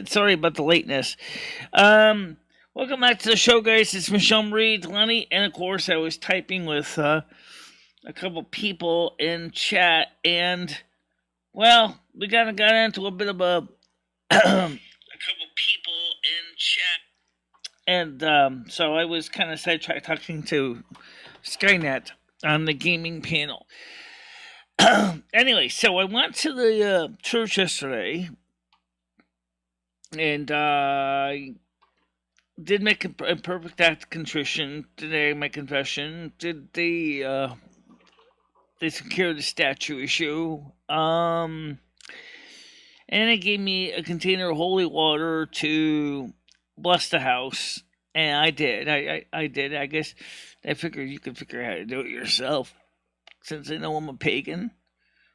Sorry about the lateness. Um, Welcome back to the show, guys. It's MicheleMarieDalene, and of course, I was typing with a couple people in chat, and well, we kind of got into a bit of a a couple people in chat, and so I was kind of sidetracked talking to Skynet on the gaming panel. Anyway, so I went to the church yesterday, and did make a perfect act of contrition today. My confession. Did they secure the statue issue? And it gave me a container of holy water to bless the house, and I did. I did. I guess I figured you could figure out how to do it yourself, since I know I'm a pagan,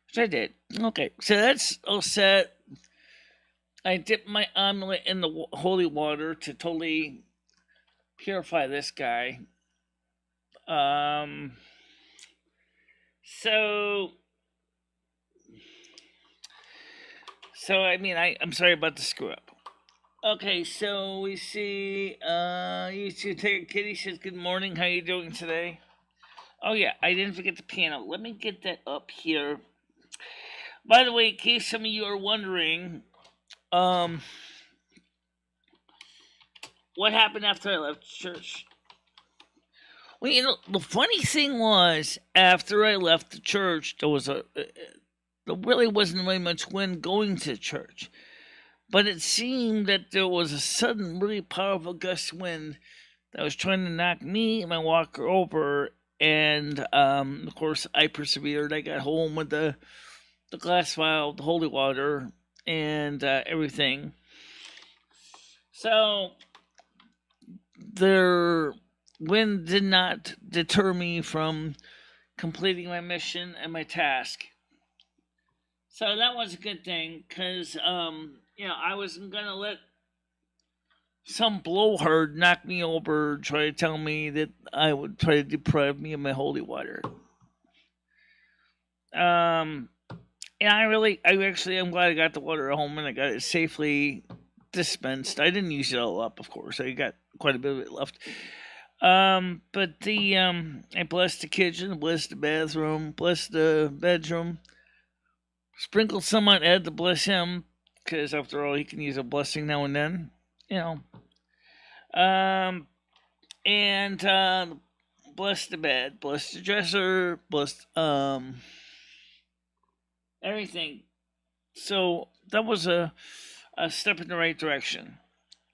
which I did. Okay, so that's all set. I dipped my omelet in the holy water to totally purify this guy. Um, so, I mean, I'm sorry about the screw up. Okay, so we see, you two take Kitty says, good morning, how you doing today? Oh yeah, I didn't forget the piano. Let me get that up here. By the way, in case some of you are wondering, um, what happened after I left church? Well, you know, the funny thing was, after I left the church, there really wasn't really much wind going to church. But it seemed that there was a sudden, really powerful gust of wind that was trying to knock me and my walker over. And, of course, I persevered. I got home with the glass vial, the holy water, and everything. So, the wind did not deter me from completing my mission and my task. So that was a good thing, because, I wasn't going to let some blowhard knock me over, try to tell me that I would try to deprive me of my holy water. And I'm glad I got the water at home and I got it safely dispensed. I didn't use it all up, of course. I got quite a bit of it left. But I blessed the kitchen, blessed the bathroom, blessed the bedroom, sprinkled some on Ed to bless him, because after all, he can use a blessing now and then, you know. And blessed the bed, blessed the dresser, blessed everything. So that was a step in the right direction.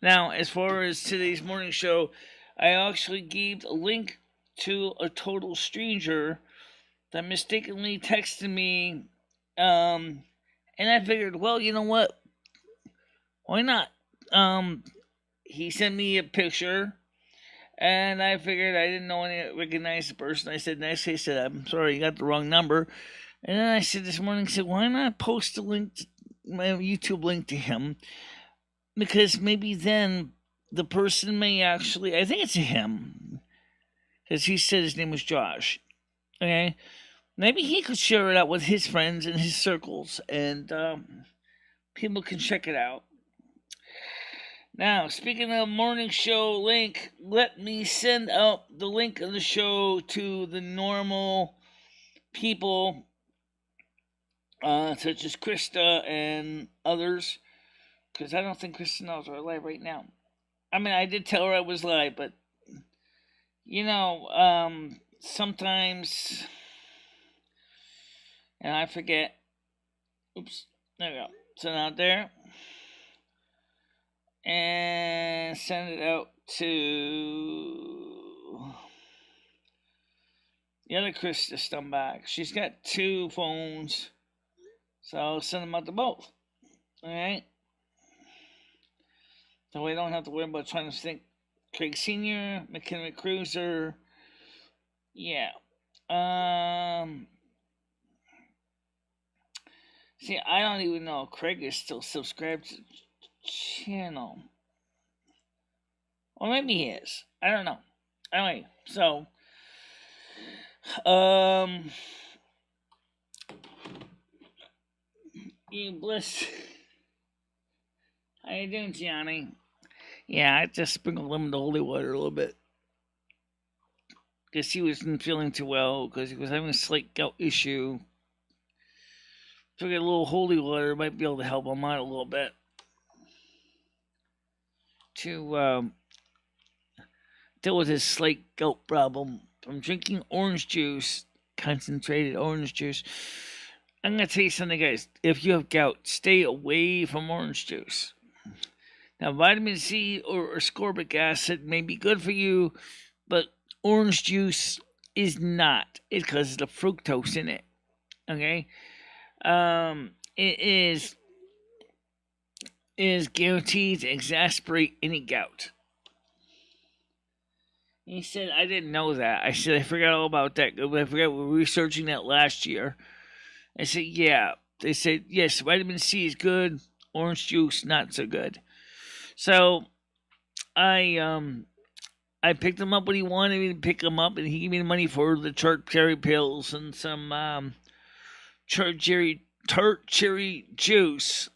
Now, as far as today's morning show, I actually gave a link to a total stranger that mistakenly texted me, and I figured, well, you know what? Why not? He sent me a picture, and I figured I didn't know any recognize the person. I said, nice. He said, I'm sorry, you got the wrong number. And then I said this morning, why not post a link, my YouTube link to him? Because maybe then the person may actually, I think it's a him, because he said his name was Josh. Okay, maybe he could share it out with his friends and his circles, and people can check it out. Now, speaking of morning show link, let me send out the link of the show to the normal people, such as Krista and others, because I don't think Krista knows we're live right now. I mean, I did tell her I was live, but sometimes, and I forget. Oops, there we go. Send out there, and send it out to the other Krista scumbag. She's got two phones, so I'll send them out to both. Alright? So we don't have to worry about trying to think Craig Sr., McKinley Cruiser. Yeah. See, I don't even know if Craig is still subscribed to the channel. Or maybe he is. I don't know. Anyway, so you bless How you doing, Gianni? Yeah, I just sprinkled him in the holy water a little bit. Because he wasn't feeling too well, because he was having a slight gout issue. Took a little holy water, might be able to help him out a little bit. To deal with his slight gout problem from drinking orange juice, concentrated orange juice. I'm going to tell you something, guys. If you have gout, stay away from orange juice. Now, vitamin C or ascorbic acid may be good for you, but orange juice is not. It's because of the fructose in it. Okay? It is guaranteed to exacerbate any gout. He said, I didn't know that. I said, I forgot all about that. I forgot we were researching that last year. I said, yeah. They said, yes, vitamin C is good. Orange juice, not so good. So, I picked him up when he wanted me to pick him up, and he gave me the money for the tart cherry pills and some tart cherry juice.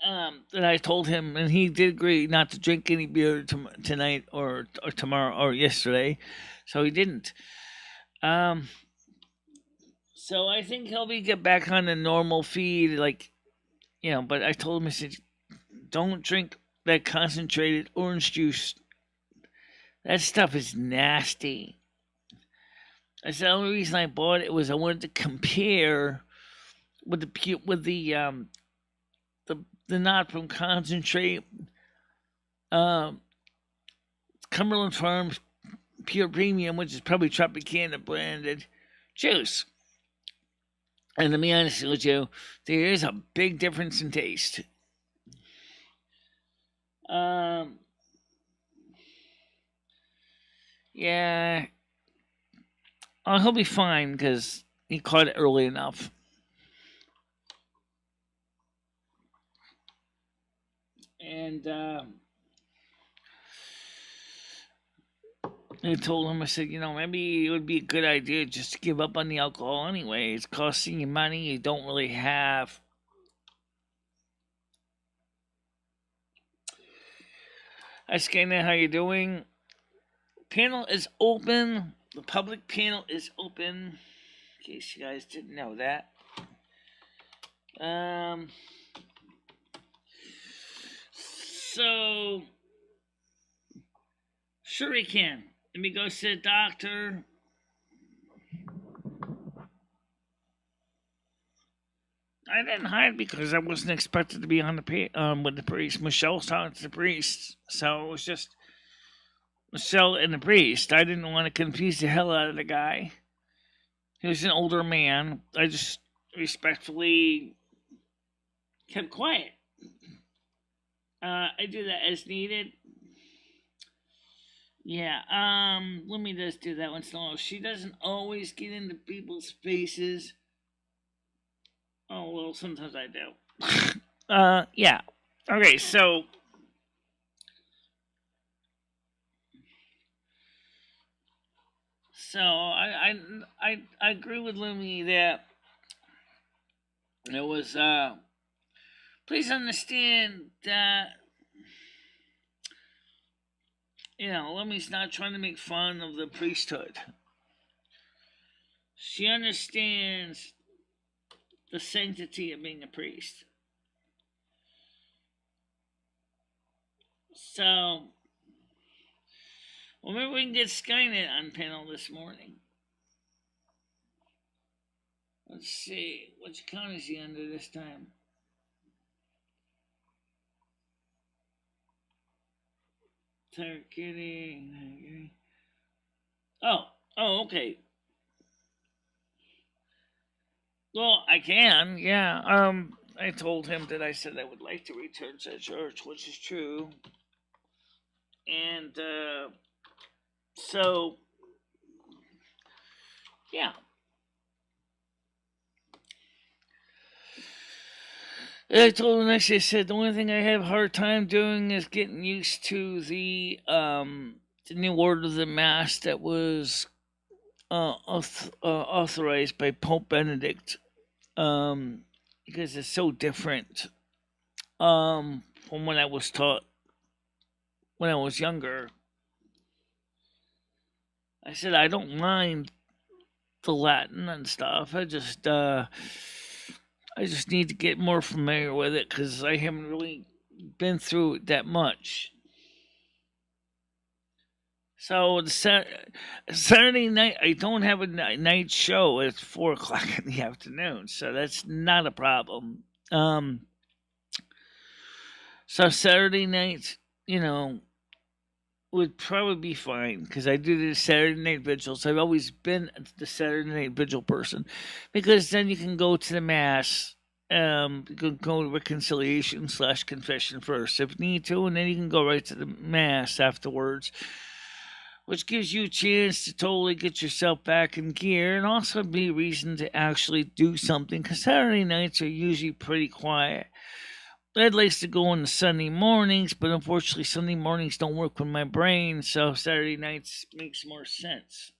That I told him, and he did agree not to drink any beer tonight or tomorrow or yesterday, so he didn't. So I think he'll get back on the normal feed, but I told him, I said, don't drink that concentrated orange juice. That stuff is nasty. I said the only reason I bought it was I wanted to compare with the not from concentrate, Cumberland Farms Pure Premium, which is probably Tropicana branded juice. And to be honest with you, there is a big difference in taste. Yeah, he'll be fine because he caught it early enough. And I told him, I said, maybe it would be a good idea just to give up on the alcohol anyway. It's costing you money you don't really have. Hi, Skynet, how you doing? Panel is open. The public panel is open. In case you guys didn't know that. So, sure he can. Let me go see the doctor. I didn't hide because I wasn't expected to be on the with the priest. Michelle's talking to the priest, so it was just Michelle and the priest. I didn't want to confuse the hell out of the guy. He was an older man. I just respectfully kept quiet. I do that as needed. Yeah, let me just do that once in a while. She doesn't always get into people's faces. Oh, well, sometimes I do. Yeah. Okay, so I agree with Lumi that it was, please understand that, Lumi's not trying to make fun of the priesthood. She understands the sanctity of being a priest. So, well, maybe we can get Skynet on panel this morning. Let's see, which count is he under this time? Kitty. Oh, okay. Well, I can, yeah. I told him that I said I would like to return to church, which is true. And, so, yeah. I told him next. I said the only thing I have a hard time doing is getting used to the new order of the mass that was authorized by Pope Benedict. because it's so different from when I was taught when I was younger. I said I don't mind the Latin and stuff. I just need to get more familiar with it because I haven't really been through it that much. So Saturday night, I don't have a night show. It's 4 o'clock in the afternoon, so that's not a problem. So Saturday night, would probably be fine because I do the Saturday night vigils. I've always been the Saturday night vigil person because then you can go to the mass. You can go to reconciliation / confession first if you need to, and then you can go right to the mass afterwards, which gives you a chance to totally get yourself back in gear and also be a reason to actually do something because Saturday nights are usually pretty quiet. I'd like to go on the Sunday mornings, but unfortunately Sunday mornings don't work with my brain, so Saturday nights makes more sense.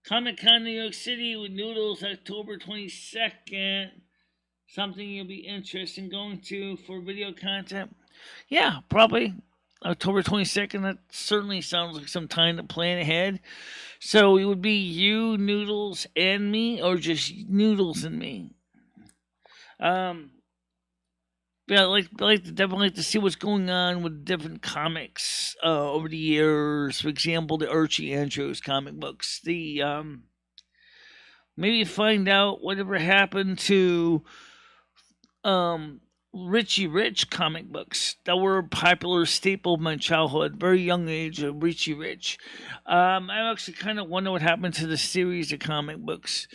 Comic Con New York City with Noodles, October 22nd. Something you'll be interested in going to for video content? Yeah, probably. October 22nd, that certainly sounds like some time to plan ahead. So it would be you, Noodles, and me, or just Noodles and me? Yeah, definitely like to see what's going on with different comics over the years. For example, the Archie Andrews comic books. The maybe find out whatever happened to Richie Rich comic books that were a popular staple of my childhood. Very young age of Richie Rich. I actually kind of wonder what happened to the series of comic books.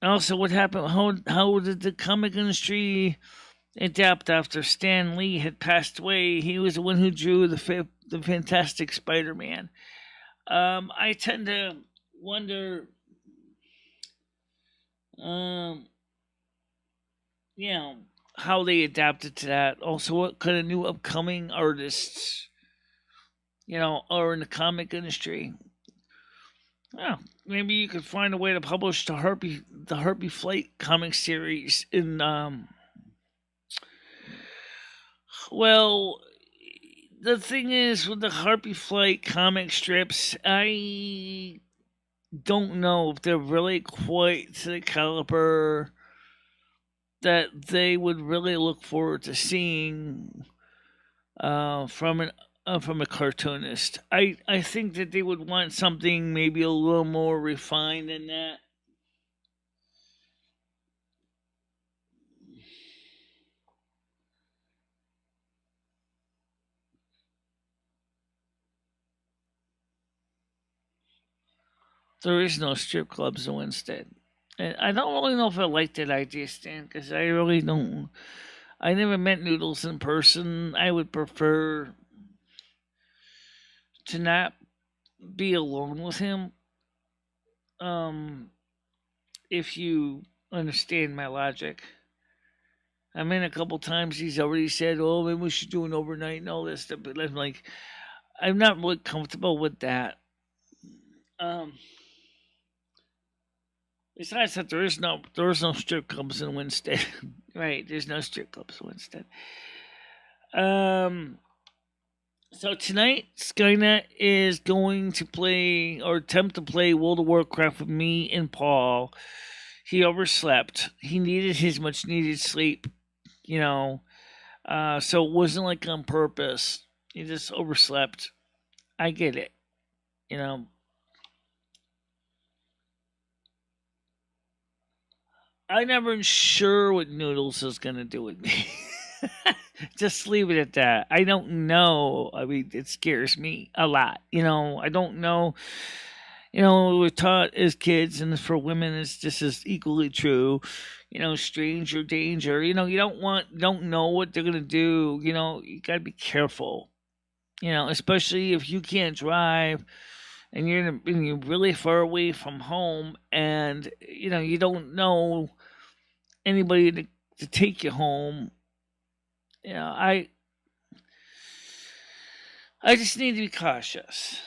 Also, what happened? How did the comic industry adapt after Stan Lee had passed away? He was the one who drew the Fantastic Spider-Man. I tend to wonder, how they adapted to that. Also, what kind of new upcoming artists, are in the comic industry. Well, maybe you could find a way to publish the Harpy Flight comic series in Well, the thing is with the Harpy Flight comic strips, I don't know if they're really quite to the caliber that they would really look forward to seeing from a cartoonist. I think that they would want something maybe a little more refined than that. There is no strip clubs in Winston. And I don't really know if I like that idea, Stan, because I really don't. I never met Noodles in person. I would prefer to not be alone with him. Um, if you understand my logic. I mean, a couple times he's already said, "Oh, maybe we should do an overnight and all this stuff," but I'm like, I'm not really comfortable with that. Um, Besides that, there is no strip clubs in Winston. Right? There's no strip clubs in Winston. So tonight, Skynet is going to play or attempt to play World of Warcraft with me and Paul. He overslept. He needed his much needed sleep, so it wasn't like on purpose. He just overslept. I get it, you know. I never sure what Noodles is gonna do with me. Just leave it at that. I don't know. I mean, it scares me a lot. I don't know. We're taught as kids, and for women, it's just as equally true. Stranger danger. You don't know what they're gonna do. You gotta be careful. Especially if you can't drive and you're really far away from home, and you don't know anybody to take you home. I just need to be cautious.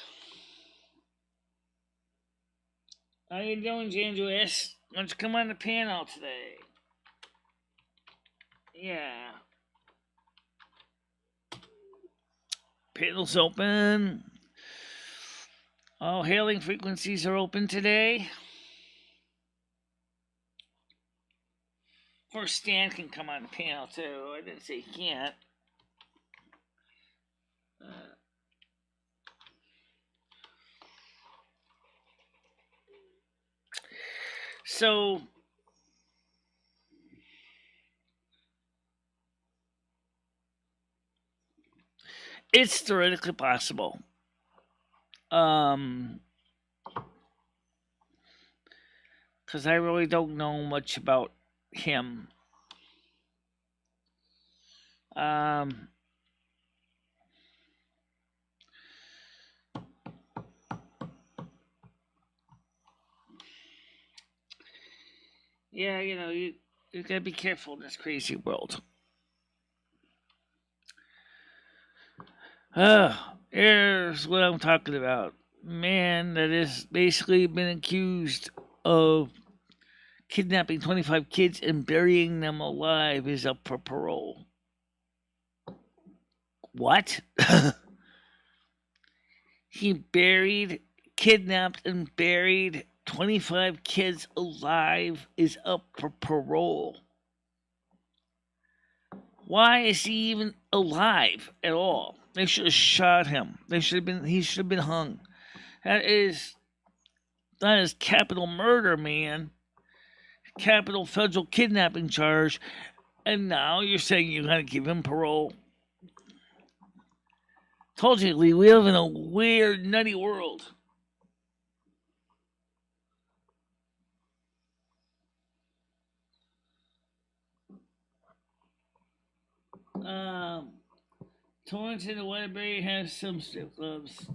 How you doing, Andrew S? Why don't you come on the panel today? Yeah. Panel's open. All hailing frequencies are open today. Of course, Stan can come on the panel too. I didn't say he can't. So, it's theoretically possible. Because I really don't know much about him. Yeah, you gotta be careful in this crazy world. Here's what I'm talking about. Man that has basically been accused of kidnapping 25 kids and burying them alive is up for parole. What? He kidnapped and buried 25 kids alive is up for parole. Why is he even alive at all? They should have shot him. He should have been hung. That is capital murder, man. Capital federal kidnapping charge. And now you're saying you're going to give him parole. Told you, we live in a weird, nutty world. Torrington and Waterbury have some strip clubs.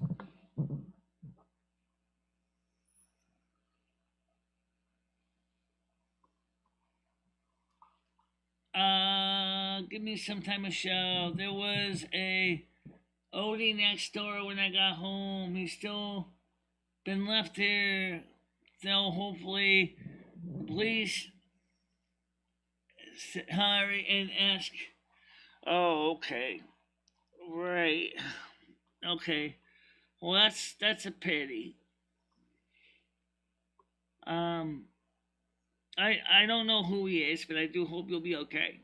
Give me some time to show. There was a Odie next door when I got home. He's still been left here. So hopefully the police hurry and ask. Oh, okay. Right. Okay. Well, that's a pity. I don't know who he is, but I do hope you'll be okay.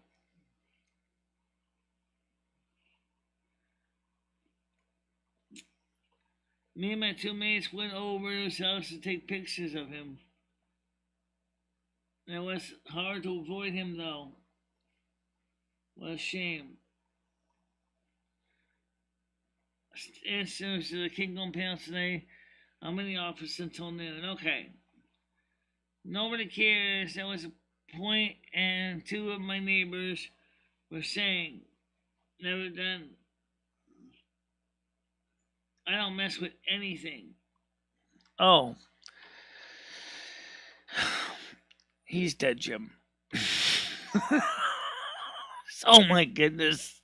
Me and my two mates went over to his house to take pictures of him. It was hard to avoid him, though. What a shame. Answers to the Kingdom panel today. I'm in the office until noon. Okay. Nobody cares. That was a point, and two of my neighbors were saying, never done. I don't mess with anything. Oh. He's dead, Jim. Oh my goodness.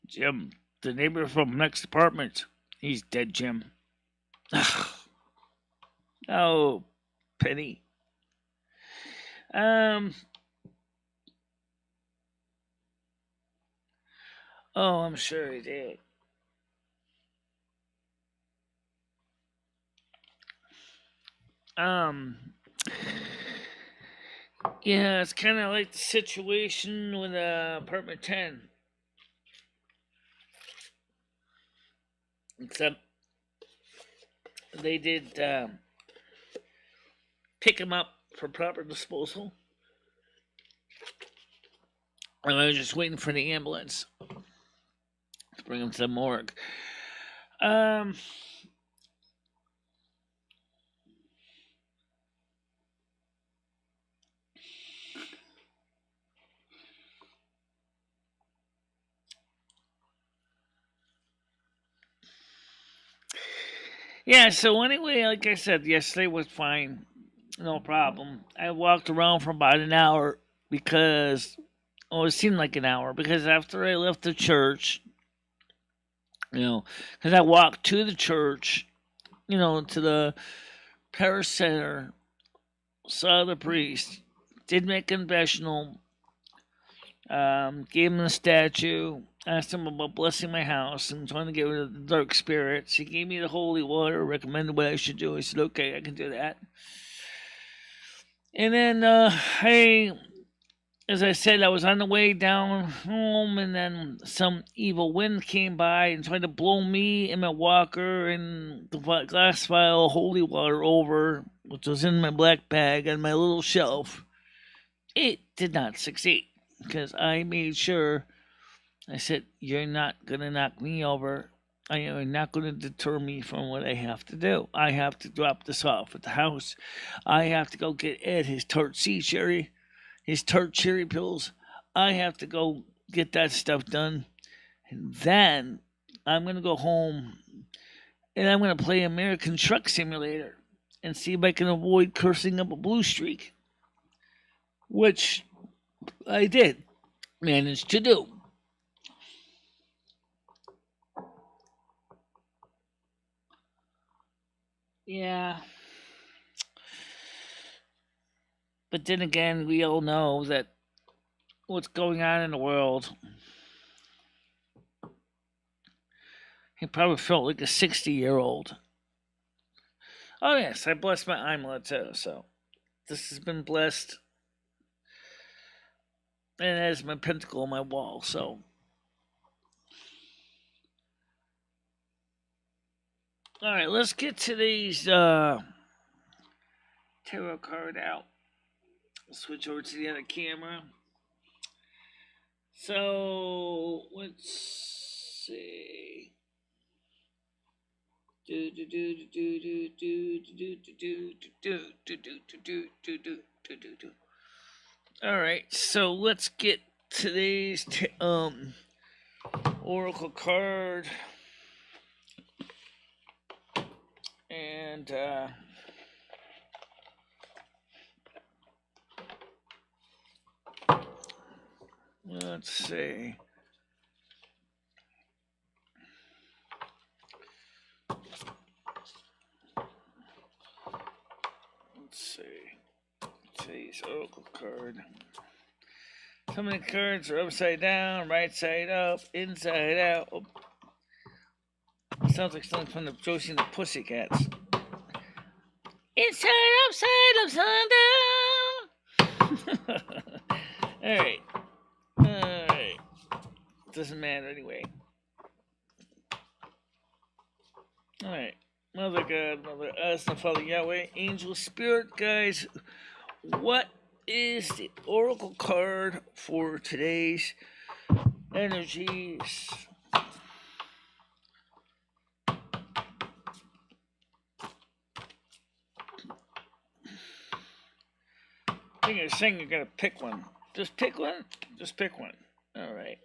Jim, the neighbor from next apartment. He's dead, Jim. Oh, Penny. Oh, I'm sure he did. Yeah, it's kind of like the situation with apartment 10. Except they did pick him up for proper disposal. And I was just waiting for the ambulance to bring him to the morgue. Yeah, so anyway, like I said, yesterday was fine. No problem. I walked around for about an hour because, it seemed like an hour, because after I left the church, Because I walked to the church, to the parish center, saw the priest, did my confessional, gave him the statue, asked him about blessing my house and trying to get rid of the dark spirits. He gave me the holy water, recommended what I should do. I said, okay, I can do that. And then as I said, I was on the way down home, and then some evil wind came by and tried to blow me and my walker and the glass vial of holy water over, which was in my black bag on my little shelf. It did not succeed, because I made sure, I said, you're not going to knock me over. You're not going to deter me from what I have to do. I have to drop this off at the house. I have to go get Ed his tart cherry pills. I have to go get that stuff done. And then I'm going to go home and I'm going to play American Truck Simulator and see if I can avoid cursing up a blue streak, which I did manage to do. Yeah. But then again, we all know that what's going on in the world, he probably felt like a 60-year-old. Oh, yes, I blessed my amulet too, so this has been blessed. And it has my pentacle on my wall, so. Alright, let's get to these tarot card out. I'll switch over to the other camera. So, let's see. Alright, so let's get today's oracle card. And let's see. Today's oracle card. Some of the cards are upside down, right side up, inside out. Oh. Sounds like something from the Josie and the Pussycats. Inside, upside down. Alright. Doesn't matter anyway. Alright. Mother God, Mother us, and Father Yahweh, Angel, Spirit Guides. What is the oracle card for today's energies? I think you're saying you're going to pick one. Just pick one? Just pick one. Alright.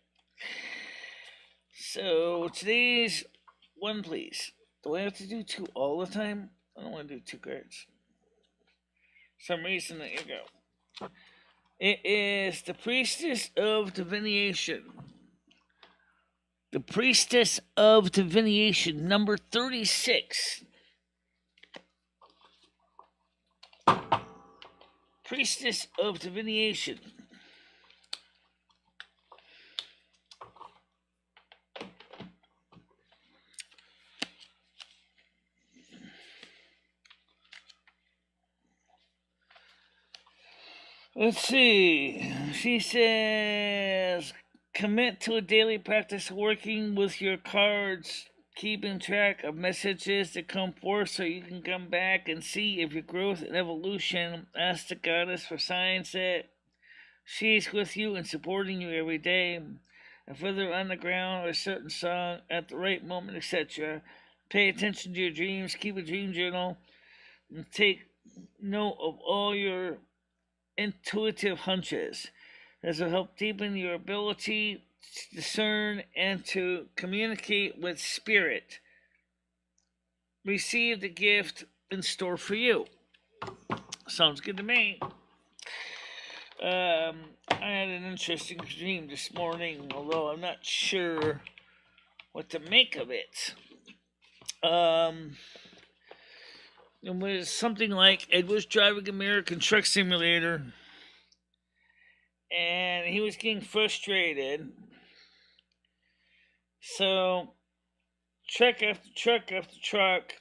So, today's one, please. Do I have to do two all the time? I don't want to do two cards. For some reason, there you go. It is the Priestess of Divination. The Priestess of Divination, number 36. Priestess of Divination. Let's see. She says, commit to a daily practice working with your cards, keeping track of messages that come forth so you can come back and see if your growth and evolution. Ask the goddess for signs that she's with you and supporting you every day. And further on the ground, a certain song at the right moment, etc. Pay attention to your dreams, keep a dream journal, and take note of all your intuitive hunches. This will help deepen your ability to discern and to communicate with spirit. Receive the gift in store for you. Sounds good to me. I had an interesting dream this morning, although I'm not sure what to make of it. It was something like Ed was driving American Truck Simulator, and he was getting frustrated. So, truck after truck after truck,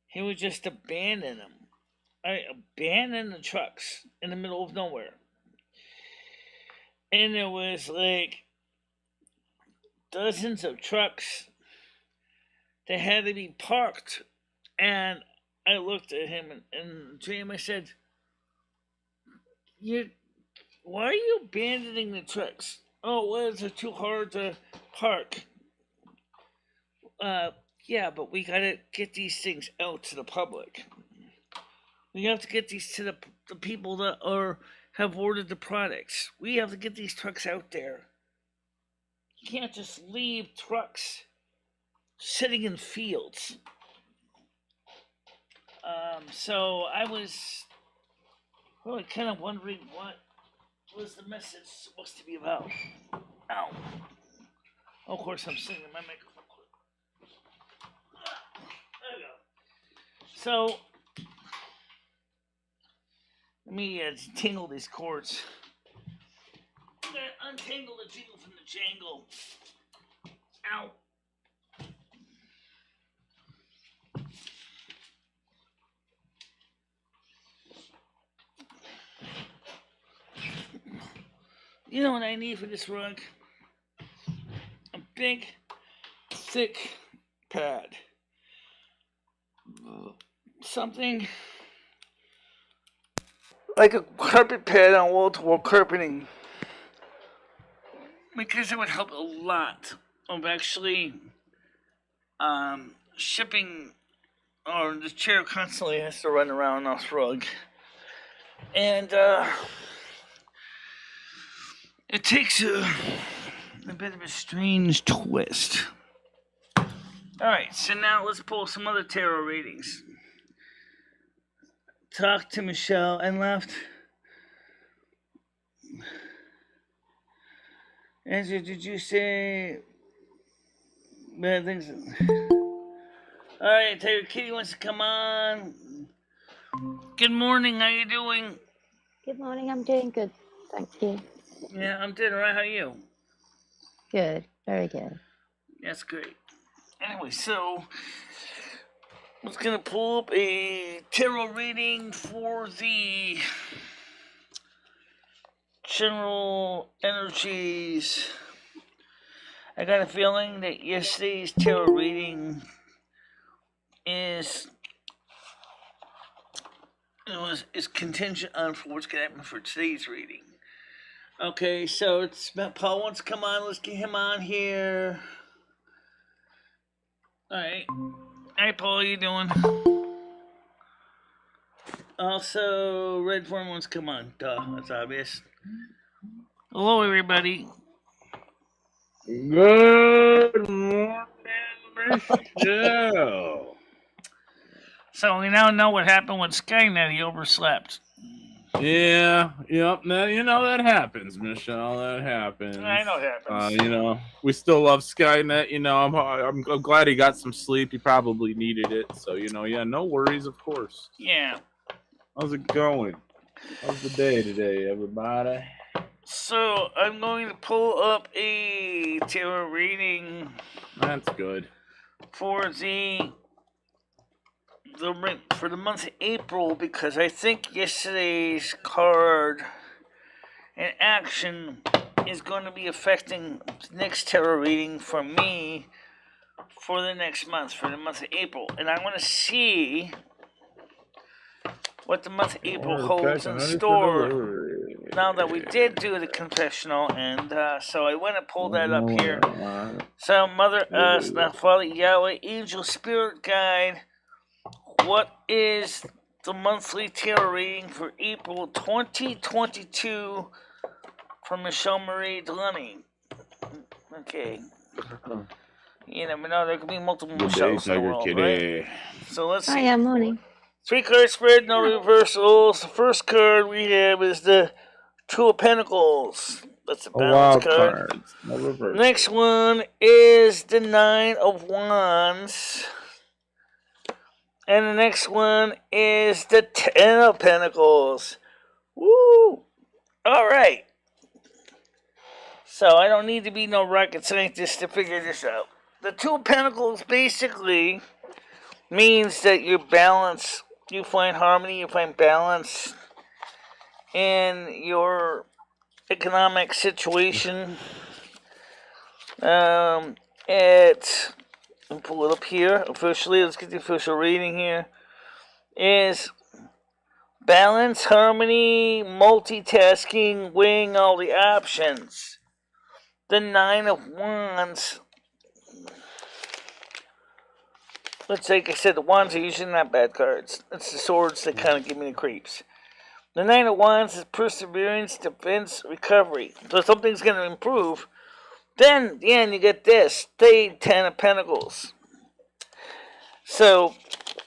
he would just abandon them. Abandon the trucks in the middle of nowhere. And there was like dozens of trucks that had to be parked. And I looked at him and to him I said, why are you abandoning the trucks? Oh, well, they're too hard to park. Yeah, but we gotta get these things out to the public. We have to get these to the people that have ordered the products. We have to get these trucks out there. You can't just leave trucks sitting in fields. So I was really kind of wondering what was the message supposed to be about. Ow. Of course, I'm sitting in my microphone. There we go. So, let me tangle these cords. I'm going to untangle the jingle from the jangle. Ow. You know what I need for this rug? A big, thick pad. Something like a carpet pad on wall-to-wall carpeting. Because it would help a lot of actually shipping, or the chair constantly has to run around off rug. And it takes a bit of a strange twist. Alright, so now let's pull some other tarot readings. Talk to Michelle and left. Answer, did you say bad things? Alright, Taylor Kitty wants to come on. Good morning, how you doing? Good morning, I'm doing good, thank you. Yeah, I'm doing alright, how are you? Good, very good. That's great. Anyway, so I was going to pull up a tarot reading for the general energies. I got a feeling that yesterday's tarot reading is contingent on what's going to happen for today's reading. Okay, so it's Paul wants to come on. Let's get him on here. Alright. Hi, Paul, how you doing? Also, Red Form wants to come on. Duh, that's obvious. Hello, everybody. Good morning, Michelle. So we now know what happened with Skynet. He overslept. Yeah, yep. You know that happens, Michelle. That happens. I know it happens. We still love Skynet. I'm glad he got some sleep. He probably needed it. So yeah, no worries, of course. Yeah. How's it going? How's the day today, everybody? So I'm going to pull up a tarot reading. That's good. For the month of April, because I think yesterday's card and action is going to be affecting the next tarot reading for me for the next month, for the month of April. And I want to see what the month of April holds in store. Now that we did do the confessional, and so I want to pull that up here. So, Mother Earth, Father Yahweh, Angel Spirit Guide, what is the monthly tarot reading for April 2022 from MicheleMarieDalene? Okay. You never know, there could be multiple Michelles in the world, right? So let's see. Hi, morning. 3 card spread, no reversals. The first card we have is the Two of Pentacles. That's a A balance wild card. card. No reverse. Next one is the Nine of Wands. And the next one is the Ten of Pentacles. Woo! Alright. So I don't need to be no rocket scientist to figure this out. The Two of Pentacles basically means that you balance, you find harmony, you find balance in your economic situation. It, I'll pull it up here officially. Let's get the official reading here. Is balance, harmony, multitasking, weighing all the options. The Nine of Wands. It's like I said, the Wands are usually not bad cards. It's the swords that kind of give me the creeps. The Nine of Wands is perseverance, defense, recovery. So something's going to improve. Then, at the end, you get this. The Ten of Pentacles. So,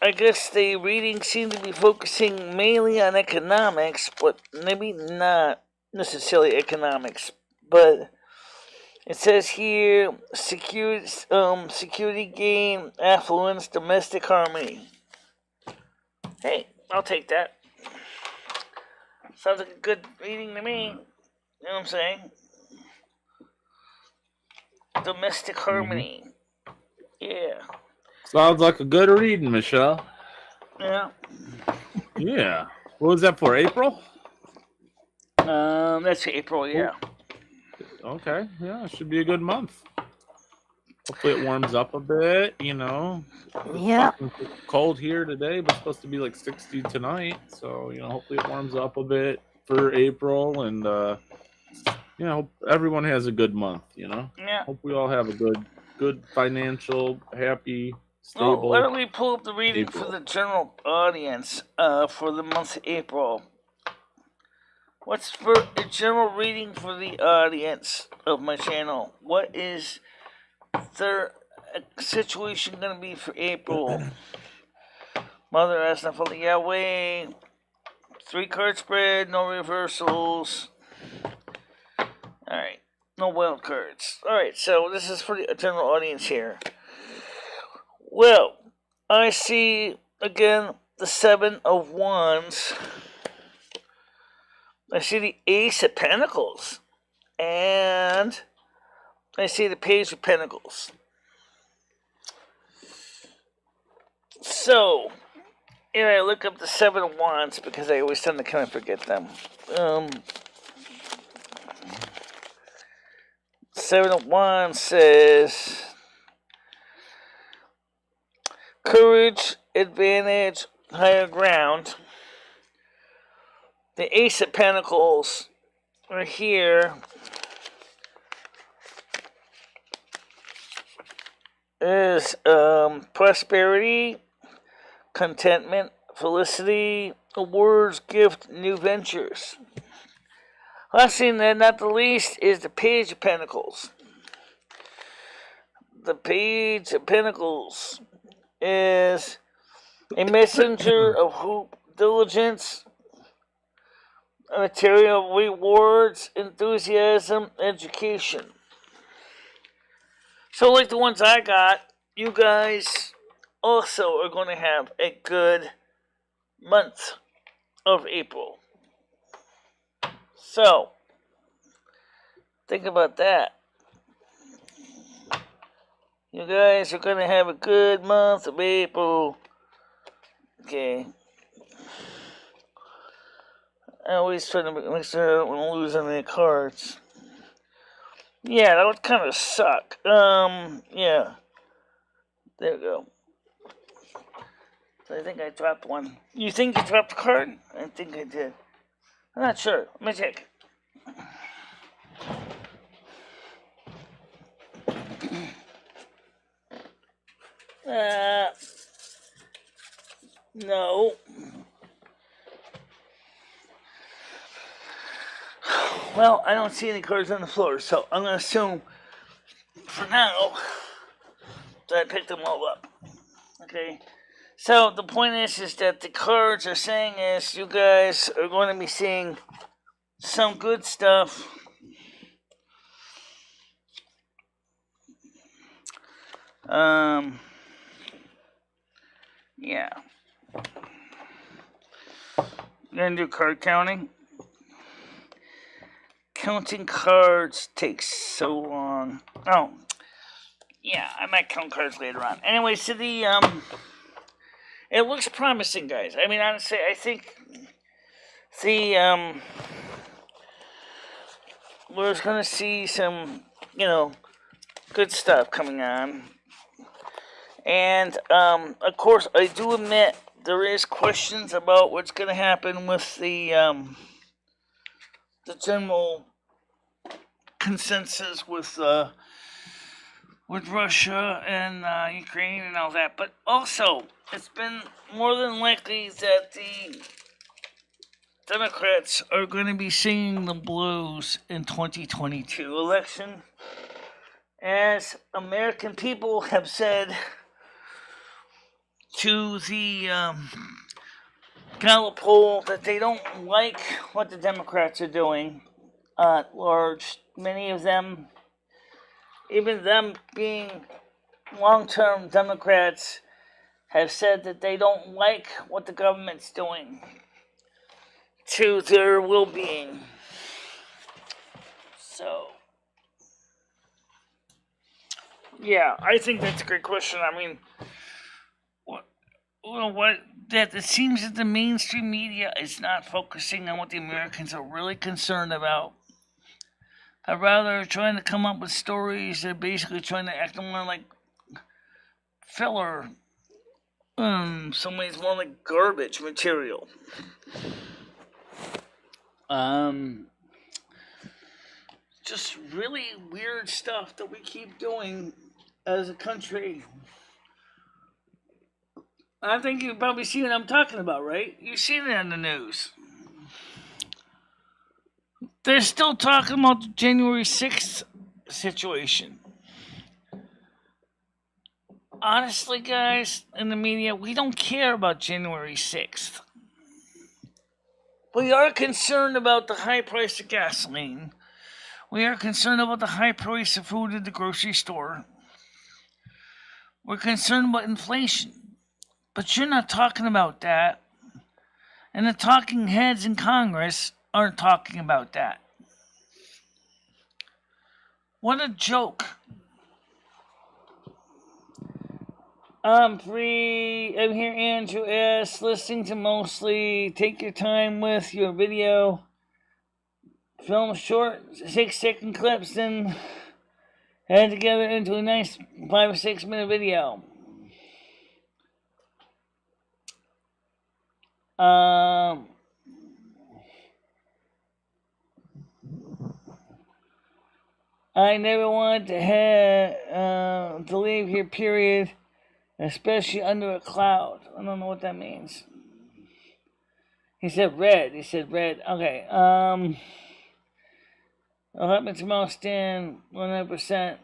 I guess the readings seem to be focusing mainly on economics, but maybe not necessarily economics. But it says here, security gain, affluence, domestic harmony. Hey, I'll take that. Sounds like a good reading to me. You know what I'm saying? Domestic harmony. Yeah. Sounds like a good reading, Michelle. Yeah. Yeah. What was that for? April? That's April, yeah. Okay. Yeah, it should be a good month. Hopefully it warms up a bit, you know. Yeah. It's cold here today, but it's supposed to be like 60 tonight. So, you know, hopefully it warms up a bit for April, and you know, hope everyone has a good month, you know. Yeah. Hope we all have a good financial, happy, Well, stable. why don't we pull up the reading April. for the general audience for the month of April? What's for a general reading for the audience of my channel? What is their situation going to be for April? Mother Asna for the Yahweh. 3-card spread, no reversals. Alright, no wild cards. Alright, so this is for the general audience here. Well, I see, again, the 7 of Wands. I see the Ace of Pentacles. And I see the Page of Pentacles. So, here I look up the 7 of Wands because I always tend to kind of forget them. 7 of Wands says courage, advantage, higher ground. The Ace of Pentacles are here. Is prosperity, contentment, felicity, awards, gift, new ventures. Last thing, and not the least, is the Page of Pentacles. The Page of Pentacles is a messenger of hope, diligence, material rewards, enthusiasm, education. So like the ones I got, you guys also are going to have a good month of April. So, think about that. You guys are going to have a good month of April. Okay. I always try to make sure I don't lose any cards. Yeah, that would kind of suck. Yeah. There we go. So I think I dropped one. You think you dropped a card? I think I did. I'm not sure. Let me check. No. Well, I don't see any cards on the floor, so I'm going to assume for now that I picked them all up. Okay? So the point is that the cards are saying is you guys are going to be seeing some good stuff. Yeah. Gonna do card counting. Counting cards takes so long. Oh, yeah, I might count cards later on. Anyway, so it looks promising, guys. I mean, honestly, I think we're gonna see some, good stuff coming on. And, of course, I do admit there is questions about what's gonna happen with the general consensus with Russia and Ukraine and all that. But also, it's been more than likely that the Democrats are going to be singing the blues in 2022 election, as American people have said to the Gallup poll that they don't like what the Democrats are doing at large. Many of them, even them being long-term Democrats, have said that they don't like what the government's doing to their well-being. So, yeah, I think that's a great question. I mean, that it seems that the mainstream media is not focusing on what the Americans are really concerned about. But rather trying to come up with stories that are basically trying to act more like filler. Some ways more like garbage material. Just really weird stuff that we keep doing as a country. I think you probably see what I'm talking about, right? You've seen it on the news. They're still talking about the January 6th situation. Honestly, guys, in the media, we don't care about January 6th. We are concerned about the high price of gasoline. We are concerned about the high price of food at the grocery store. We're concerned about inflation. But you're not talking about that. And the talking heads in Congress aren't talking about that. What a joke. I'm free. I'm here, Andrew S. Listening to mostly. Take your time with your video. Film short 6-second clips, then add together into a nice 5 or 6 minute video. I never wanted to leave here, period. Especially under a cloud. I don't know what that means. He said red. Okay. What happened to Mouse Dan? 100%.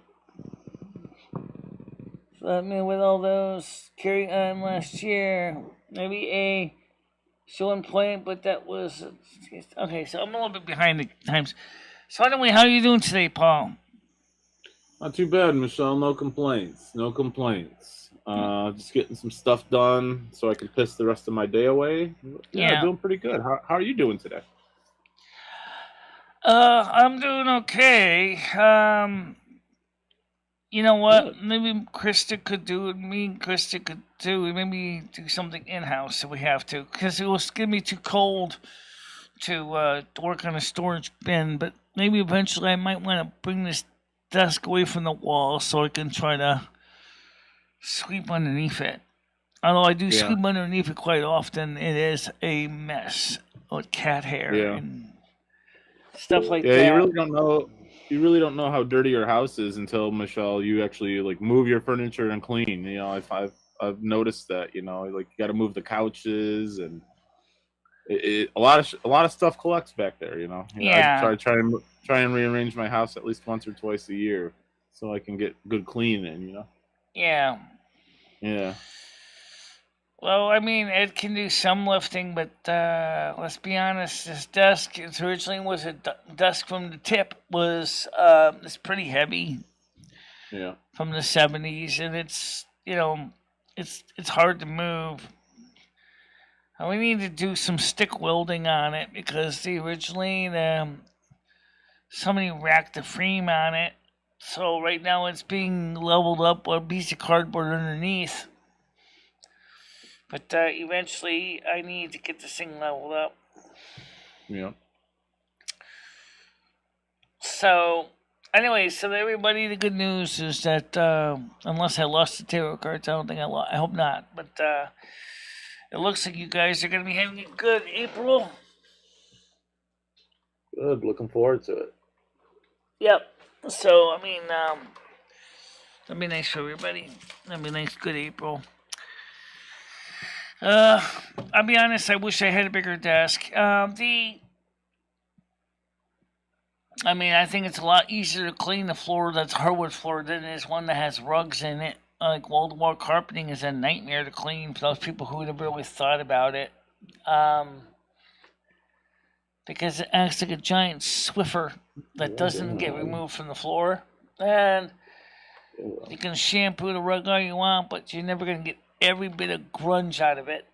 Let me with all those carry on last year. Maybe a show and point, but that was okay. So I'm a little bit behind the times. So anyway, how are you doing today, Paul? Not too bad, Michelle. No complaints. Just getting some stuff done so I can piss the rest of my day away. Yeah. Doing pretty good. How are you doing today? I'm doing okay. You know what? Good. Maybe Krista could do it. Me and Krista could maybe do something in-house if we have to. Because it was going to be too cold to work on a storage bin. But maybe eventually I might want to bring this desk away from the wall so I can try to sweep underneath it. Although I do sweep underneath it quite often, it is a mess with cat hair and stuff like that. Yeah, you really don't know how dirty your house is until, Michelle, you actually move your furniture and clean. You know, I've noticed that. You know, you got to move the couches, and a lot of stuff collects back there. I try and rearrange my house at least once or twice a year so I can get good clean in. Yeah. Yeah. Well, I mean, it can do some lifting, but let's be honest. This desk, it originally was a desk from the tip, was it's pretty heavy Yeah. from the 70s, and it's it's hard to move. We need to do some stick welding on it because somebody racked the frame on it. So right now it's being leveled up with a piece of cardboard underneath. But eventually I need to get this thing leveled up. Yeah. So anyway, so everybody, the good news is that unless I lost the tarot cards, I don't think I hope not. But it looks like you guys are going to be having a good April. Good. Looking forward to it. Yep. So I mean, that'd be nice for everybody. That'd be nice, good April. I'll be honest. I wish I had a bigger desk. I think it's a lot easier to clean the floor that's hardwood floor than it is one that has rugs in it. Like wall-to-wall carpeting is a nightmare to clean for those people who never really thought about it. Because it acts like a giant Swiffer that doesn't get removed from the floor. And you can shampoo the rug all you want, but you're never going to get every bit of grunge out of it.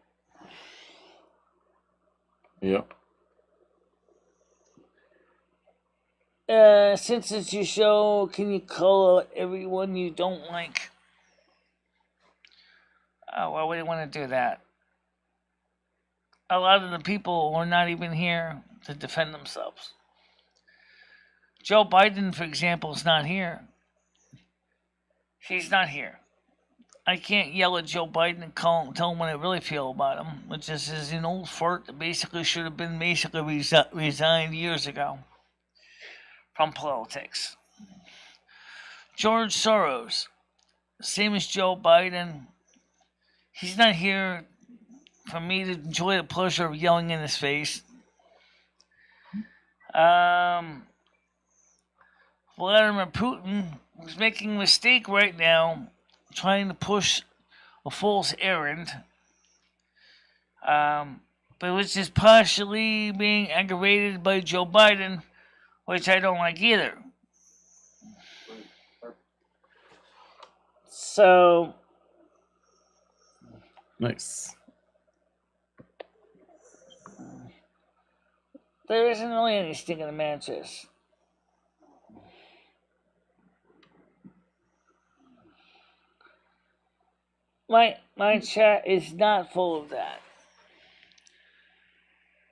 Yep. Since it's your show, can you call out everyone you don't like? Why would I want to do that? A lot of the people are not even here to defend themselves. Joe Biden, for example, is not here. He's not here. I can't yell at Joe Biden and tell him what I really feel about him, which is he's an old fart that basically should have been resigned years ago from politics. George Soros, same as Joe Biden, he's not here for me to enjoy the pleasure of yelling in his face. Vladimir Putin is making a mistake right now, trying to push a false errand, but which is partially being aggravated by Joe Biden, which I don't like either. So, Nice. there isn't really any sting in the mattress. My chat is not full of that.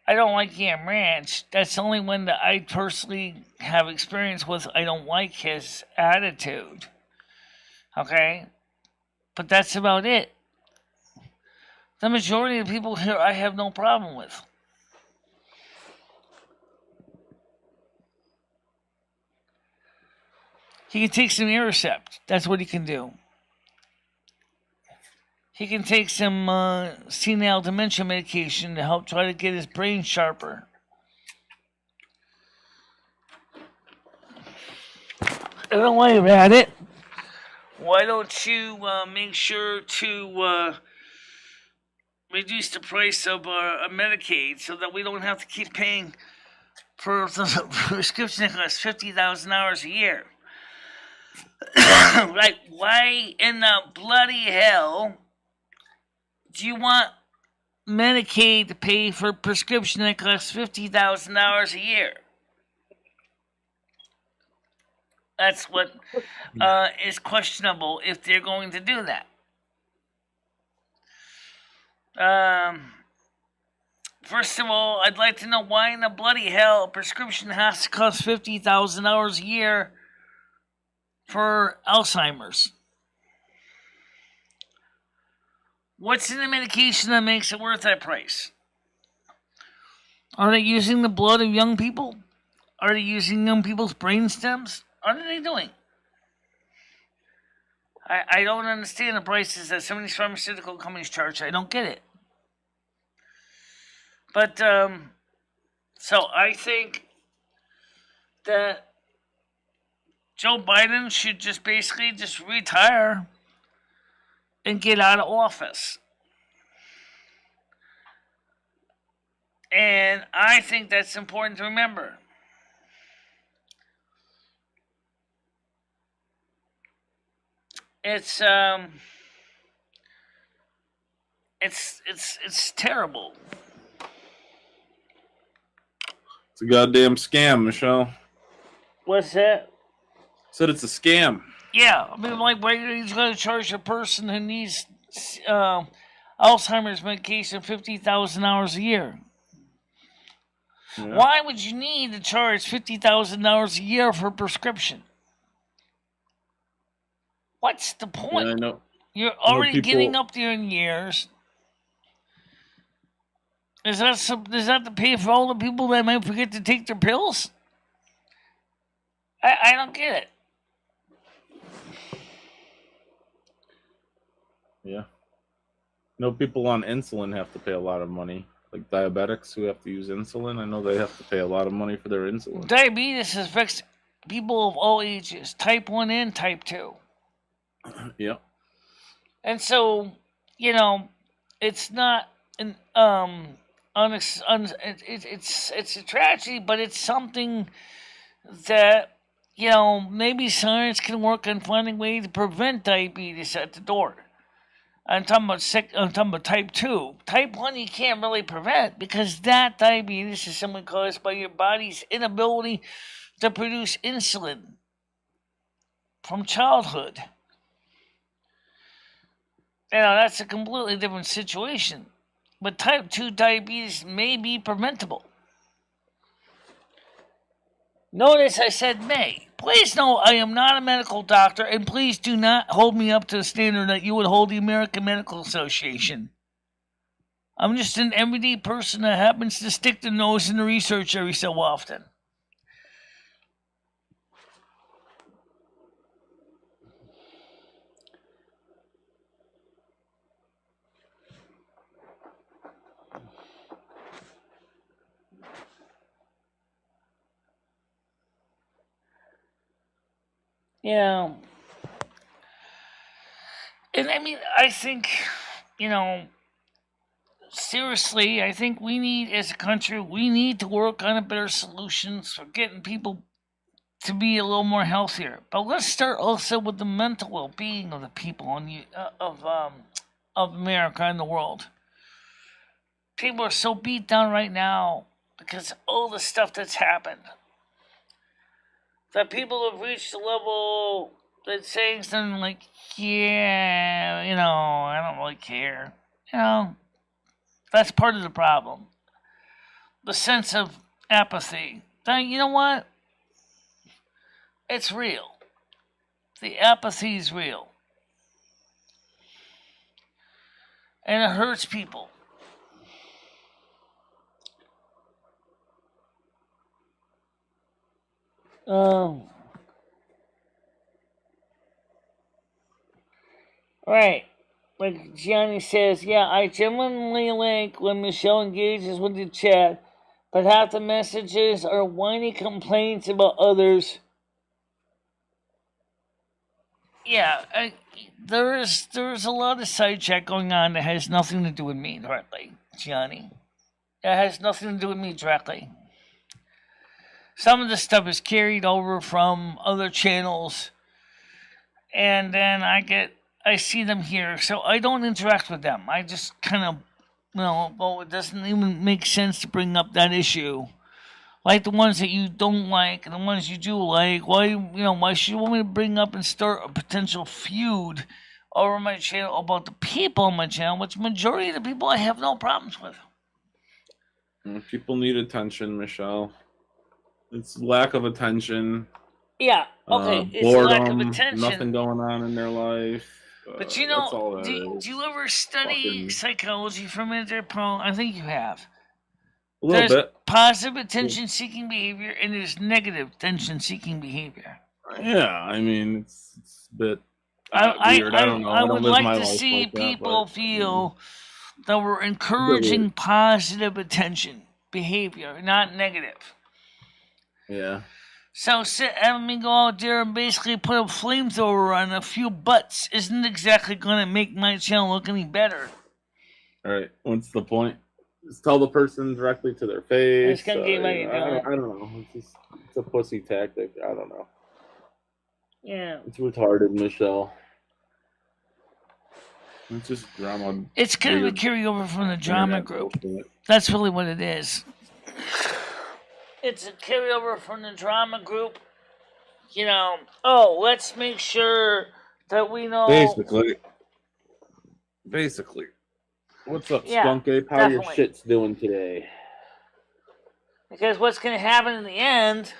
I don't like Yam Ranch. That's the only one that I personally have experience with. I don't like his attitude. Okay? But that's about it. The majority of the people here I have no problem with. He can take some Aricept. That's what he can do. He can take some senile dementia medication to help try to get his brain sharper. I don't while you're at it, why don't you make sure to reduce the price of Medicaid so that we don't have to keep paying for the prescription that costs $50,000 a year? Like, why in the bloody hell do you want Medicaid to pay for a prescription that costs $50,000 a year? That's what is questionable if they're going to do that. First of all, I'd like to know why in the bloody hell a prescription has to cost $50,000 a year for Alzheimer's. What's in the medication that makes it worth that price? Are they using the blood of young people? Are they using young people's brain stems? What are they doing? I don't understand the prices that some of these pharmaceutical companies charge. I don't get it. But, so I think that Joe Biden should just basically just retire and get out of office. And I think that's important to remember. It's terrible. It's a goddamn scam, Michelle. What's that? Said it's a scam. Yeah, I mean, like, why are you going to charge a person who needs Alzheimer's medication $50,000 a year? Yeah. Why would you need to charge $50,000 a year for a prescription? What's the point? Yeah, I know. You're already people... getting up there in years. Is that to pay for all the people that might forget to take their pills? I don't get it. Yeah. No, people on insulin have to pay a lot of money. Like diabetics who have to use insulin, I know they have to pay a lot of money for their insulin. Diabetes affects people of all ages, type 1 and type 2. Yeah. And so, it's not an it's a tragedy, but it's something that maybe science can work on finding a way to prevent diabetes at the door. I'm talking about type 2. Type 1 you can't really prevent because that diabetes is simply caused by your body's inability to produce insulin from childhood. That's a completely different situation. But type 2 diabetes may be preventable. Notice I said may. Please know I am not a medical doctor, and please do not hold me up to the standard that you would hold the American Medical Association. I'm just an everyday person that happens to stick their nose in the research every so often. Yeah. And I mean, I think, seriously, I think we need, as a country, we need to work on a better solutions for getting people to be a little more healthier. But let's start also with the mental well-being of the people of America and the world. People are so beat down right now because of all the stuff that's happened. That people have reached a level that's saying something like, yeah, I don't really care. That's part of the problem. The sense of apathy. Now, you know what? It's real. The apathy is real. And it hurts people. Right. Like Gianni says, yeah, I genuinely like when Michelle engages with the chat, but half the messages are whiny complaints about others. Yeah, there's a lot of side chat going on that has nothing to do with me directly, Gianni. That has nothing to do with me directly. Some of the stuff is carried over from other channels, and then I see them here, so I don't interact with them. I just kind of, it doesn't even make sense to bring up that issue. Like the ones that you don't like and the ones you do like, why should you want me to bring up and start a potential feud over my channel about the people on my channel, which majority of the people I have no problems with. People need attention, Michelle. It's lack of attention. Yeah, okay, it's boredom, lack of attention. Nothing going on in their life. But do you ever study psychology for a minute there, Paul? I think you have. A little bit. Positive attention-seeking behavior and there's negative attention-seeking behavior. Yeah, I mean, it's a bit weird. I don't know. I would like to see people feel that we're encouraging positive attention behavior, not negative. Yeah. So having me go out there and basically put a flamethrower on a few butts isn't exactly going to make my channel look any better. All right. What's the point? just tell the person directly to their face. It's gonna get money, I don't know. It's a pussy tactic. I don't know. Yeah. It's retarded, Michelle. It's just drama. It's kind of a carryover from the drama group. That's really what it is. It's a carryover from the drama group. You know, let's make sure that we know. Basically. What's up, Yeah, Skunk Ape? How definitely. your shit's doing today? Because what's going to happen in the end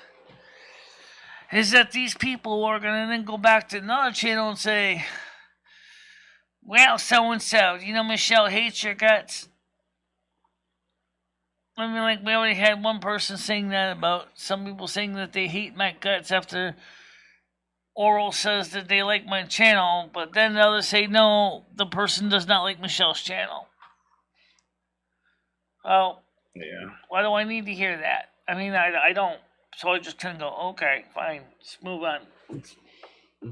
is that these people are going to then go back to another channel and say, well, so-and-so, Michelle hates your guts. I mean, like, we already had one person saying that about some people saying that they hate my guts after Oral says that they like my channel, but then the others say, no, the person does not like Michelle's channel. Well, yeah. Why do I need to hear that? I mean, I don't. So I just kind of go, okay, fine, just move on. It's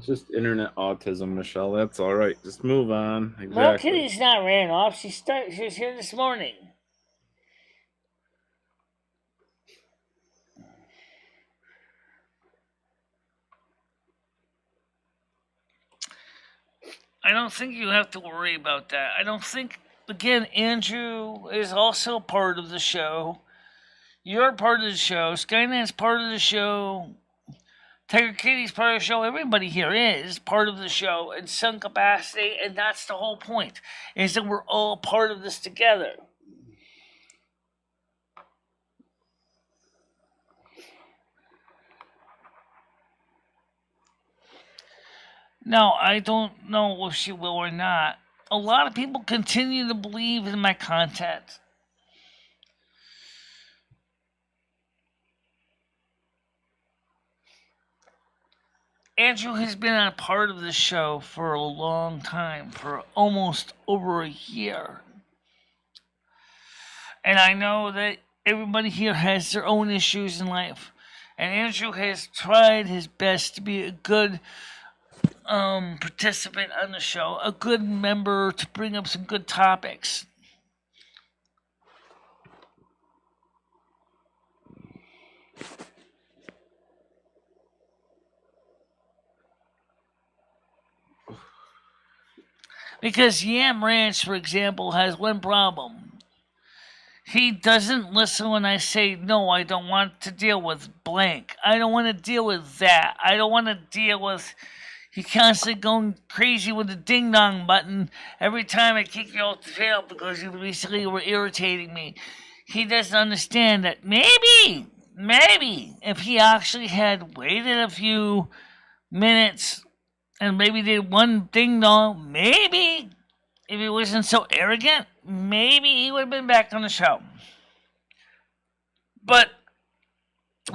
just internet autism, Michelle. That's all right. Just move on. Exactly. Well, Kitty's not ran off. She was here this morning. I don't think you have to worry about that. I don't think, again, Andrew is also part of the show. You're part of the show. Skynet's part of the show. Tiger Kitty's part of the show. Everybody here is part of the show in some capacity, and that's the whole point, is that we're all part of this together. No, I don't know if she will or not. A lot of people continue to believe in my content. Andrew has been a part of the show for a long time, for almost over a year. And I know that everybody here has their own issues in life. And Andrew has tried his best to be a good participant on the show, a good member to bring up some good topics. Because Yam Ranch, for example, has one problem. He doesn't listen when I say, no, I don't want to deal with blank. I don't want to deal with that. I don't want to deal with... He constantly going crazy with the ding-dong button every time I kick you off the channel because you recently were irritating me. He doesn't understand that maybe, if he actually had waited a few minutes and maybe did one ding-dong, maybe, if he wasn't so arrogant, maybe he would have been back on the show. But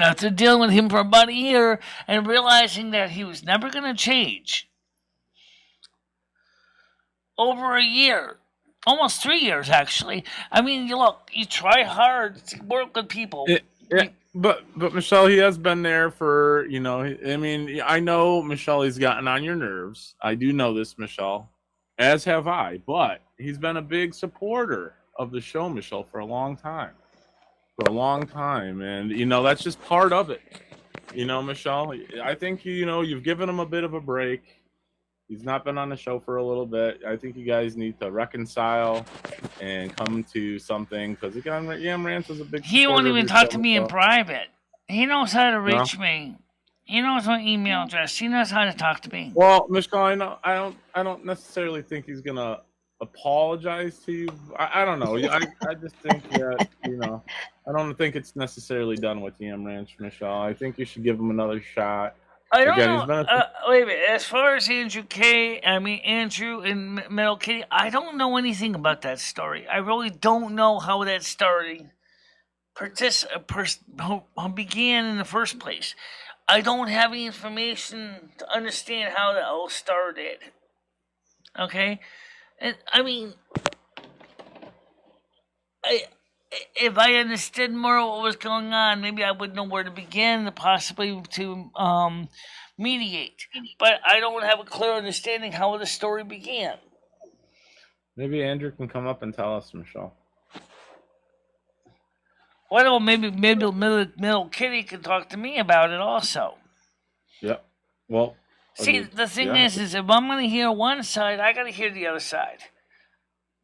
after dealing with him for about a year and realizing that he was never going to change, over a year, almost 3 years actually. I mean, you try hard to work with people. But Michelle, he has been there for, I mean, I know, Michelle, he's gotten on your nerves. I do know this, Michelle, as have I, but he's been a big supporter of the show, Michelle, for a long time. And, that's just part of it. Michelle, I think, you've given him a bit of a break. He's not been on the show for a little bit. I think you guys need to reconcile and come to something, because again, Yam Ranch is a big. He won't even talk to me in private. He knows how to reach me. He knows my email address. He knows how to talk to me. Well, Michelle, I don't necessarily think he's gonna apologize to you. I don't know. I just think that I don't think it's necessarily done with Yam Ranch, Michelle. I think you should give him another shot. I don't know. Wait a minute. As far as Andrew and Metal Kitty, I don't know anything about that story. I really don't know how that story began in the first place. I don't have any information to understand how that all started. Okay? And, I mean, if I understood more of what was going on, maybe I would know where to begin, possibly to mediate. But I don't have a clear understanding how the story began. Maybe Andrew can come up and tell us, Michelle. Well, maybe Middle Kitty could talk to me about it also. Yeah. Well, See, okay, the thing yeah. is if I'm going to hear one side, I got to hear the other side.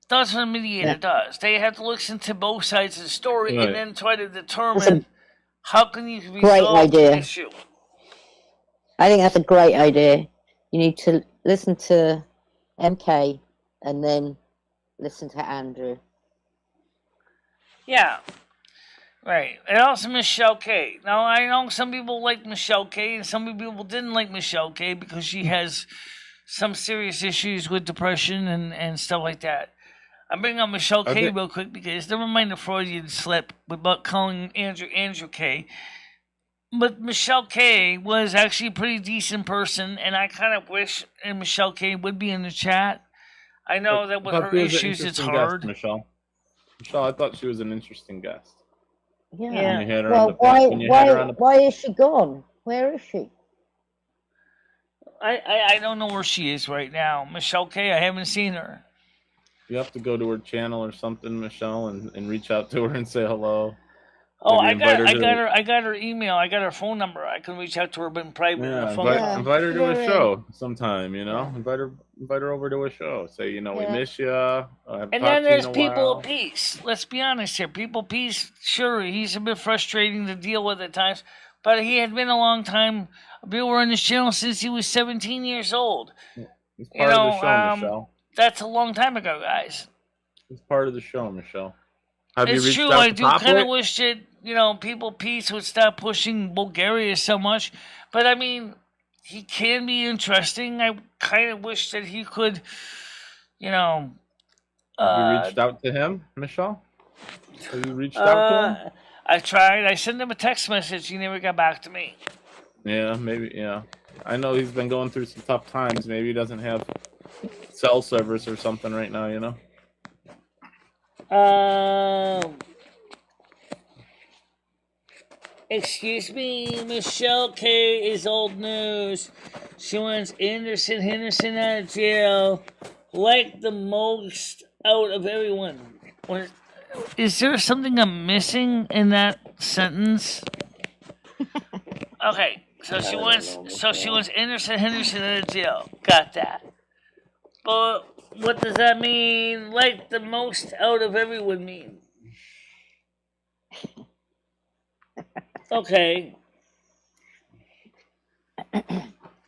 That's what a mediator Yeah. does. They have to listen to both sides of the story and Right. then try to That's a determine how can you great resolve the idea. issue. I think that's a great idea. You need to listen to MK and then listen to Andrew. Yeah. Right. And also Michelle K. Now, I know some people like Michelle K and some people didn't like Michelle K because she has some serious issues with depression and stuff like that. I'm bringing up Michelle I K think real quick because never mind the Freudian slip about calling Andrew K. But Michelle K was actually a pretty decent person, and I kind of wish Michelle K would be in the chat. I know that I with thought her she was an issues, it's interesting guest, hard. Michelle. Michelle, I thought she was an interesting guest. Yeah. When you had her Well, on the when you had her on the why is she gone? Where is she? I don't know where she is right now. Michelle K, I haven't seen her. You have to go to her channel or something, Michelle, and reach out to her and say hello. Oh, Maybe I got her email. I got her phone number. I can reach out to her in private. Yeah, on phone invite call. invite her to a Yeah. show sometime. You know, Yeah. invite her over to a show. Say, you know, we Yeah. miss you. I haven't And talked then to you there's in a People while. of Peace. Let's be honest here. People of Peace, sure, he's a bit frustrating to deal with at times, but he had been a long time viewer on this channel since he was 17 years old. He's You part of the know, show, Michelle. that's a long time ago, guys. He's part of the show, Michelle. Have you It's reached true. out I to do kind of Popwick? wish that, People of Peace would stop pushing Bulgaria so much. But I mean, he can be interesting. I kind of wish that he could, Have you reached out to him, Michelle? Have you reached out to him? I tried. I sent him a text message. He never got back to me. Yeah, maybe. Yeah, I know he's been going through some tough times. Maybe he doesn't have cell service or something right now. You know. Excuse me, Michelle K is old news. She wants Anderson Henderson out of jail, like the most out of everyone. Is there something I'm missing in that sentence? Okay, so she wants Anderson Henderson out of jail. Got that. But what does that mean? Like the most out of everyone mean? Okay. All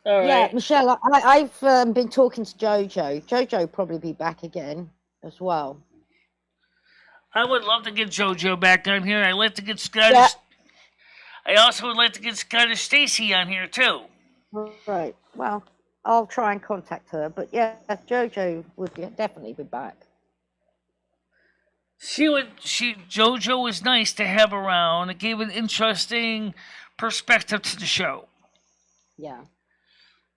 right. Yeah, Michelle, I've been talking to Jojo. Jojo will probably be back again as well. I would love to get JoJo back on here. I'd like to get Scottish. Yeah. I also would like to get Scottish Stacy on here too. Right. Well, I'll try and contact her. But yeah, Jojo would definitely be back. JoJo was nice to have around. It gave an interesting perspective to the show. Yeah.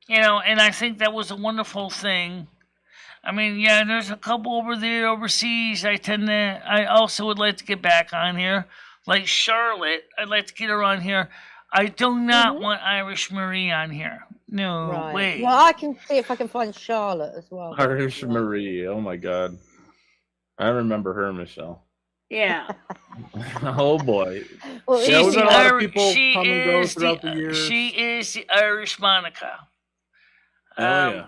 And I think that was a wonderful thing. I mean, yeah, there's a couple over there overseas. I also would like to get back on here. Like Charlotte, I'd like to get her on here. I do not want Irish Marie on here. No way. Well, I can see if I can find Charlotte as well. Irish Marie. Oh my God. I remember her, Michelle. Yeah. Oh boy. Well, She's the the Irish. Irish. People come and go throughout the years. She is the Irish Monica. Oh yeah.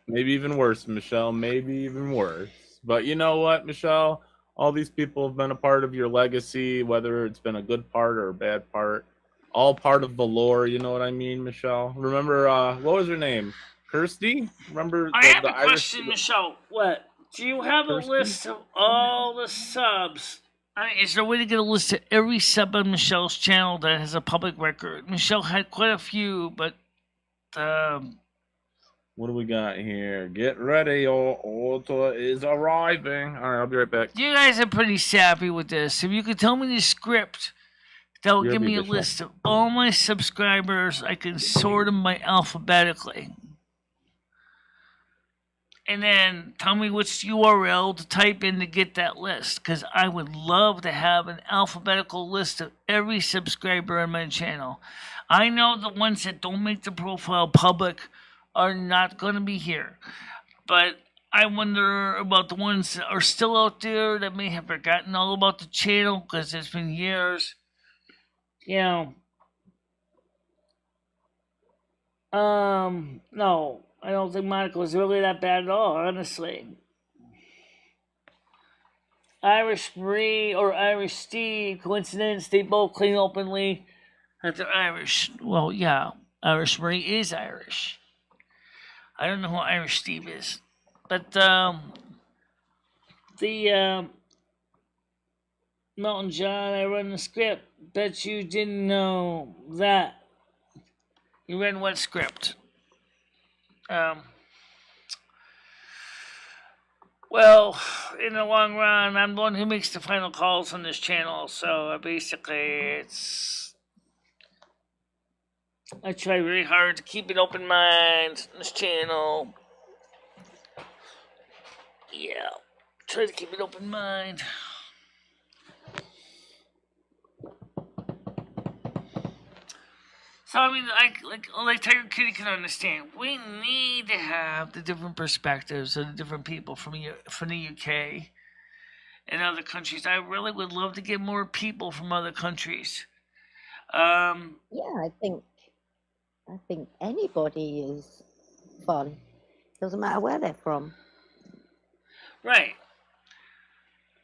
Maybe even worse, Michelle. Maybe even worse. But you know what, Michelle? All these people have been a part of your legacy, whether it's been a good part or a bad part. All part of the lore, you know what I mean, Michelle? Remember, what was her name? Kirsty? Remember I have the a Irish... question, Michelle. What? Do you have Kirsty? a list of all the subs? I mean, is there a way to get a list of every sub on Michelle's channel that has a public record? Michelle had quite a few, but What do we got here? Get ready, Ulta is arriving. All right, I'll be right back. you guys are pretty savvy with this. If you could tell me the script, that will You're give the me a official. list of all my subscribers. I can sort them by alphabetically. And then tell me which URL to type in to get that list. Because I would love to have an alphabetical list of every subscriber on my channel. I know the ones that don't make the profile public are not going to be here. But I wonder about the ones that are still out there that may have forgotten all about the channel because it's been years. You know, no, I don't think Monica was really that bad at all, honestly. Irish Marie or Irish Steve, coincidence, they both claim openly that they're Irish. Well, yeah, Irish Marie is Irish. I don't know who Irish Steve is. But, the, Melton John, I run the script. Bet you didn't know that. You read what script? Well, in the long run, I'm the one who makes the final calls on this channel, so basically I try really hard to keep an open mind on this channel. Yeah, try to keep an open mind. So I mean, like Tiger Kitty can understand. We need to have the different perspectives of the different people from the UK and other countries. I really would love to get more people from other countries. Yeah, I think anybody is fun. Doesn't matter where they're from. Right.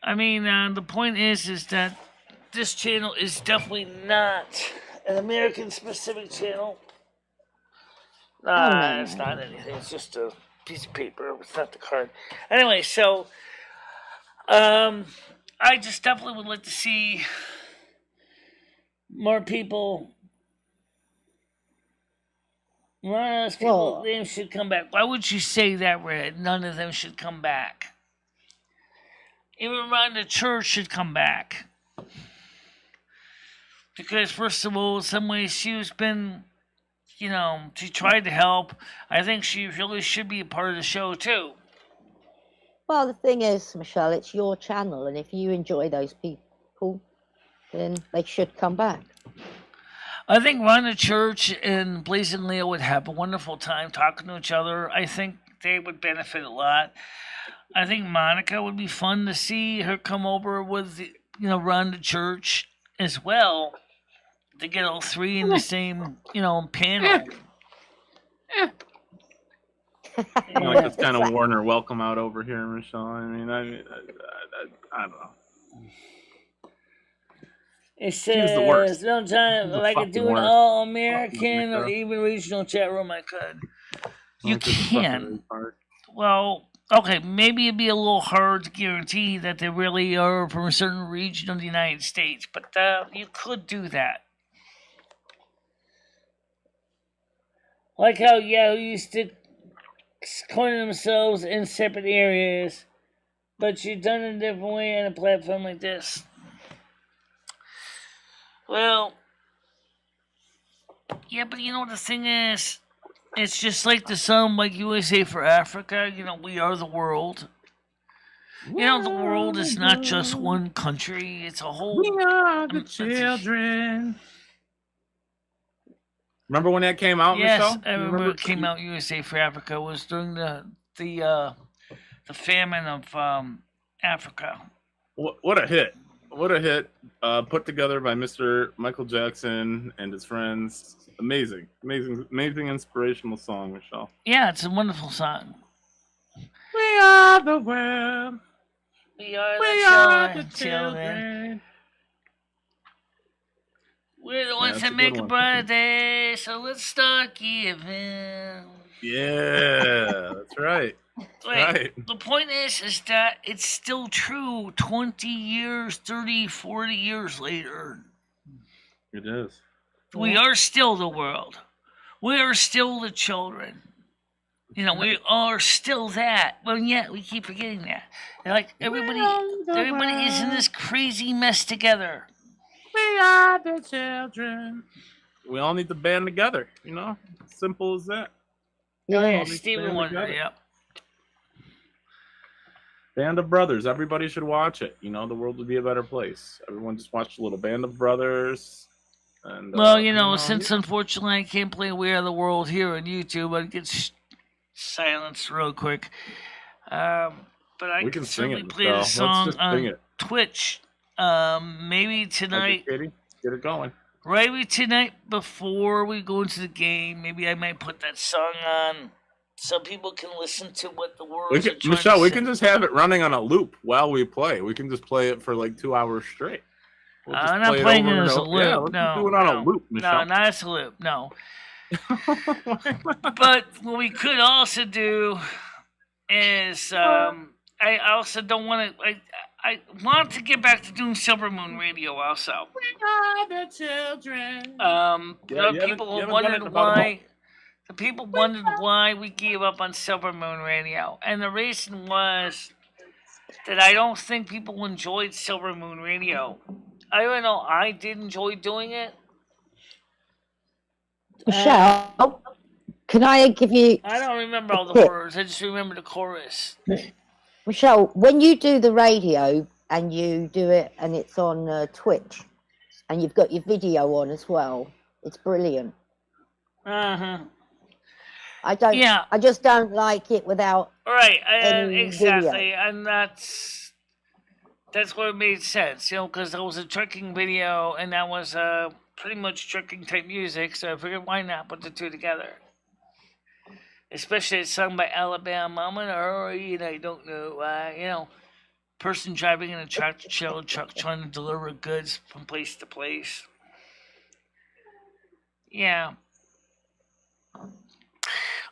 I mean, the point is that this channel is definitely not an American-specific channel. no. It's not anything. It's just a piece of paper. It's not the card. Anyway, so I just definitely would like to see more people. None of those people, they should come back. Why would you say that, Red? None of them should come back. Even Ron the Church should come back. Because, first of all, in some ways, she's been, she tried to help. I think she really should be a part of the show, too. Well, the thing is, Michelle, it's your channel, and if you enjoy those people, then they should come back. I think Ron the Church and Blazing Leo would have a wonderful time talking to each other. I think they would benefit a lot. I think Monica would be fun to see her come over with, Ron the Church as well. To get all three in the same, panel. Monica's kind of worn her welcome out over here, Michelle. I mean, I don't know. It says, no time, like I do an all-American or even regional chat room, I could. You can. Well, okay, maybe it'd be a little hard to guarantee that they really are from a certain region of the United States, but you could do that. Like how Yahoo used to corner themselves in separate areas, but you've done it a different way on a platform like this. Well, yeah, but the thing is, it's just like the song like USA for Africa, we are the world. The world is not just one country, it's a whole... We are the children. Remember when that came out, yes, Michelle? I remember it came out. USA for Africa. It was during the famine of Africa. What a hit! What a hit! Put together by Mr. Michael Jackson and his friends. Amazing, inspirational song, Michelle. Yeah, it's a wonderful song. We are the world. We are the children. We're the ones that make a brighter day, so let's start giving. Yeah, that's right. Right. The point is that it's still true 20 years, 30, 40 years later. It is. We are still the world. We are still the children. We are still that. Well, yeah, we keep forgetting that. Like, everybody is in this crazy mess together. We are the children. We all need to band together, Simple as that. Yeah, Stephen Wonder, yeah. Band of Brothers. Everybody should watch it. The world would be a better place. Everyone just watch a little Band of Brothers. And, since unfortunately I can't play We Are the World here on YouTube, I'd get silenced real quick. But I We can can sing certainly it, play the Michelle. song Let's just sing on it. Twitch. Maybe tonight. Okay, Katie, get it going. Maybe tonight before we go into the game, maybe I might put that song on so people can listen to what the words are trying Michelle, to we say. can just have it running on a loop while we play. We can just play it for like 2 hours straight. We'll just I'm not play playing it over and as a over. loop. Yeah, let's no, just do it on a loop, no, Michelle. not as a loop. No. But what we could also do is I also don't want to. I want to get back to doing Silvermoon Radio also. The children. People you haven't wondered done it in about a why. The people wondered why we gave up on Silvermoon Radio, and the reason was that I don't think people enjoyed Silvermoon Radio. I don't know. I did enjoy doing it. Michelle, can I give you? I don't remember all the words. I just remember the chorus. Michelle, when you do the radio and you do it and it's on Twitch and you've got your video on as well, it's brilliant. Uh-huh. I don't. Yeah. I just don't like it without. Right. any Exactly. video. And that's what made sense, because there was a trucking video and that was pretty much trucking type music. So I figured, why not put the two together? Especially it's sung by Alabama Mama, or I don't know why, person driving in a tractor trailer truck trying to deliver goods from place to place. Yeah.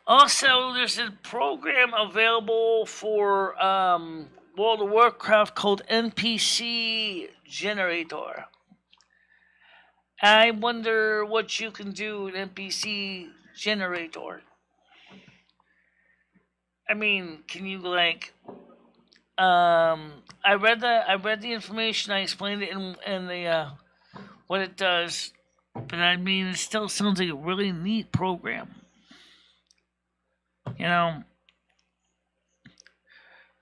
Also, there's a program available for World of Warcraft called NPC Generator. I wonder what you can do in NPC Generator. I mean, can you I read the information. I explained it in the what it does, but I mean, it still sounds like a really neat program.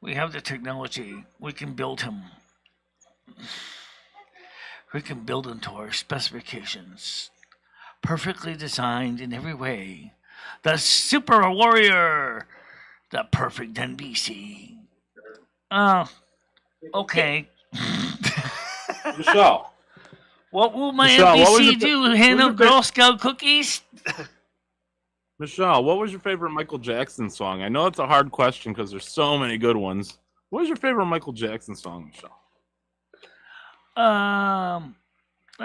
We have the technology. We can build him. We can build him to our specifications, perfectly designed in every way. The Super Warrior. The perfect NPC. Oh, okay. Michelle. What will my Michelle, what was NPC your do? Hand out Girl Scout cookies? Michelle, what was your favorite Michael Jackson song? I know it's a hard question because there's so many good ones. What was your favorite Michael Jackson song, Michelle? I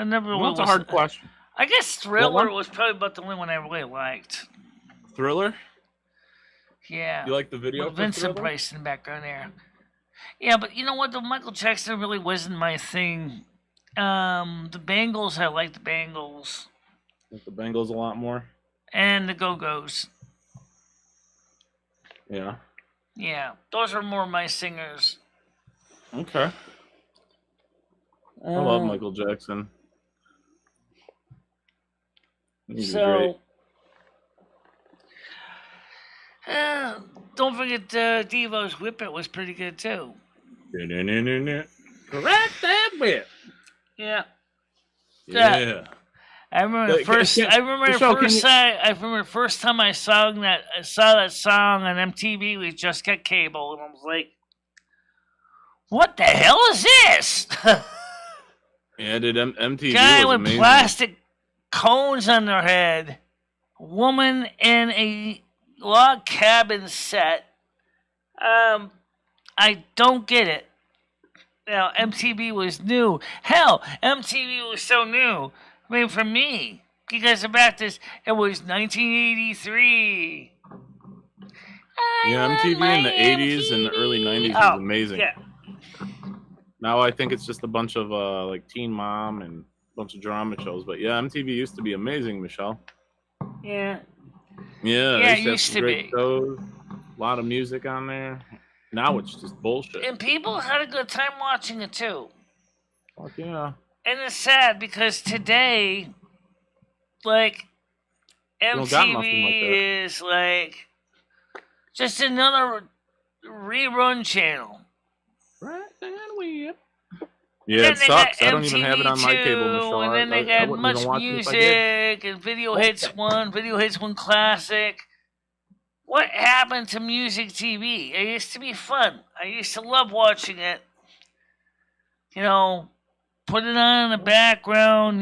never. Well, that's a hard question. I guess Thriller was probably about the only one I really liked. Thriller? Yeah. You like the video? With Vincent Price in the background there. Yeah, but you know what? The Michael Jackson really wasn't my thing. The Bangles, I like the Bangles. Like the Bangles a lot more? And the Go-Go's. Yeah. Yeah, those are more my singers. Okay. I love Michael Jackson. He's great. Don't forget Devo's Whip It was pretty good too. Correct that whip. Yeah. Yeah. I remember the first time I saw that song on MTV with Just Get Cable, and I was like, "What the hell is this?" Yeah, dude, MTV guy was with amazing. Plastic cones on their head, woman in a log cabin set. I don't get it. Now, MTV was new. Hell, MTV was so new. I mean, for me, because about this, it was 1983. Yeah, MTV in the 80s and the early 90s was amazing. Yeah. Now I think it's just a bunch of like Teen Mom and a bunch of drama shows. But yeah, MTV used to be amazing, Michelle. Yeah. Yeah, it used to be. Shows, a lot of music on there. Now it's just bullshit. And people had a good time watching it too. Fuck yeah. And it's sad because today, like, MTV is like just another rerun channel. Right then we. Yeah, it sucks. I don't even have it on my cable, Michelle. And then they got Much Music and Video Hits 1, Video Hits 1 Classic. What happened to music TV? It used to be fun. I used to love watching it. You know, put it on in the background,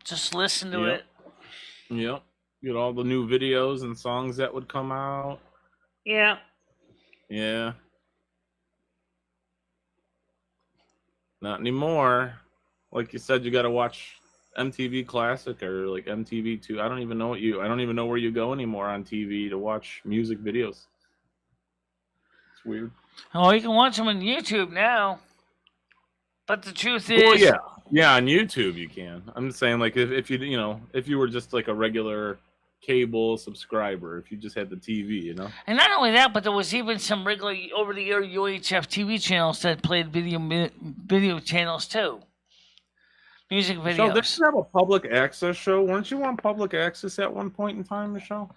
just listen to Yep. it. Yep. Get all the new videos and songs that would come out. Yeah. Yeah. Not anymore. Like you said, you got to watch MTV Classic or like MTV2. I don't even know where you go anymore on TV to watch music videos. It's weird. Oh, you can watch them on YouTube now. But the truth is, Well, yeah, on YouTube you can. I'm just saying, like, if you were just like a regular cable subscriber, if you just had the TV, and not only that, but there was even some regular over-the-air UHF TV channels that played video channels too. Music videos. Michelle, did you have a public access show? Weren't you on public access at one point in time, Michelle?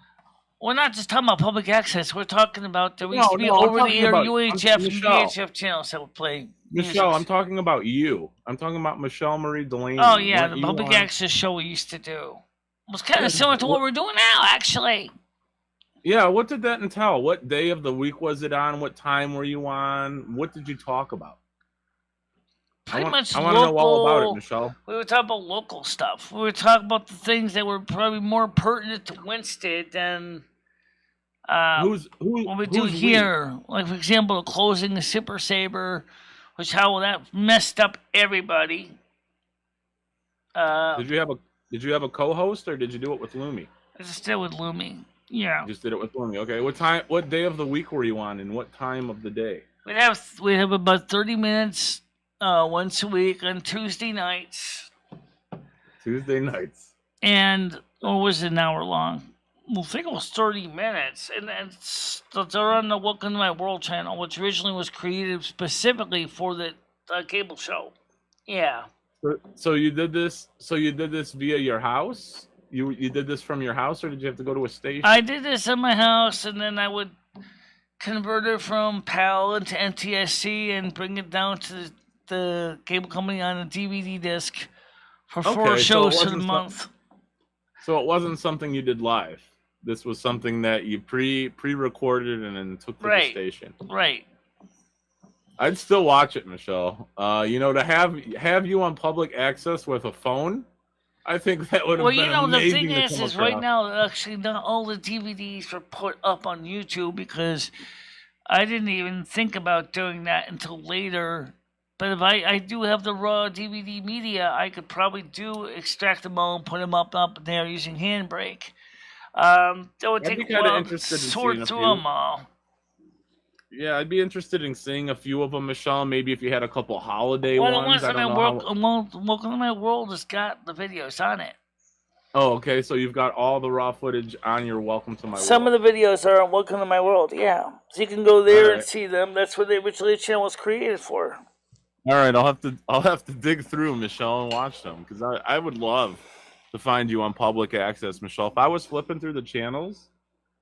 We're not just talking about public access. We're talking about there used to be I'm talking over-the-air about- UHF and Michelle. VHF channels that would play. Michelle, music. I'm talking about you. I'm talking about MicheleMarieDalene. Oh yeah, Weren't the you public on- access show we used to do. It was kind Yeah, of similar to what what- we're doing now, actually. Yeah, what did that entail? What day of the week was it on? What time were you on? What did you talk about? Pretty much I want to know all about it, local. Michelle. We were talking about local stuff. We were talking about the things that were probably more pertinent to Winston than what we do who's here. Like, for example, closing the Super Saber, which how that messed up everybody. Did you have a co-host or did you do it with Lumi? I just did with Lumi. Yeah. You just did it with Lumi. Okay. What day of the week were you on and what time of the day? We'd have about 30 minutes once a week on Tuesday nights. Tuesday nights. Or was it an hour long? I think it was 30 minutes. And they're on the Welcome to My World channel, which originally was created specifically for the cable show. Yeah. So you did this via your house? You did this from your house or did you have to go to a station? I did this in my house, and then I would convert it from PAL into NTSC and bring it down to the cable company on a DVD disc for 4 shows for the month. So it wasn't something you did live. This was something that you pre-recorded and then took to the station. Right. I'd still watch it, Michelle. To have you on public access with a phone, I think that would have been amazing. Well, the thing to come is right now, actually, not all the DVDs were put up on YouTube because I didn't even think about doing that until later. But if I do have the raw DVD media, I could probably extract them all and put them up there using Handbrake. That would take a while to sort through them all. Yeah, I'd be interested in seeing a few of them, Michelle. Maybe if you had a couple holiday ones. The ones that Welcome to My World has got the videos on it. Oh, okay. So you've got all the raw footage on your Welcome to My World. Some of the videos are on Welcome to My World, yeah. So you can go there and see them. That's what the original channel was created for. All right, I'll have to dig through, Michelle, and watch them because I would love to find you on public access, Michelle. If I was flipping through the channels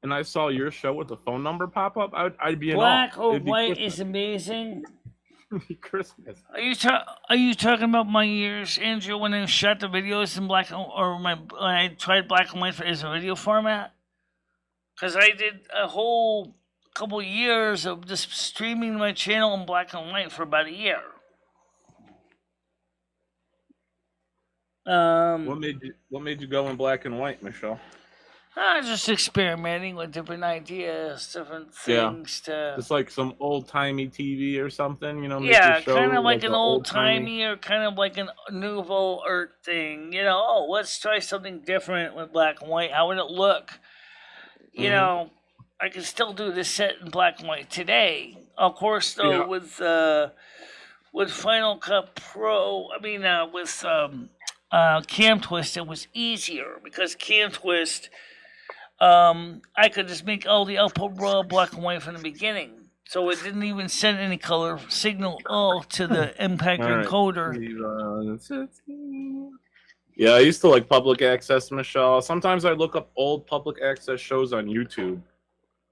and I saw your show with the phone number pop up, I'd be in awe. Black or White is amazing. It'd be Christmas. Are you talking about my years, Andrew, when I shot the videos in black when I tried black and white as a video format? Because I did a whole couple years of just streaming my channel in black and white for about a year. What made you go in black and white, Michelle? Just experimenting with different ideas, different things to. Just like some old timey TV or something, make yeah, kind of like an old timey or kind of like an nouveau art thing. Let's try something different with black and white. How would it look? I can still do this set in black and white today. Of course, though, with Final Cut Pro, with Cam Twist, it was easier because Cam Twist, I could just make all the output raw black and white from the beginning. So it didn't even send any color signal to the impact encoder. Yeah, I used to like public access, Michelle. Sometimes I look up old public access shows on YouTube,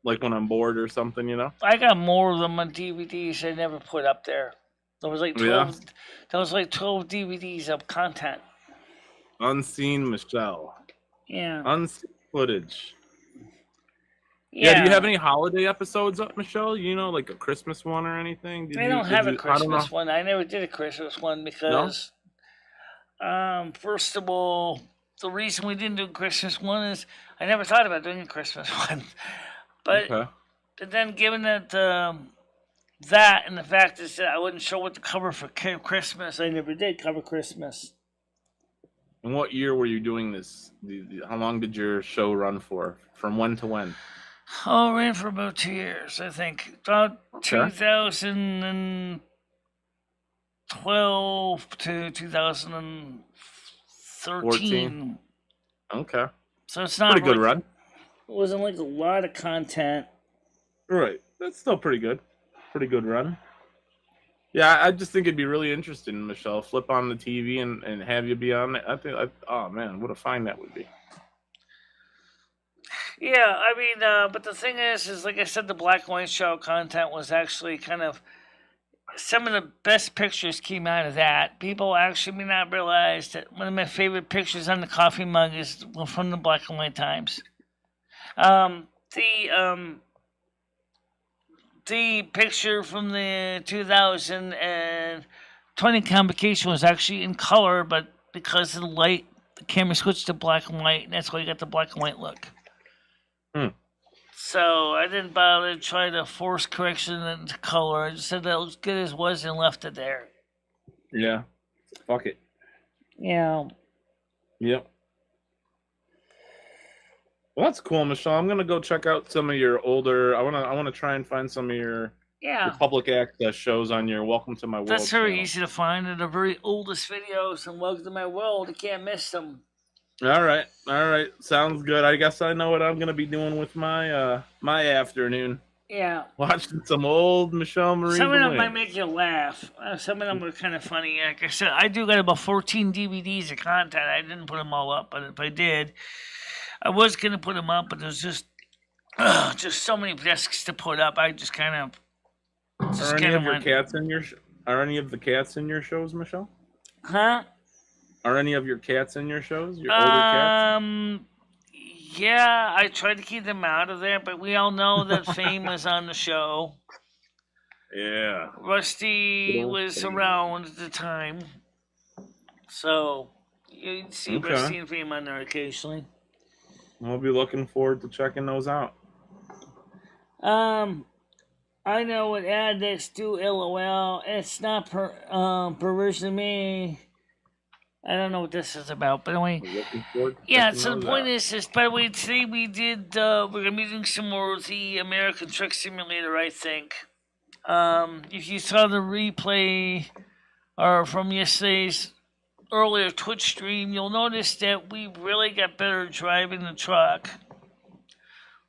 like when I'm bored or something, I got more of them on DVDs I never put up there. There was like 12. There was like 12 DVDs of content. Unseen Michelle. Yeah. Unseen footage. Yeah. Do you have any holiday episodes up, Michelle? You know, like a Christmas one or anything? I don't have a I don't know. Christmas one. I never did a Christmas one No. because, first of all, the reason we didn't do a Christmas one is I never thought about doing a Christmas one. But Okay. then, given that that and the fact is that I wouldn't show what to cover for Christmas, I never did cover Christmas. And what year were you doing this? How long did your show run for? From when to when? Oh, ran for about 2 years, I think. About 2012 to 2013. Okay. So it's not pretty good run. It wasn't like a lot of content. Right. That's still pretty good. Pretty good run. Yeah, I just think it'd be really interesting, Michelle. Flip on the TV and have you be on it. Oh man, what a find that would be. Yeah, I mean, but the thing is like I said, the black and white show content was actually kind of some of the best pictures came out of that. People actually may not realize that one of my favorite pictures on the coffee mug is from the black and white times. The picture from the 2020 convocation was actually in color, but because of the light, the camera switched to black and white, and that's why you got the black and white look. So I didn't bother to try to force correction into color. I just said that looks good as was and left it there. Yeah. Fuck it. Yeah. Yep. Well, that's cool, Michelle. I'm gonna go check out some of your older. I wanna try and find some of your public access shows on your Welcome to My World. That's very easy to find. They're the very oldest videos on Welcome to My World. You can't miss them. All right. Sounds good. I guess I know what I'm gonna be doing with my my afternoon. Yeah. Watching some old MicheleMarieDalene. Some of them might make you laugh. Some of them are kind of funny. Like I said, I do got about 14 DVDs of content. I didn't put them all up, but if I did, I was going to put them up, but there's just so many discs to put up. I just kind of. Are any of the cats in your shows, Michelle? Huh? Are any of your cats in your shows? Your older cats? Yeah, I tried to keep them out of there, but we all know that Fame was on the show. Yeah. Rusty was around at the time. So, you'd see Rusty and Fame on there occasionally. We'll be looking forward to checking those out. I know what addicts do, LOL. It's not perversion to me. I don't know what this is about, but anyway. Yeah, so the point is, by the way, today we're going to be doing some more of the American Truck Simulator, I think. If you saw the replay from yesterday's earlier Twitch stream, you'll notice that we really got better at driving the truck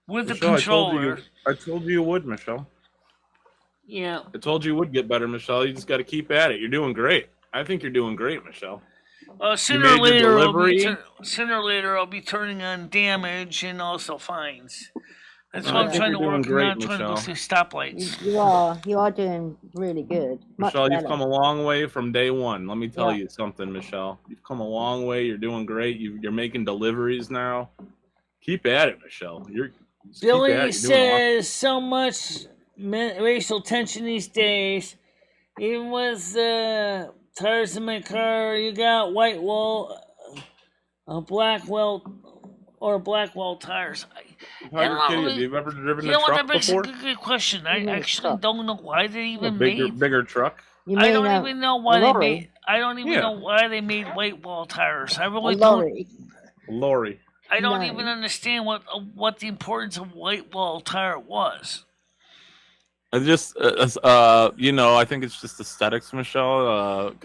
with the controller. I told you would, Michelle. Yeah. I told you would get better, Michelle. You just got to keep at it. You're doing great. I think you're doing great, Michelle. Well, sooner or later, I'll be turning on damage and also fines. That's what I'm trying to work on. I'm trying to go through stoplights. You are doing really good. Michelle, you've come a long way from day one. Let me tell you something, Michelle. You've come a long way. You're doing great. You're making deliveries now. Keep at it, Michelle. Billy says so much racial tension these days. Even with tires in my car, you got white wall, black wall tires. Have you ever driven a truck before? That's a good question. I actually don't know why they even made bigger truck. I don't even know why they made. I don't even know why they made white wall tires. I really don't. Lorry. I don't even understand what the importance of white wall tire was. I just, I think it's just aesthetics, Michelle.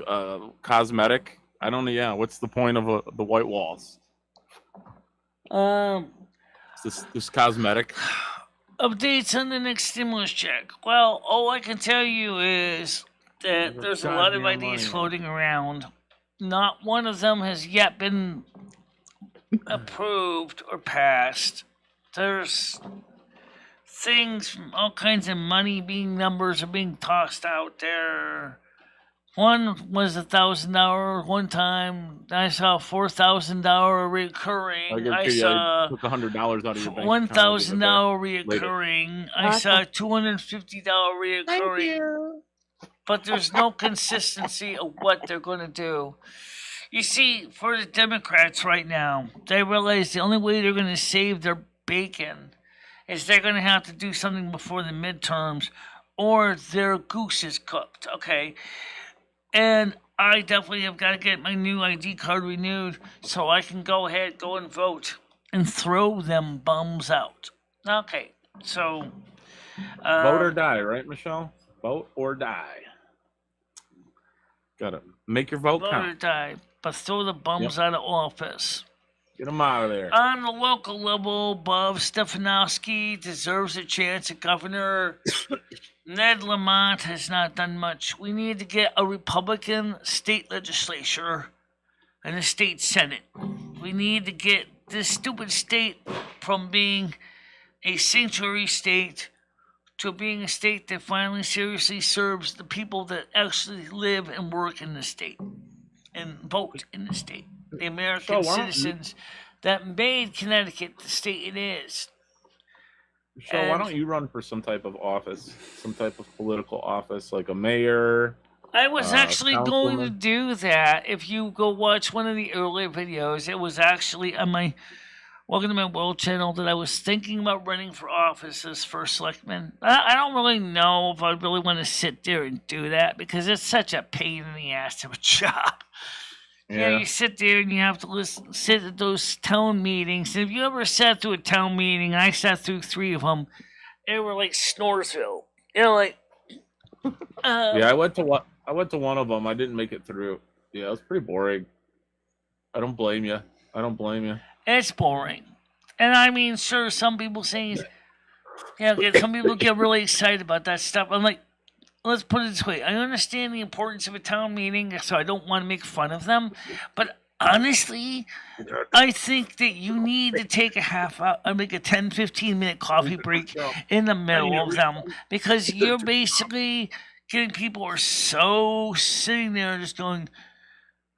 Cosmetic. I don't know. Yeah, what's the point of the white walls? This cosmetic. Updates on the next stimulus check. Well, all I can tell you is that there's a lot of ideas floating around. Not one of them has yet been approved or passed. There's things from all kinds of money numbers are being tossed out there. One was $1,000 one time. I saw $4,000 recurring. I saw took $100 out of your bank $1,000 account. recurring. I Awesome. saw $250 Thank recurring. you. But there's no consistency of what they're going to do. You see, for the Democrats right now, they realize the only way they're going to save their bacon is they're going to have to do something before the midterms or their goose is cooked, okay? And I definitely have got to get my new ID card renewed so I can go and vote and throw them bums out. Okay, so... Vote or die, right, Michelle? Vote or die. Gotta make your vote vote count. or die, but throw the bums out of office. Get them out of there. On the local level, Bob Stefanowski deserves a chance at governor. Ned Lamont has not done much. We need to get a Republican state legislature and a state senate. We need to get this stupid state from being a sanctuary state to being a state that finally seriously serves the people that actually live and work in the state and vote in the state. The American citizens that made Connecticut the state it is. Michelle, why don't you run for some type of office, some type of political office, like a mayor? I was actually going to councilman? do that. If you go watch one of the earlier videos, it was actually on my Welcome to My World channel that I was thinking about running for office as first selectman. I don't really know if I really want to sit there and do that because it's such a pain in the ass of a job. Yeah. You sit there and you have to sit at those town meetings. And if you ever sat through a town meeting, I sat through 3 of them. They were like Snoresville. Like. Yeah, I went to one of them. I didn't make it through. Yeah, it was pretty boring. I don't blame you. It's boring. And I mean, sure, some people say, some people get really excited about that stuff. I'm like, let's put it this way. I understand the importance of a town meeting, so I don't want to make fun of them. But honestly, I think that you need to take a half hour, make a 10, 15-minute coffee break in the middle of them because you're basically getting people who are so sitting there just going,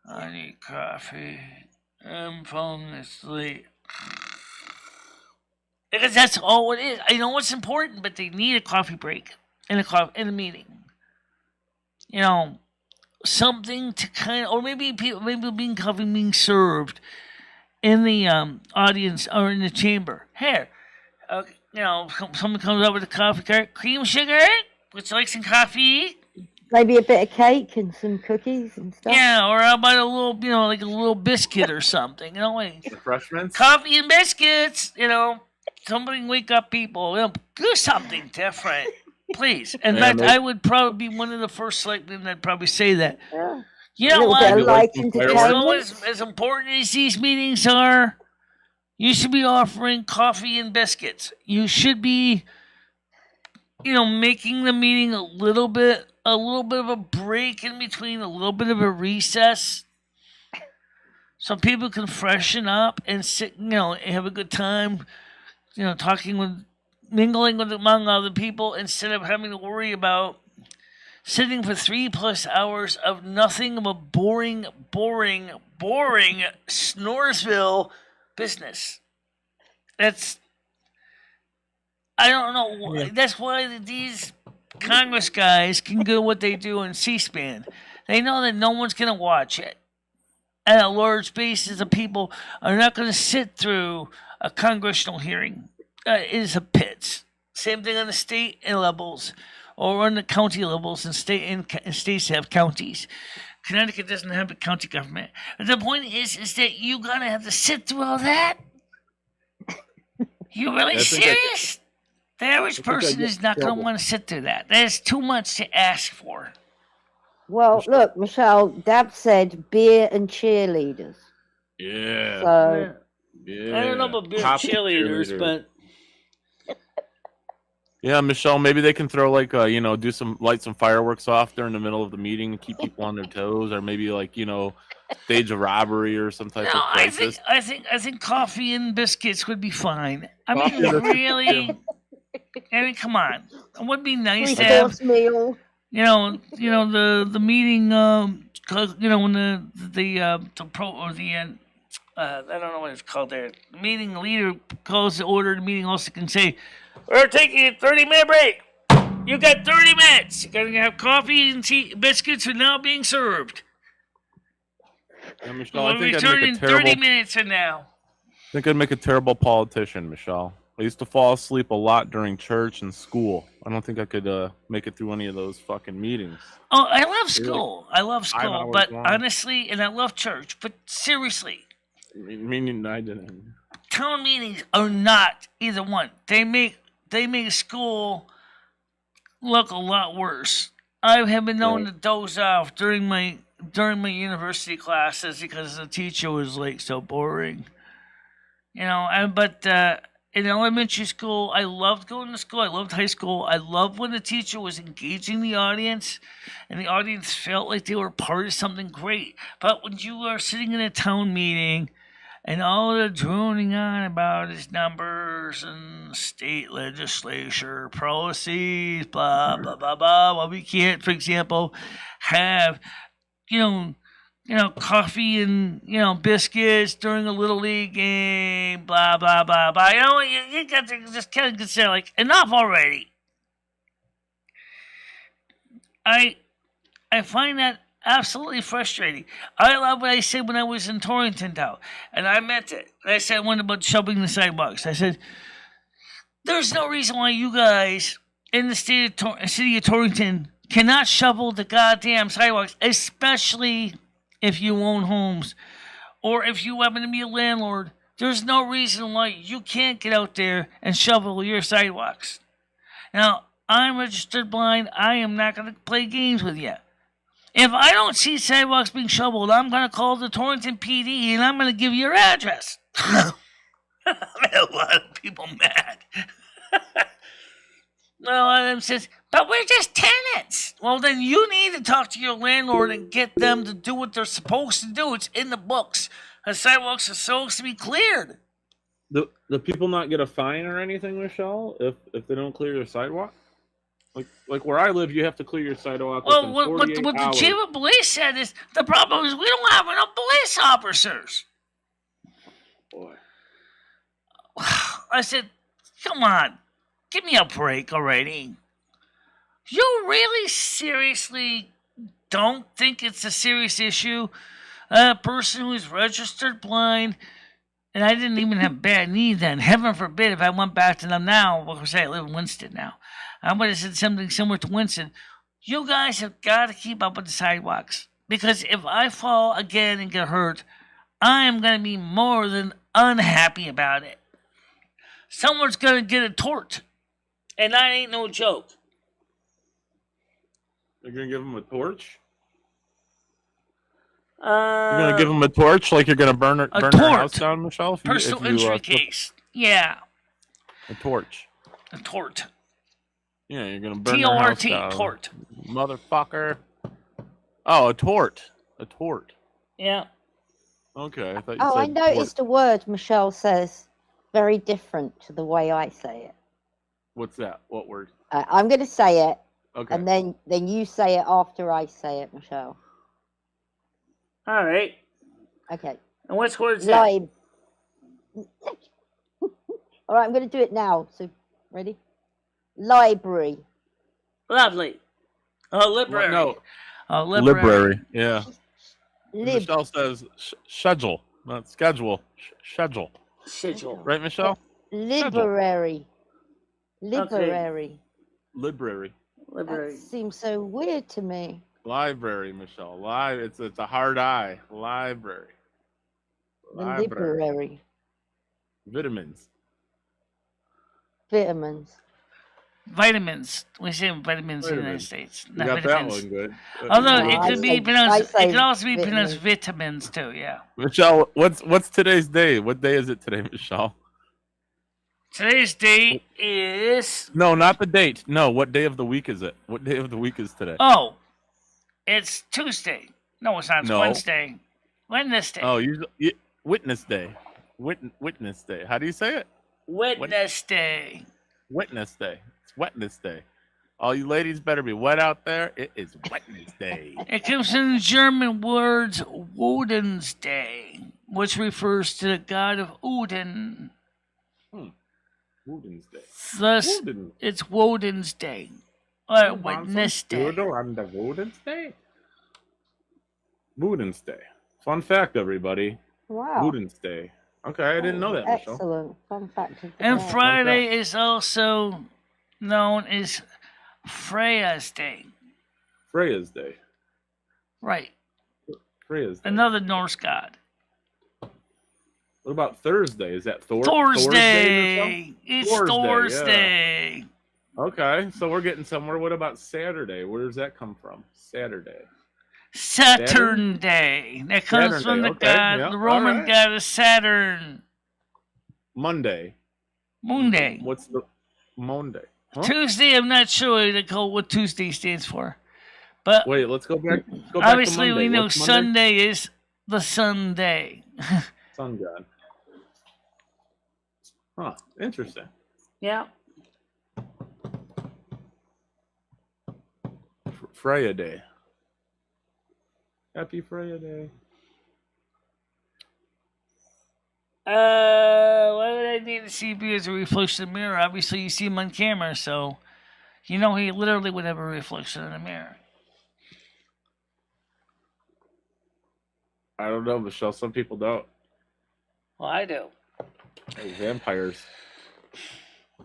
I need coffee. I'm falling asleep. Because that's all it is. I know it's important, but they need a coffee break in a meeting. Something to kind of, or maybe coffee being served in the audience or in the chamber. Here, someone comes up with a coffee cart, cream sugar. Would you like some coffee? Maybe a bit of cake and some cookies and stuff. Yeah, or how about a little, like a little biscuit or something. Refreshments. Coffee and biscuits. Somebody wake up people. Do something different, please. In fact, I would probably be one of the first selectmen that'd probably say that. Yeah. You know what? As important as these meetings are, you should be offering coffee and biscuits. You should be, making the meeting a little bit of a break in between, a little bit of a recess, so people can freshen up and sit, and have a good time, mingling among other people instead of having to worry about sitting for 3+ hours of nothing of a boring Snoresville business. I don't know. Yeah. That's why these Congress guys can do what they do in C-SPAN. They know that no one's going to watch it. And a large basis of people are not going to sit through a congressional hearing. It is a pits. Same thing on the state levels or on the county levels, and states have counties. Connecticut doesn't have a county government. But the point is that you're going to have to sit through all that? You really serious? The average person is not going to want to sit through that. There's too much to ask for. Well, look, Michelle, Dab said beer and cheerleaders. Yeah. So, I don't know about beer and cheerleaders, but... Yeah, Michelle, maybe they can throw light some fireworks off during the middle of the meeting and keep people on their toes, or maybe stage a robbery or some type of crisis. I think coffee and biscuits would be fine. I mean, really? I mean, come on. It would be nice to have. Meal. the meeting. 'Cause, when the pro or the I don't know what it's called there. The meeting leader calls the order. The meeting also can say, "We're taking a 30-minute break. You got 30 minutes. You're gonna have coffee and tea. Biscuits are now being served. Yeah, Michelle, We'll I think I'd return make in a terrible. 30 minutes from now." I think I'd make a terrible politician, Michelle. I used to fall asleep a lot during church and school. I don't think I could make it through any of those fucking meetings. Oh, I love They're like school. I love 5 school, hours but long. honestly, and I love church, but seriously, Meaning I didn't. town meetings are not either one. They make school look a lot worse. I have been known Right. to doze off during my university classes because the teacher was like so boring. But in elementary school, I loved going to school. I loved high school. I loved when the teacher was engaging the audience, and the audience felt like they were part of something great. But when you are sitting in a town meeting, and all the droning on about is numbers and state legislature policies, blah blah blah blah. Well, we can't, for example, have coffee and biscuits during a little league game, blah blah blah blah. You got to just kind of consider like enough already. I find that absolutely frustrating. I love what I said when I was in Torrington, though, and I meant it. I said one about shoveling the sidewalks. I said, "There's no reason why you guys in the city of Torrington cannot shovel the goddamn sidewalks, especially if you own homes or if you happen to be a landlord. There's no reason why you can't get out there and shovel your sidewalks." Now, I'm registered blind. I am not going to play games with you. If I don't see sidewalks being shoveled, I'm going to call the Torrington PD and I'm going to give you your address. I made a lot of people mad. Well, one of them says, "But we're just tenants." Well, then you need to talk to your landlord and get them to do what they're supposed to do. It's in the books. The sidewalks are supposed to be cleared. The people not get a fine or anything, Michelle, if they don't clear their sidewalk? Like where I live, you have to clear your sidewalk Well, within 48 what the hours. chief of police said is the problem is we don't have enough police officers. Boy. I said, "Come on, give me a break already. You really seriously don't think it's a serious issue? A person who's registered blind, and I didn't even have bad knee then. Heaven forbid if I went back to them now. Well, say I live in Winston now. I would have said something similar to Winston. You guys have got to keep up with the sidewalks. Because if I fall again and get hurt, I am going to be more than unhappy about it. Someone's going to get a tort. And that ain't no joke." You're gonna give them a torch? You're You're gonna give them a torch, like you're gonna burn their tort. house down, Michelle? If personal you, injury flip case. Yeah, a torch. a tort. Yeah, you're gonna burn their house T-O-R-T, down. tort. Motherfucker. Oh, a tort. A tort. Yeah. Okay, I thought you Oh, said I noticed a word Michelle says very different to the way I say it. What's that? What word? I'm going to say it, Okay. and then you say it after I say it, Michelle. All right. Okay. And what's word is that? Lime. All right, I'm going to do it now. So, ready? Library. Lovely. Oh, library. No. Oh, library. Yeah. Lib. Michelle says schedule, not schedule. Schedule. Schedule. Right, Michelle? Library. Library. Library. Library. That seems so weird to me. Library, Michelle. It's a hard I. Library. The library. Vitamins. Vitamins. Vitamins. We say vitamins in the United States. You Not got vitamins. that one good. Although No, it I could be say- pronounced, I it could say also be pronounced vitamins. vitamins too. Yeah. Michelle, what's today's day? What day is it today, Michelle? Today's date is No, not the date. No, what day of the week is it? What day of the week is today? it's Tuesday. No, it's not. It's No. Wednesday. Wednesday. Oh, Witness Day. Witness Day. How do you say it? Wednesday. Witness Day. It's Witness Day. All you ladies better be wet out there. It is Wednesday. It comes from the German words Woden's Day, which refers to the god of Odin. Wednesday. Thus, Woden. it's Woden's Day. Or Want some Wednesday. Doodle on the Wednesday? Wednesday. Fun fact, everybody. Wow. Wednesday. Okay, I didn't know that, Michelle. Excellent. Fun fact of the And day. Friday is also known as Freya's Day. Freya's Day. Right. Freya's Day. Another Norse god. What about Thursday? Is that Thursday? Thursday. It's Thursday, Thursday. Okay, so we're getting somewhere. What about Saturday? Where does that come from? Saturday. Saturn Day. That comes Saturn from Day, the okay, god, yeah, the Roman alright. god of Saturn. Monday. Monday. What's the Monday? Huh? Tuesday, I'm not sure what Tuesday stands for. But Wait, let's go back. obviously to Monday. we know What's Monday? Sunday is the Sunday. Sun god. Huh. Interesting. Yeah. Freya Day. Happy Freya Day. Why would I need to see you as a reflection in the mirror? Obviously, you see him on camera, so you know he literally would have a reflection in the mirror. I don't know, Michelle. Some people don't. Well, I do. Like vampires.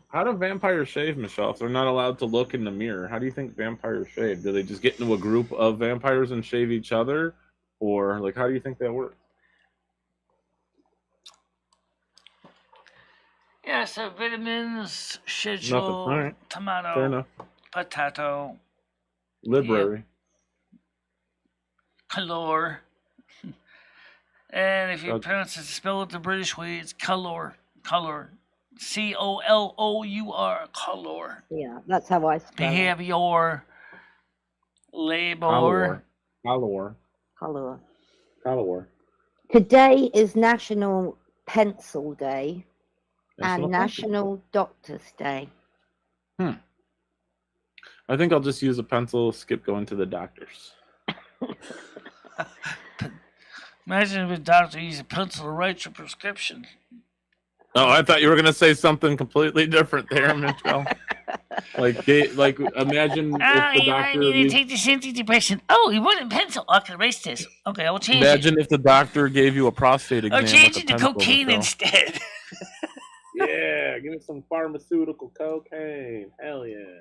How do vampires shave, Michelle? If they're not allowed to look in the mirror, how do you think vampires shave? Do they just get into a group of vampires and shave each other? Or, like, how do you think that works? Yeah, so vitamins, schedule, All right. Fair tomato, enough. potato, Library. color. And if you Okay. pronounce it, spell it the British way, it's color. Color. COLOUR. Color. Yeah, that's how I spell it. Behavior. Labor. Color. Color. Color. Today is National Pencil Day and Pencil? National Doctor's Day. I think I'll just use a pencil, skip going to the doctors. Imagine if a doctor used a pencil to write your prescription. Oh, I thought you were going to say something completely different there, Michelle. like imagine if the you doctor... need to take this antidepressant. Oh, you want a pencil? I can erase this. Okay, I will change Imagine if the doctor gave you a prostate exam. it. I'll change with it a to pencil, cocaine Michelle. instead. Yeah, give me some pharmaceutical cocaine. Hell yeah.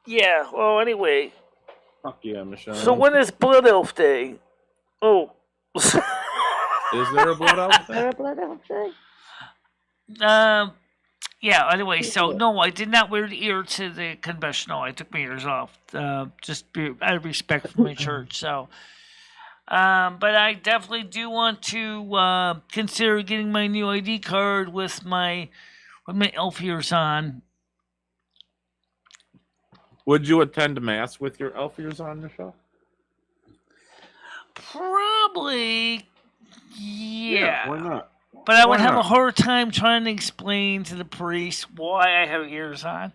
Yeah, well, anyway. Fuck yeah, Michelle. So when is Blood Elf Day? Oh. Is there a blood elf Is there? there a blood elf day? Yeah, anyway, so no, I did not wear the ear to the confessional. I took my ears off, just out of respect for my church. So, but I definitely do want to consider getting my new ID card with my elf ears on. Would you attend mass with your elf ears on, Michelle? Probably, yeah. Why not? But I would Why have a not? hard time trying to explain to the priest why I have ears on.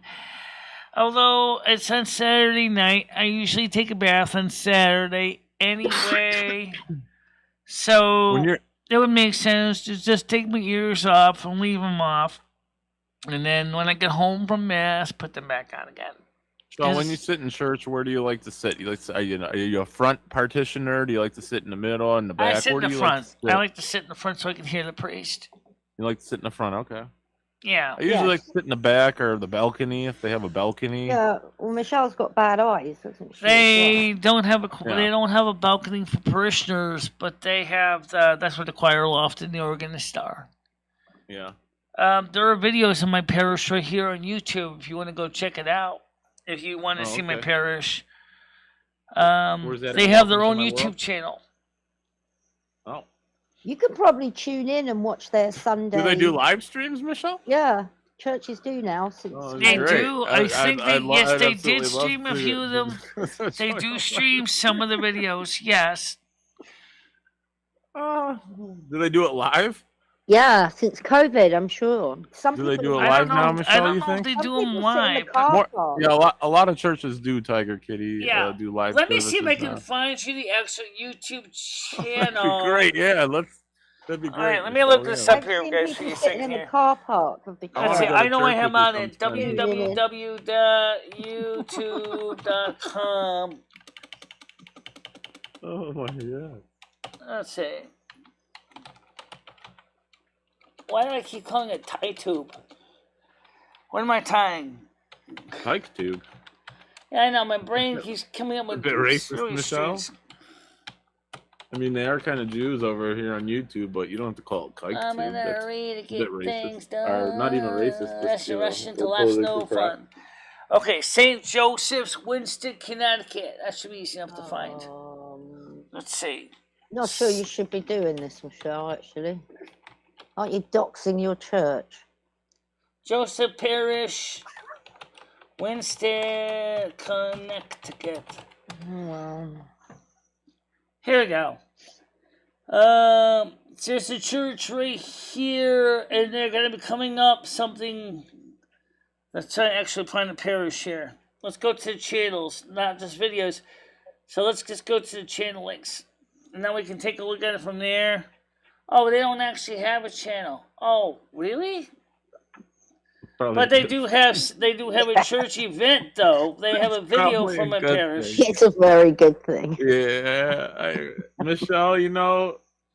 Although it's on Saturday night, I usually take a bath on Saturday anyway. So it would make sense to just take my ears off and leave them off. And then when I get home from Mass, put them back on again. So when you sit in church, where do you like to sit? You like to, are you a front partitioner? Do you like to sit in the middle, in the back? I sit in Where do the you front. Like to sit? I like to sit in the front so I can hear the priest. You like to sit in the front, okay. Yeah. I usually like to sit in the back or the balcony if they have a balcony. Yeah, well, Michelle's got bad eyes, doesn't she? They don't have a Yeah. they don't have a balcony for parishioners, but they have that's where the choir loft and the organist are. Yeah. There are videos of my parish right here on YouTube if you want to go check it out. If you want to see my okay. parish, Where's that they at? have their Welcome own to my YouTube world? channel. Oh. You could probably tune in and watch their Sunday. Do they do live streams, Michelle? Yeah, churches do now. Since Oh, They great. do. I think I'd yes, I'd they absolutely did love stream a to- few of them. They do stream some of the videos. Yes. Do they do it live? Yeah, since COVID, I'm sure. Some Do they people do it I live don't now, know. I Michelle? don't You know if think? they some do them people sit in the live. car More, park. yeah, a lot of churches do Tiger Kitty. Yeah. Do live. Let me see if I can now. find you the actual YouTube That'd channel. be great. Yeah, that'd be All great. right, let me Michelle, look this yeah. up I've here, seen guys. people For you sitting second in the here. car park of the I Let's wanna see. church. go to I know I church have with you on it. sometime. www.youtube.com. Oh my god. Let's see. Why do I keep calling it tie tube? What am I tying? Hike tube. Yeah, I know. My brain keeps coming up A with bit racist, really Michelle. strange. I mean, they are kind of Jews over here on YouTube, but you don't have to call it kike I'm tube. in a That's hurry to a bit get racist. things done. Or not even racist, just, Rushing to we're last politically no correct. fun. Okay, St. Joseph's, Winston, Connecticut. That should be easy enough to find. Let's see. Not sure you should be doing this, Michelle, actually. Aren't you doxing your church? Joseph Parish, Winston, Connecticut. Here we go. There's a church right here, and they're going to be coming up something. Let's try actually find a parish here. Let's go to the channels, not just videos. So let's just go to the channel links, and then we can take a look at it from there. Oh, they don't actually have a channel. Oh, really? Probably But they good. do have a church event though. They have a video Probably from a a good parish. thing. It's a very good thing. Yeah, Michelle,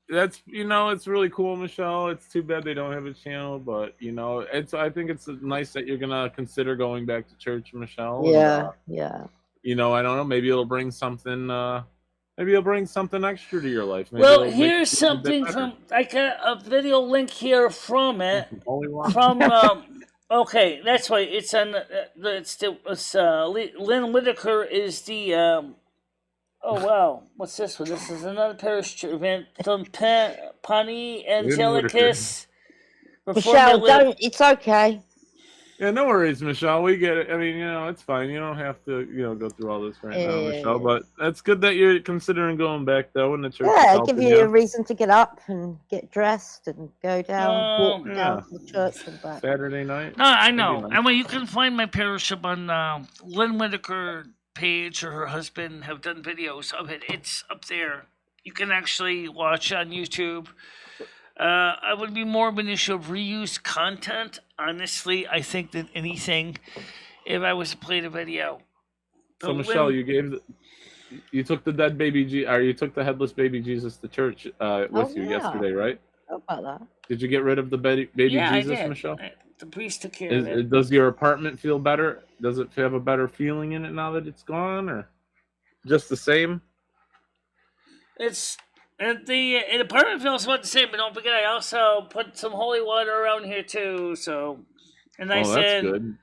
that's it's really cool, Michelle. It's too bad they don't have a channel, but I think it's nice that you're gonna consider going back to church, Michelle. Yeah, And, yeah. I don't know, maybe it'll bring something. Maybe it'll bring something extra to your life. Maybe Well, it'll make here's you a bit something better. from I got a video link here from it. Only one. From okay, that's right. It's on Lynn Whitaker is the oh wow, what's this one? This is another parish event from Pani Angelicus. Michelle, don't. It's okay. Yeah, no worries, Michelle. We get it. I mean, it's fine. You don't have to, go through all this right now, Michelle. But that's good that you're considering going back, though, in the church. Yeah, give you a reason to get up and get dressed and go down, walk down to the church and back. Saturday night. No, I know. I mean, you can find my parish up on Lynn Whitaker page, or her husband have done videos of it. It's up there. You can actually watch on YouTube. I would be more of an issue of reused content, honestly, I think, than anything, if I was to play the video. So, Michelle, you took the dead baby or you took the headless baby Jesus to church with you yesterday, right? How about that? Did you get rid of the baby yeah, Jesus, I did. Michelle? The priest took care of it. Does your apartment feel better? Does it have a better feeling in it now that it's gone, or just the same? The apartment feels about the same, but don't forget I also put some holy water around here too. So, and I said, that's good.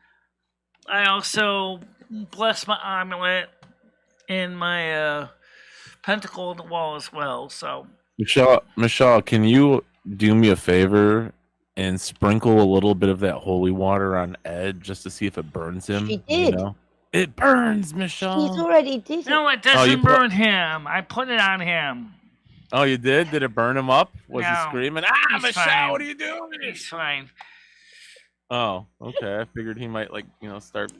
I also blessed my amulet and my pentacle on the wall as well. So, Michelle, can you do me a favor and sprinkle a little bit of that holy water on Ed just to see if it burns him? She did. It burns, Michelle. He's already did it. No, it doesn't burn him. I put it on him. Oh, you did? Did it burn him up? Was he screaming? Michelle, fine. what are you doing? He's fine. Oh, okay. I figured he might start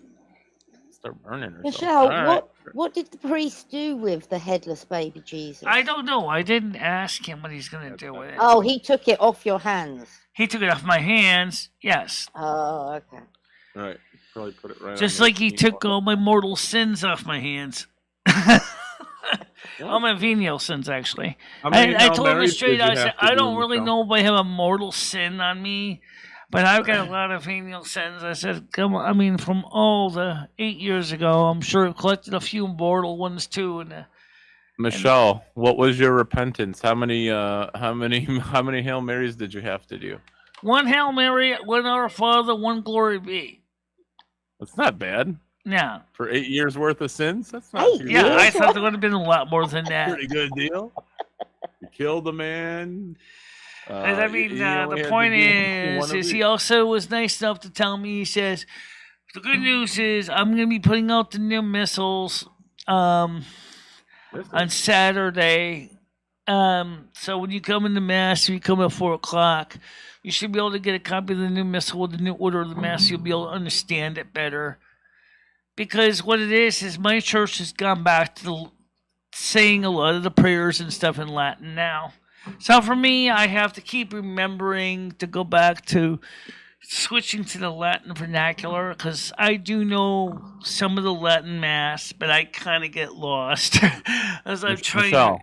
burning or Michelle, something. what did the priest do with the headless baby Jesus? I don't know. I didn't ask him what he's going to do with it. Oh, he took it off your hands. He took it off my hands. Yes. Oh, okay. Right. Probably put it right. Just like he took all my mortal sins off my hands. All my venial sins, actually. I told him straight out, I said, I don't really know if I have a mortal sin on me, but I've got a lot of venial sins. I said, come on, I mean, from all the 8 years ago, I'm sure I've collected a few mortal ones too. Michelle, what was your repentance? How many Hail Marys did you have to do? One Hail Mary, one Our Father, one Glory Be. That's not bad. Yeah. For 8 years worth of sins? That's not too Yeah, bad. I thought there would have been a lot more than that. Pretty good deal. You killed a man. The point is he also was nice enough to tell me, he says, the good news is I'm going to be putting out the new missiles on Saturday. So when you come into Mass, if you come at 4 o'clock, you should be able to get a copy of the new Missal with the new order of the Mass. You'll be able to understand it better. Because what it is my church has gone back to saying a lot of the prayers and stuff in Latin now. So for me, I have to keep remembering to go back to switching to the Latin vernacular, because I do know some of the Latin Mass, but I kind of get lost as I'm trying to.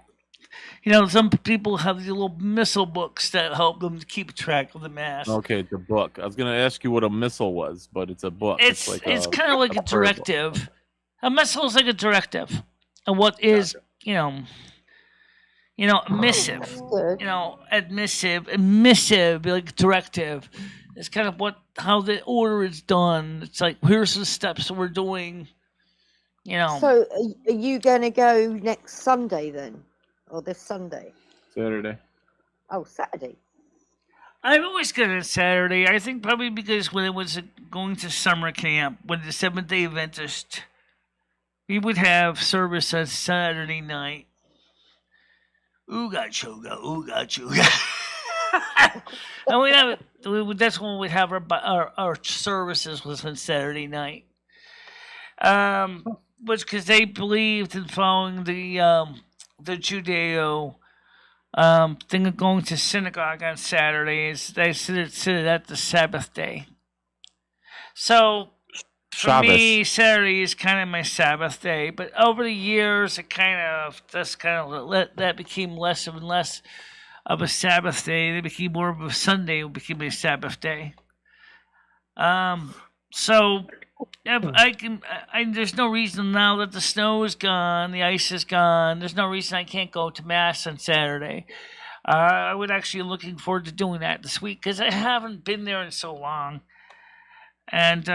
Some people have these little missal books that help them to keep track of the Mass. Okay, it's a book. I was going to ask you what a missal was, but it's a book. It's kind of like a directive. A missal is like a directive. And what is, missive. Admissive, like directive. It's kind of how the order is done. It's like, here's the steps we're doing, So are you going to go next Sunday then? Or this Sunday? Saturday. Oh, Saturday. I've always gone on Saturday. I think probably because when it was going to summer camp, with the Seventh-day Adventist, we would have service on Saturday night. Ooga chooga, ooga chooga. And that's when we'd have our services was on Saturday night. Was because they believed in following the Judeo thing of going to synagogue on Saturdays. They consider that the Sabbath day. So for me, Saturday is kind of my Sabbath day. But over the years, it that became less and less of a Sabbath day. It became more of a Sunday. It became a Sabbath day. So there's no reason now that the snow is gone, the ice is gone. There's no reason I can't go to Mass on Saturday. I would actually looking forward to doing that this week because I haven't been there in so long. And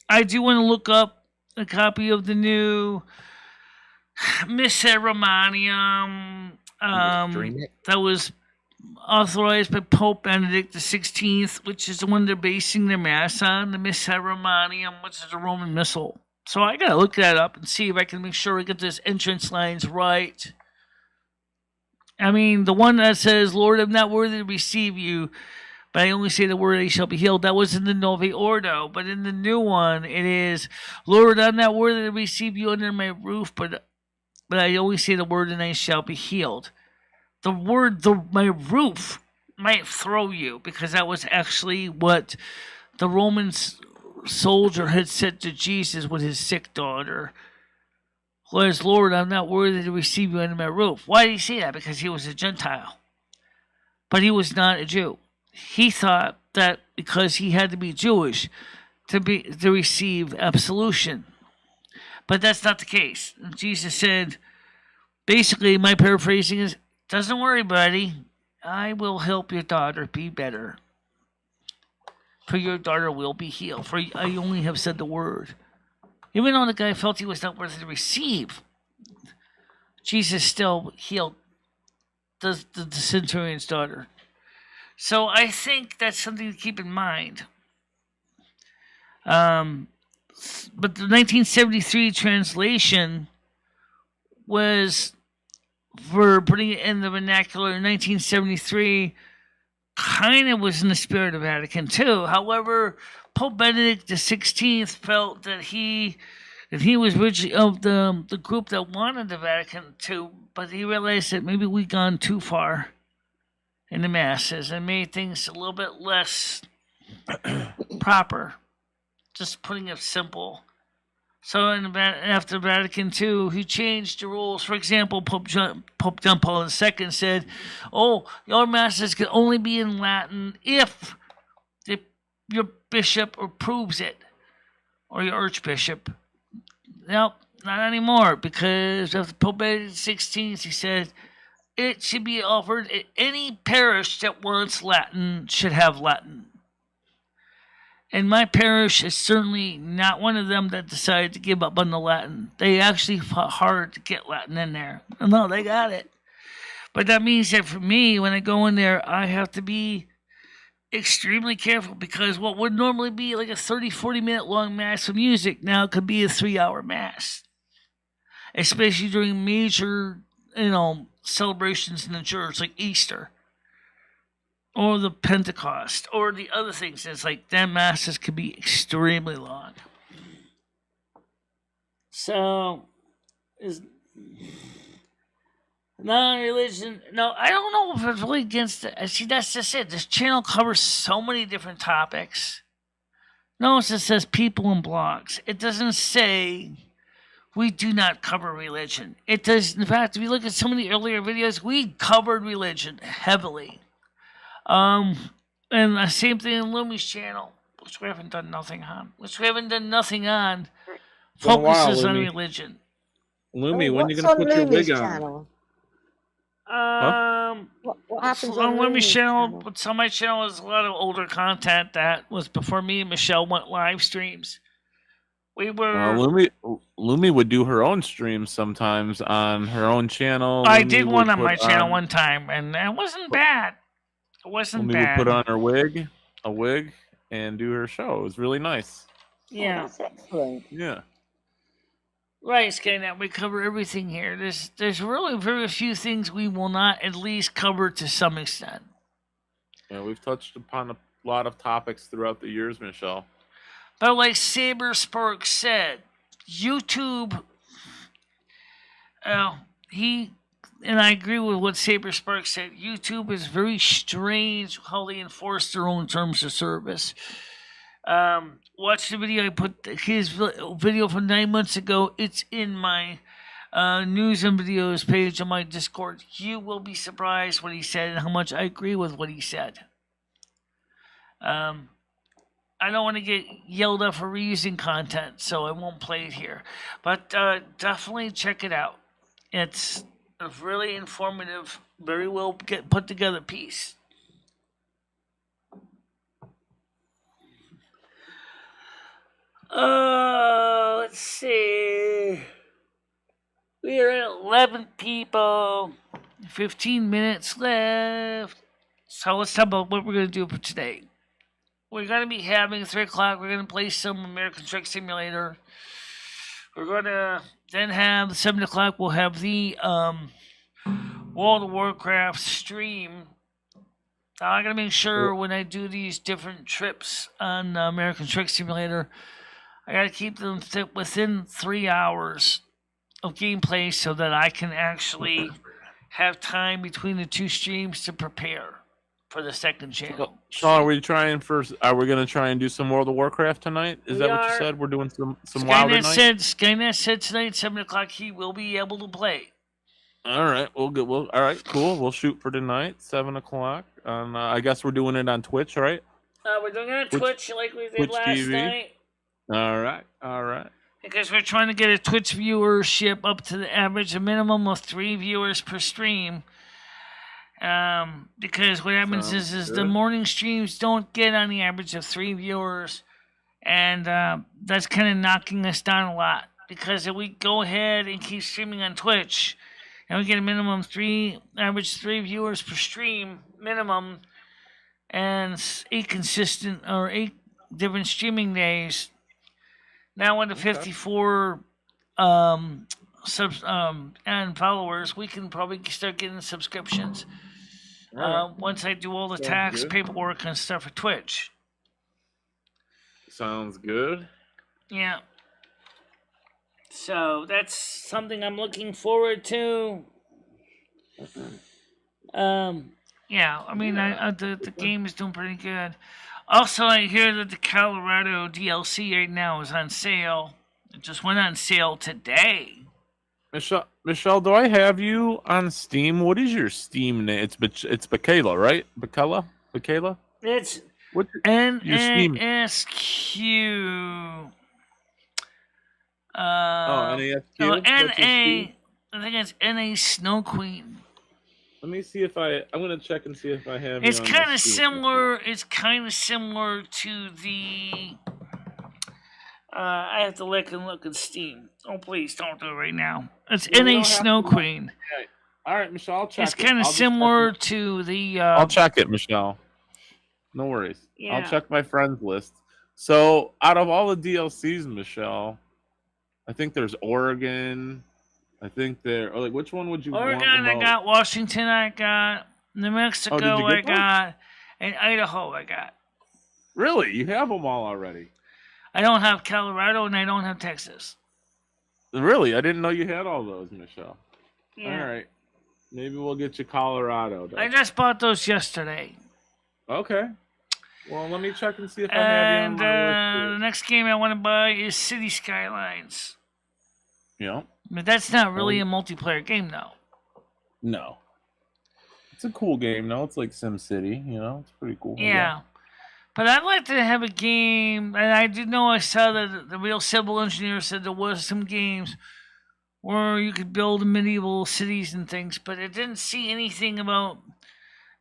I do want to look up a copy of the new Missa Romanium that was authorized by Pope Benedict XVI, which is the one they're basing their Mass on, the Missa Romanium, which is a Roman Missal. So I gotta look that up and see if I can make sure I get those entrance lines right. I mean, the one that says, Lord, I'm not worthy to receive you, but I only say the word, and he shall be healed. That was in the Novi Ordo. But in the new one, it is, Lord, I'm not worthy to receive you under my roof, but I only say the word, and I shall be healed. The word, my roof, might throw you, because that was actually what the Roman soldier had said to Jesus with his sick daughter. Was, Lord, I'm not worthy to receive you under my roof. Why did he say that? Because he was a Gentile. But he was not a Jew. He thought that because he had to be Jewish to receive absolution. But that's not the case. Jesus said, basically, my paraphrasing is, doesn't worry, buddy. I will help your daughter be better. For your daughter will be healed. For I only have said the word. Even though the guy felt he was not worthy to receive, Jesus still healed the centurion's daughter. So I think that's something to keep in mind. But the 1973 translation was, for putting it in the vernacular, in 1973, kind of was in the spirit of Vatican II. However, Pope Benedict XVI felt that he was originally of the group that wanted the Vatican II, but he realized that maybe we'd gone too far in the masses and made things a little bit less proper. Just putting it simple. So after Vatican II, he changed the rules. For example, Pope John Paul II said, your masses can only be in Latin if your bishop approves it, or your archbishop. Nope, not anymore, because of Pope Benedict XVI, he said, it should be offered, any parish that wants Latin should have Latin. And my parish is certainly not one of them that decided to give up on the Latin. They actually fought hard to get Latin in there. No, they got it. But that means that for me, when I go in there, I have to be extremely careful, because what would normally be like a 30-40 minute long mass of music now could be a 3-hour mass. Especially during major celebrations in the church, like Easter or the Pentecost or the other things. It's like that masses could be extremely long. So, is non-religion? No, I don't know if it's really against it. See, that's just it. This channel covers so many different topics. Notice it says people and blogs. It doesn't say we do not cover religion. It does. In fact, if you look at some of the earlier videos, we covered religion heavily. And the same thing in Lumi's channel, which we haven't done nothing on. Focuses on religion. Lumi, when are you What's gonna on put your Lumi's wig on? channel? What happens on Lumi's channel? channel? What's on my channel is a lot of older content that was before me and Michelle went live streams. We were. Lumi would do her own streams sometimes on her own channel. I Lumi did would one on put my channel one time, and it wasn't bad. It wasn't Lumi bad. would put on her wig, and do her show. It was really nice. Yeah, Oh, that's excellent. Yeah. right, Skynet. We cover everything here. There's really very few things we will not at least cover to some extent. Yeah, we've touched upon a lot of topics throughout the years, Michelle. But like Saber Sparks said, YouTube. And I agree with what Saber Sparks said. YouTube is very strange how they enforce their own terms of service. Watch the video I put his video from 9 months ago. It's in my news and videos page on my Discord. You will be surprised what he said and how much I agree with what he said. I don't want to get yelled at for reusing content, so I won't play it here. But definitely check it out. It's a really informative, very well put together piece. Let's see. We are at 11 people. 15 minutes left. So let's talk about what we're going to do for today. We're going to be having 3 o'clock. We're going to play some American Truck Simulator. We're going to then have 7 o'clock. We'll have the World of Warcraft stream. I'm going to make sure when I do these different trips on American Truck Simulator, I got to keep them within 3 hours of gameplay so that I can actually have time between the 2 streams to prepare for the second channel. Sean, are we going to try and do some World of Warcraft tonight? Is that what you said? We're doing some WoW tonight? Skynet said tonight, 7 o'clock, he will be able to play. All right, all right, cool. We'll shoot for tonight, 7 o'clock. I guess we're doing it on Twitch, right? We're doing it on Twitch like we did last TV. night. All right. Because we're trying to get a Twitch viewership up to the average, a minimum of 3 viewers per stream. Because what happens is the morning streams don't get on the average of 3 viewers, and that's kind of knocking us down a lot. Because if we go ahead and keep streaming on Twitch, and we get a minimum average 3 viewers per stream minimum, and 8 different streaming days. Now, with the 54 subs and followers, we can probably start getting subscriptions. Once I do all the tax paperwork and stuff for Twitch. Sounds good. Yeah. So that's something I'm looking forward to. Yeah, I mean, the game is doing pretty good. Also, I hear that the Colorado DLC right now is on sale. It just went on sale today. Michelle, do I have you on Steam? What is your Steam name? It's Michaela, right? Michaela? It's What's your Steam? NASQ. NASQ? No, NA. I think it's NA Snow Queen. Let me see if I'm gonna check and see if I have. It's kind of similar. It's kind of similar to the. I have to look at Steam. Oh, please don't do it right now. It's NA Snow Queen. Okay. All right, Michelle, I'll check it's kind of similar to the. I'll check it, Michelle. No worries. Yeah. I'll check my friends list. So, out of all the DLCs, Michelle, I think there's Oregon, I think they're like, which one would you want the Oregon, I most? got Washington, I got New Mexico, you I get those? got, and Idaho, I got. Really? You have them all already? I don't have Colorado and I don't have Texas. Really? I didn't know you had all those, Michelle. Yeah. All right. Maybe we'll get you Colorado. I just bought those yesterday. Okay. Well, let me check and see if I have you on And my list the here. next game I want to buy is City Skylines. Yeah. But that's not really a multiplayer game, though. No. It's a cool game, no? It's like SimCity, you know? It's pretty cool. Yeah. But I'd like to have a game, and I did know I saw that the real civil engineer said there was some games where you could build medieval cities and things, but I didn't see anything about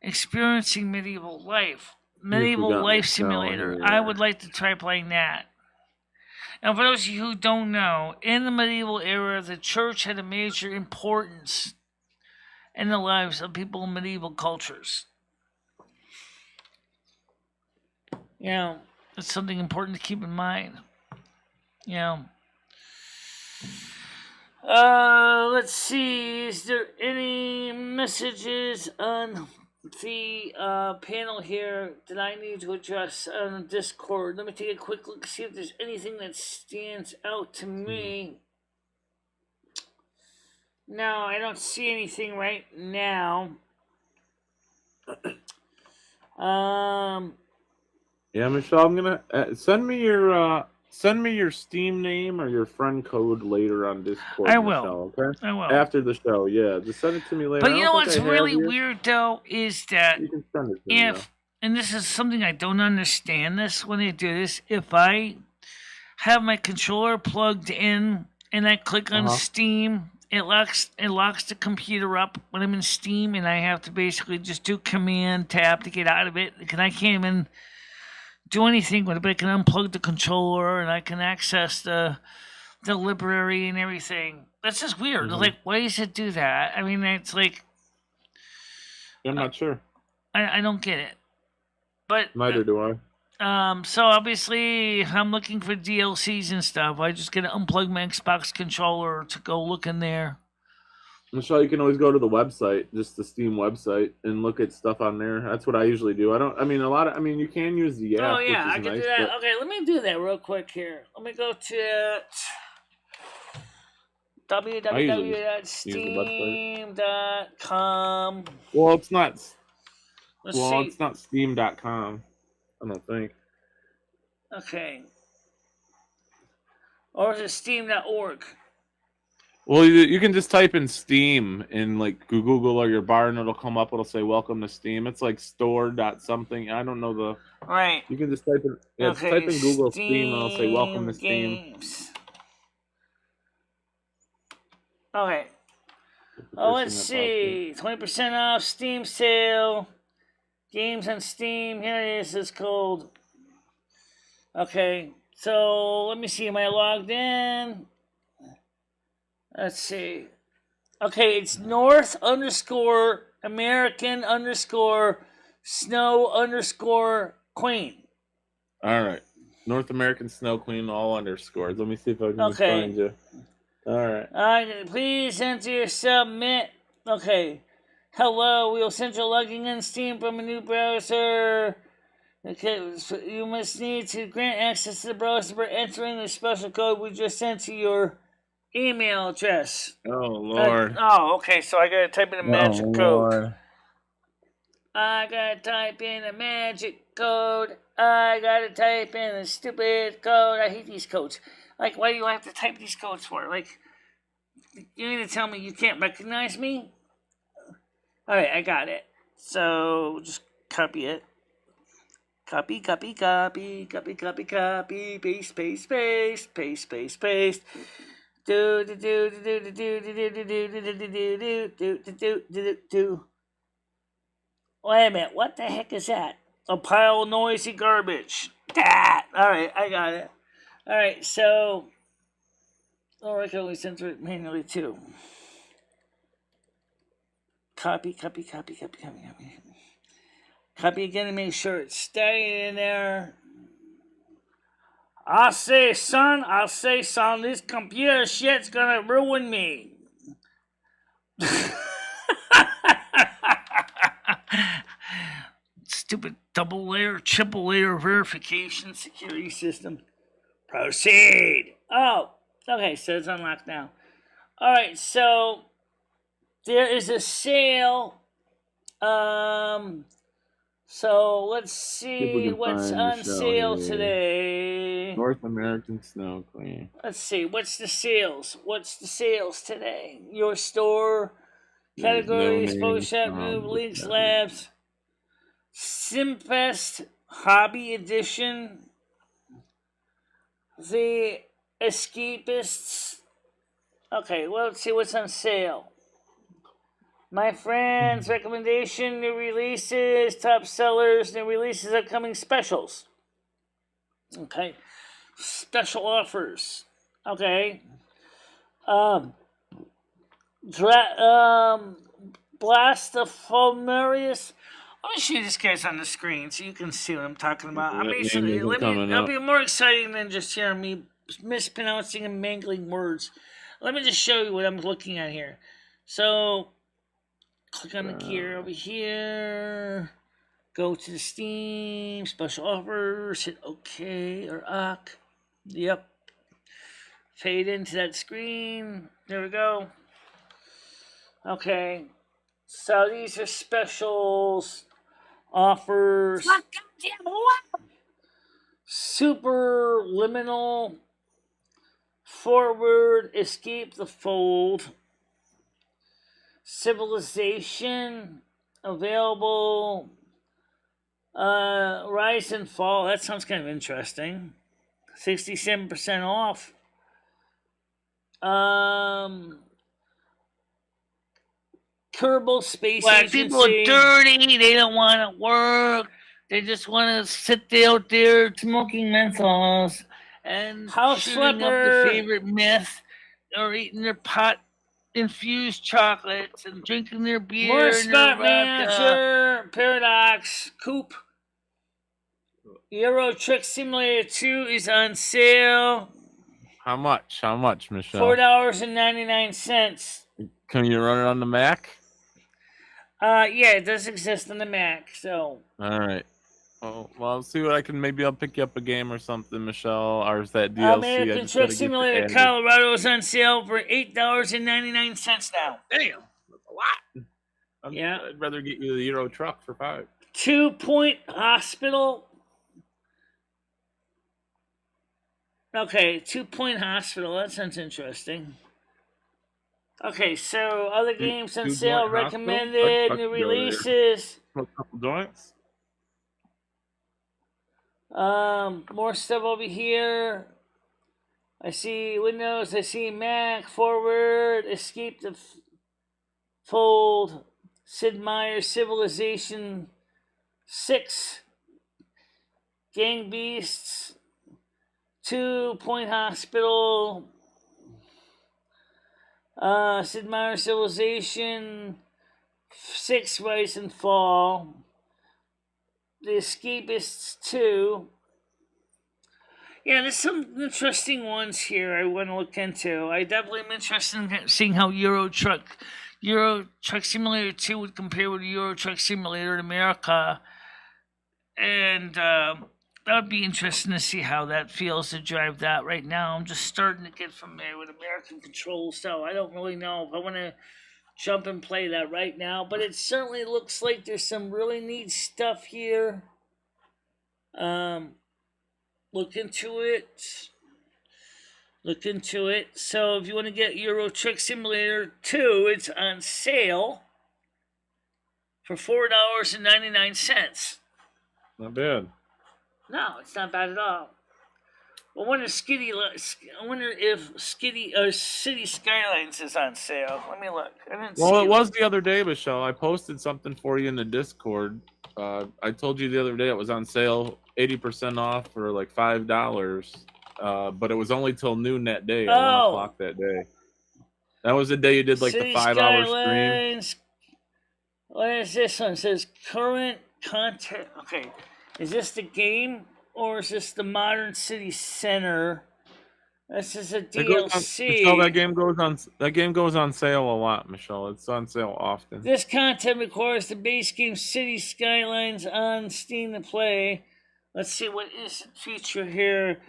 experiencing medieval life. Medieval Life Simulator. I would like to try playing that. Now, for those of you who don't know, in the medieval era, the church had a major importance in the lives of people in medieval cultures. You know, it's something important to keep in mind. You know. Let's see. Is there any messages on the panel here that I need to address on Discord? Let me take a quick look, see if there's anything that stands out to me. No, I don't see anything right now. Yeah, Michelle, I'm gonna send me your Steam name or your friend code later on Discord. I will. Michelle, okay? I will. After the show, yeah. Just send it to me later. But you know what's really weird, though, is that you can send it to me, and this is something I don't understand this when they do this, if I have my controller plugged in and I click on Steam, it locks the computer up when I'm in Steam, and I have to basically just do Command Tab to get out of it, because I can't even do anything with it, but I can unplug the controller and I can access the library and everything. That's just weird. Like, why does it do that? I mean, it's like, I'm not sure. I don't get it. But neither do I. So obviously, if I'm looking for DLCs and stuff, I just gotta unplug my Xbox controller to go look in there. Michelle, you can always go to the website, just the Steam website, and look at stuff on there. That's what I usually do. You can use the app. Oh yeah, I which is can nice, do that. but... Okay, let me do that real quick here. Let me go to www.steam.com. Well, it's not. Let's see. It's not Steam.com. I don't think. Okay. Or is it Steam.org? Well, you can just type in Steam in like Google or your bar, and it'll come up. It'll say "Welcome to Steam." It's like store.something. I don't know the. Right. You can just type in. Yeah, okay, type in Google Steam, and it'll say "Welcome to games. Steam." Okay. Oh, let's see. 20% off Steam sale. Games on Steam. Here it is. It's called. Okay. So let me see. Am I logged in? Let's see. Okay, it's North_American_Snow_Queen. All right. North American Snow Queen, all underscores. Let me see if I can find you. All right. Please enter your submit. Okay. Hello, we will send you logging in Steam from a new browser. Okay, so you must need to grant access to the browser by entering the special code we just sent to your email address. Oh, Lord. Okay, so I gotta type in a magic code. I gotta type in a magic code. I gotta type in a stupid code. I hate these codes. Like, why do you have to type these codes for? Like, you need to tell me you can't recognize me? Alright, I got it. So, just copy it. Copy, paste, paste. Do. Wait a minute, what the heck is that? A pile of noisy garbage. Alright, I got it. Alright, so. I can only censor it manually too. Copy. Copy again and make sure it's staying in there. I'll say, son, this computer shit's gonna ruin me. Stupid double layer, triple layer verification security system. Proceed. Oh, okay, so it's unlocked now. Alright, so there is a sale. So let's see what's on sale today. North American Snow Queen. Let's see, what's the sales? What's the sales today? Your store, categories, Photoshop, Move, Links, Labs, Simfest Hobby Edition, The Escapists. Okay, well, let's see what's on sale. My friend's recommendation, new releases, top sellers, new releases, upcoming specials. Okay. Special offers. Okay. Blast of Fulmarius. Let me show you this guy's on the screen so you can see what I'm talking about. That'll be more exciting than just hearing me mispronouncing and mangling words. Let me just show you what I'm looking at here. So, click on the gear over here. Go to the Steam, special offers, hit OK or OK. Yep. Fade into that screen. There we go. Okay. So these are specials, offers. Super liminal. Forward, escape the fold. Civilization, available. Rise and fall. That sounds kind of interesting. 67% off. Kerbal Space Agency. People are dirty. They don't want to work. They just want to sit out there smoking menthols and shooting up their favorite meth or eating their pot-infused chocolates and drinking their beer. More Spot Manager, Paradox, Coop. Euro Truck Simulator 2 is on sale. How much? How much, Michelle? $4.99. Can you run it on the Mac? Yeah, it does exist on the Mac, so. All right. Well, I'll see what I can. Maybe I'll pick you up a game or something, Michelle. Or is that DLC? American Truck Simulator Colorado is on sale for $8.99 now. Damn, that's a lot. I'd rather get you the Euro Truck for $5. 2 Point Hospital. Okay, 2 Point Hospital. That sounds interesting. Okay, so other games on sale, recommended, new releases. A couple joints. More stuff over here. I see Windows, I see Mac, Forward, Escape the Fold, Sid Meier's Civilization 6, Gang Beasts, 2 Point Hospital, Sid Meier's Civilization 6, Rise and Fall, The Escapists 2. Yeah, there's some interesting ones here I want to look into. I definitely am interested in seeing how Euro Truck Simulator 2 would compare with Euro Truck Simulator in America. And that would be interesting to see how that feels to drive that. Right now, I'm just starting to get familiar with American controls, so I don't really know if I want to jump and play that right now. But it certainly looks like there's some really neat stuff here. Look into it. So if you want to get Euro Truck Simulator 2, it's on sale for $4.99. Not bad. No, it's not bad at all. I wonder if City Skylines is on sale. Let me look. It was the other day, Michelle. I posted something for you in the Discord. I told you the other day it was on sale, 80% off for like $5. But it was only till noon that day, 1 o'clock that day. That was the day you did like the 5-hour stream. What is this one? It says current content. Okay. Is this the game or is this the Modern City Center? This is a It goes on, DLC. Michelle, that game goes on sale a lot, Michelle. It's on sale often. This content requires the base game City Skylines on Steam to play. Let's see what is the feature here.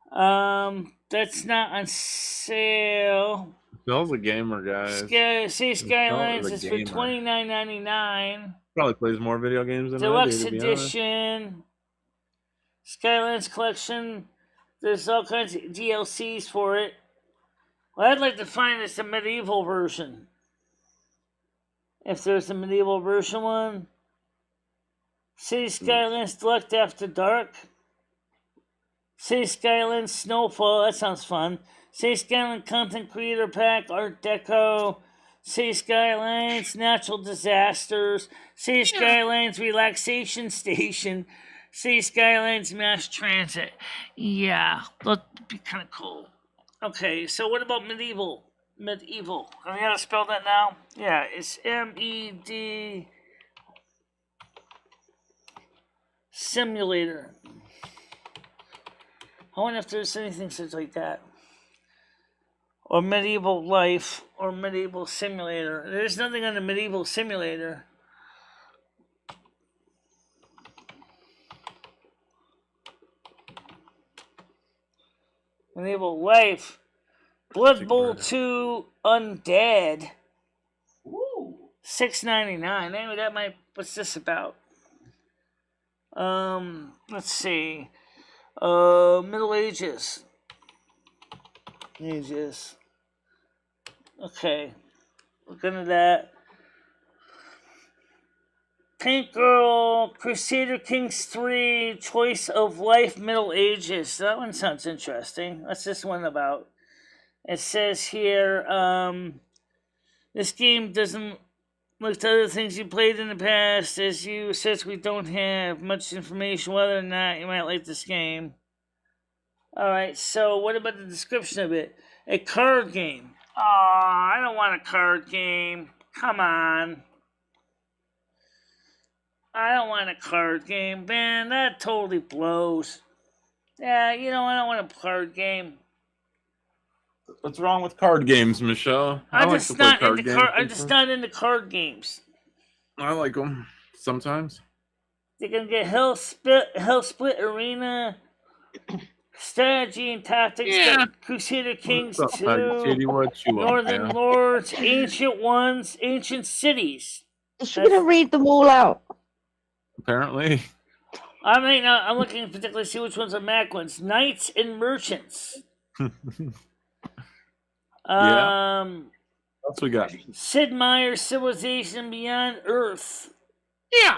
That's not on sale. Michelle's a gamer, guys. City Skylines Michelle is is a for gamer. $29.99. Probably plays more video games than Deluxe I do, to be honest. edition. Skylines collection. There's all kinds of DLCs for it. Well, I'd like to find this a medieval version. If there's a medieval version one. City Skylines Deluxe After Dark. City Skylines Snowfall. That sounds fun. City Skylines Content Creator Pack Art Deco. City Skylines Natural Disasters. City Skylines Relaxation Station. City Skylines Mass Transit. Yeah, that'd be kind of cool. Okay, so what about medieval? Medieval. Can we how to spell that now? Yeah, it's MED Simulator. I wonder if there's anything such like that. Or Medieval Life, or Medieval Simulator. There's nothing on the Medieval Simulator. Medieval Life. Blood Bowl 2 Undead. Ooh. $6.99. Anyway, that might. What's this about? Let's see. Middle Ages. Ages. Okay. Look into that. Pink Girl, Crusader Kings 3, Choice of Life, Middle Ages. That one sounds interesting. What's this one about? It says here, this game doesn't look to other things you played in the past, as you says we don't have much information whether or not you might like this game. Alright, so what about the description of it? A card game. Aw, I don't want a card game. Come on. I don't want a card game. Man, that totally blows. Yeah, you know, I don't want a card game. What's wrong with card games, Michelle? I I'm like just to play not card into games. I'm just not into card games. I like them sometimes. They're gonna get Hell Split Arena, Strategy and Tactics, Crusader Kings What's up, 2, Katie? What you up, Northern man? Lords, Ancient Ones, Ancient Cities. Is she going to read them all out? Apparently. I'm looking particularly to see which ones are Mac ones. Knights and Merchants. Yeah. What else we got? Sid Meier's Civilization Beyond Earth. Yeah.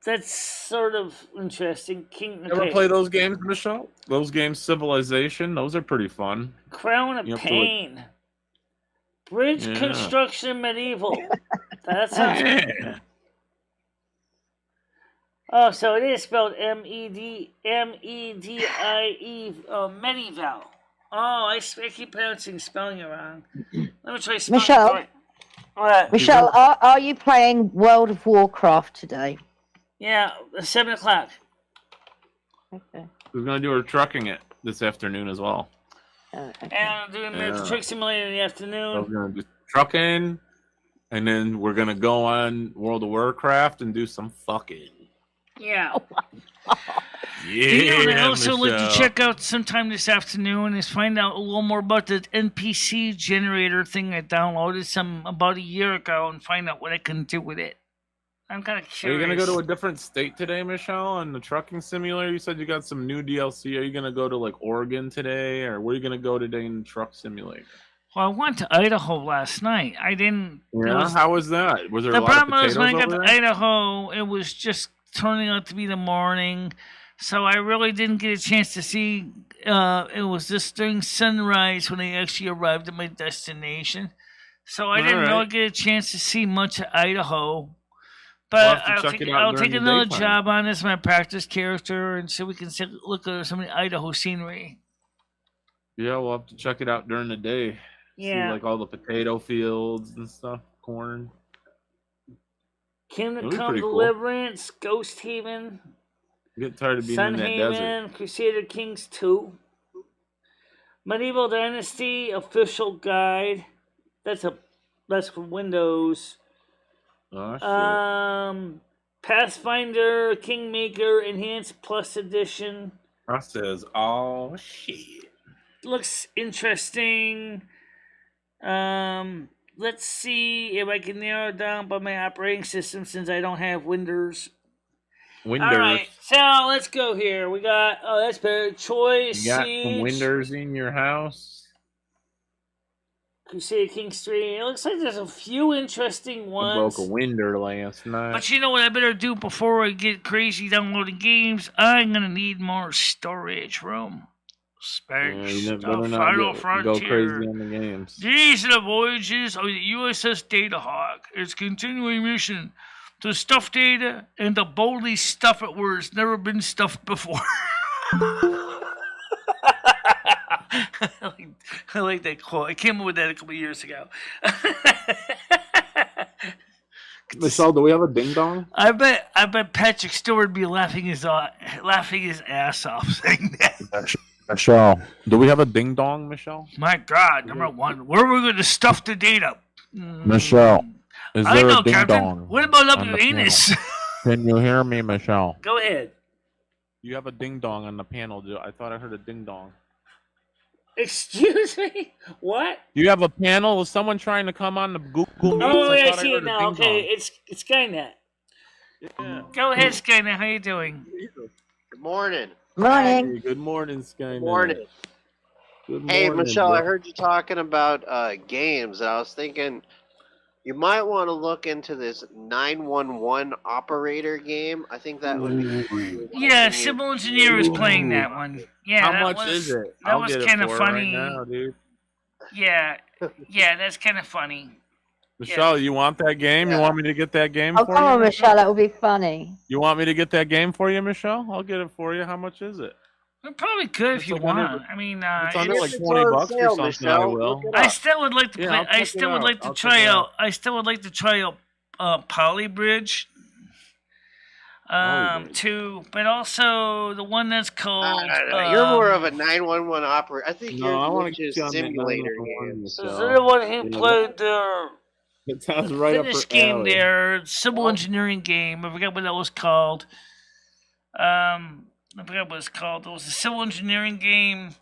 That's sort of interesting. You ever play those games, Michelle? Those games, Civilization, those are pretty fun. Crown of You have to, Pain. Bridge Yeah. Construction Medieval. That sounds Yeah. Oh, so it is spelled Medie, Medieval. Oh, I keep pronouncing spelling it wrong. Let me try spelling Michelle? it right. What? Michelle, are you playing World of Warcraft today? Yeah, 7 o'clock. Okay. We're going to do our trucking it this afternoon as well. Okay. And I'm doing American Truck Simulator in the So afternoon. we're going to do trucking, and then we're going to go on World of Warcraft and do some fucking. Yeah. Yeah, And I also like to Michelle. check out sometime this afternoon is find out a little more about the NPC generator thing I downloaded about a year ago and find out what I can do with it. I'm kind of Are curious. you going to go to a different state today, Michelle, on the trucking simulator? You said you got some new DLC. Are you going to go to, like, Oregon today, or where are you going to go today in the truck simulator? Well, I went to Idaho last night. I didn't. Yeah, how was that? Was there a The lot of problem was potatoes when I got over to there? Idaho, it was just turning out to be the morning, so I really didn't get a chance to see. It was just during sunrise when I actually arrived at my destination, so I didn't really get a chance to see much of Idaho. But We'll have to check it out I'll during take the another daytime. job on this, my practice character, and so we can look at some of the Idaho scenery. Yeah, we'll have to check it out during the day. Yeah. See, like, all the potato fields and stuff, corn. Kingdom It'll be Come pretty cool. Deliverance, Ghost Haven. get tired of being in that desert. Sunhaven, Crusader Kings 2. Medieval Dynasty Official Guide. That's for Windows. Oh shit. Pathfinder Kingmaker Enhanced Plus Edition. I says, oh shit. Looks interesting. Let's see if I can narrow it down by my operating system since I don't have Windows. All right, so let's go here. We got that's better. Choice. You got Siege, some Windows in your house? Crusader Kings 3. It looks like there's a few interesting I ones. broke a window last night. But you know what I better do before I get crazy downloading games? I'm gonna need more storage room. Space. You The better not Final go Frontier. crazy on the games. These are the voyages of the USS Datahawk. Its continuing mission to stuff data and to boldly stuff it where it's never been stuffed before. I like that quote. I came up with that a couple years ago. Michelle, do we have a ding dong? I bet Patrick Stewart would be laughing his ass off saying that. Michelle, do we have a ding dong, Michelle? My God, number one, where are we going to stuff the data? Michelle, is I there know, a ding Captain. dong? What about up on your the anus? Can you hear me, Michelle? Go ahead. You have a ding dong on the panel. I thought I heard a ding dong. Excuse me? What? Do you have a panel? Is someone trying to come on the Google Meet? Oh, yeah, I thought see it heard a now. ding Okay, dong. it's Skynet. Yeah. Go ahead, Skynet. How you doing? Good morning. Morning. Hey, good morning, Skynet. Good morning. Good Hey, morning, Michelle, bro. I heard you talking about games, and I was thinking you might want to look into this 911 operator game. I think that would be. Yeah, Civil Engineer was playing that one. Yeah, How that much was, is it? That I'll was get it kind of for funny. right now, dude. Yeah, that's kind of funny. Michelle, you want that game? Yeah. You want me to get that game Oh, for come you? on, Michelle. That would be funny. You want me to get that game for you, Michelle? I'll get it for you. How much is it? We probably could if It's you like want. under- I mean, It's under If like it's 20 on bucks sale, or something. Michelle, I will. look it I up. still would like to Yeah, play. I'll I check still it would out. like to I'll try check it out. I still would like to try out Polybridge. Polybridge. Too, but also the one that's called. You're more of a 911 operator. I think No, you're I want into to get you on that simulator 911, games. Is Michelle. there the one who You know, played the It sounds right up Finnish her game alley. there? Civil engineering game. I forgot what that was called. I forgot what it's called. It was a civil engineering game.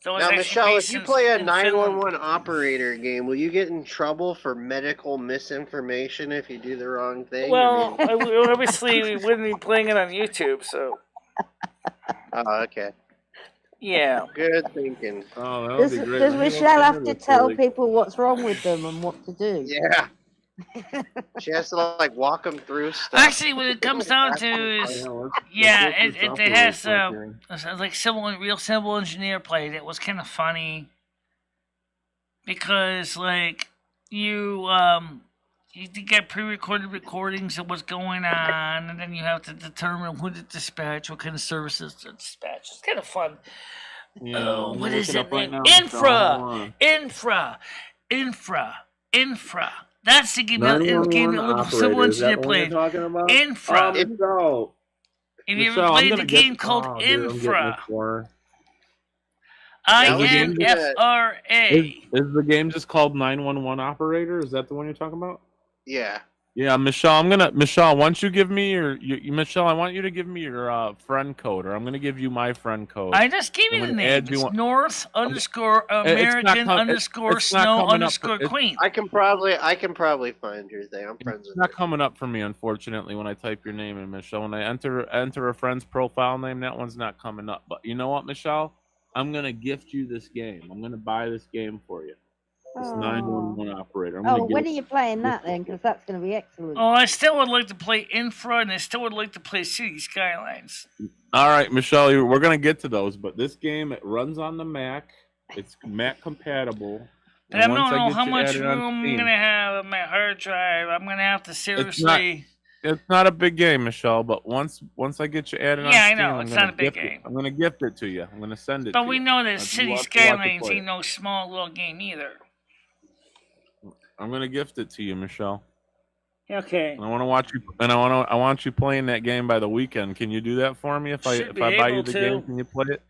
That was Now, actually Michelle, if based you in- play a in 911 operator game, will you get in trouble for medical misinformation if you do the wrong thing? Well, obviously we wouldn't be playing it on YouTube, so Oh, okay. yeah. Good thinking. Oh, that would Does, be great. does Let me look Michelle have into to this tell really- people what's wrong with them and what to do? Yeah. She has to like walk them through stuff. Actually, what it comes down to is, let's yeah, look this up it real has quick here. it's like real civil engineer played. It was kind of funny because like you get pre-recorded recordings of what's going on, and then you have to determine who to dispatch, what kind of services to dispatch. It's kind of fun. Yeah, Oh, I'm what gonna is look it right named? now, Michelle. Hold on. Infra. That's the game that 911 civil operator, is that engineer the one you're played. talking about? Infra. Michelle. If you ever Michelle, I'm played gonna the get- game called oh, dude, I'm getting Infra, this for her. INFRA. Is the game just called 911 Operator? Is that the one you're talking about? Yeah. Yeah, Michelle, Michelle, once you give me Michelle, I want you to give me your friend code, or I'm gonna give you my friend code. I just gave you I'm the gonna name. add you It's one- North _ not American com- _ it's not Snow coming up _ for- Queen. I can probably find your thing. I'm friends It's with not her. coming up for me, unfortunately, when I type your name in, Michelle. When I enter a friend's profile name, that one's not coming up. But you know what, Michelle? I'm gonna gift you this game. I'm gonna buy this game for you. This Oh. 911 Operator. I'm Oh, gonna when give are you playing that then? Because that's going to be excellent. Oh, I still would like to play Infra, and I still would like to play City Skylines. All right, Michelle, we're gonna get to those, but this game it runs on the Mac. It's Mac compatible. But I and don't once know get how you much added on room I'm Steam- gonna have on my hard drive. I'm gonna have to seriously. It's not a big game, Michelle, but once I get you added on Yeah, I Steam, know, I'm it's gonna not a big gift it- game. I'm gonna gift it to you. I'm gonna send it But to we you. know that You City have to watch it Skylines play. ain't no small little game either. I'm gonna gift it to you, Michelle. Okay. And I want to watch you, and I want you playing that game by the weekend. Can you do that for me? If Should be I buy you able the to. game, can you play it?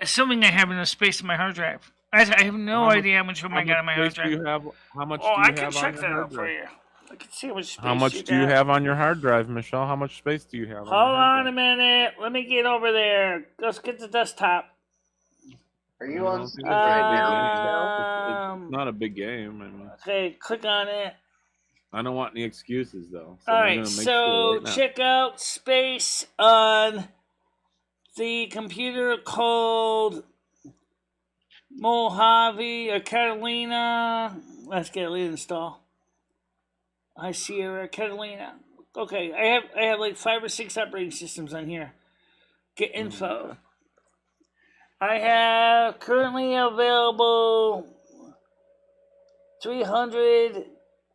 Assuming I have enough space in my hard drive. I have no idea how much room I got on my hard space do drive. you have? How much Oh, do you I can have on check your that hard out for drive? you. I can see how much space How much do you have on your hard drive, Michelle? How much space do you have? Hold on a minute. Let me get over there. Let's get the desktop. Are you on It's Steam right now? it's not a big game. I mean, Okay, click on it. I don't want any excuses though. So All I'm right, gonna make so sure right now. check out space on the computer called Mojave or Catalina. Let's get it installed. I see her, Catalina. Okay, I have like 5 or 6 operating systems on here. Get info. I have currently available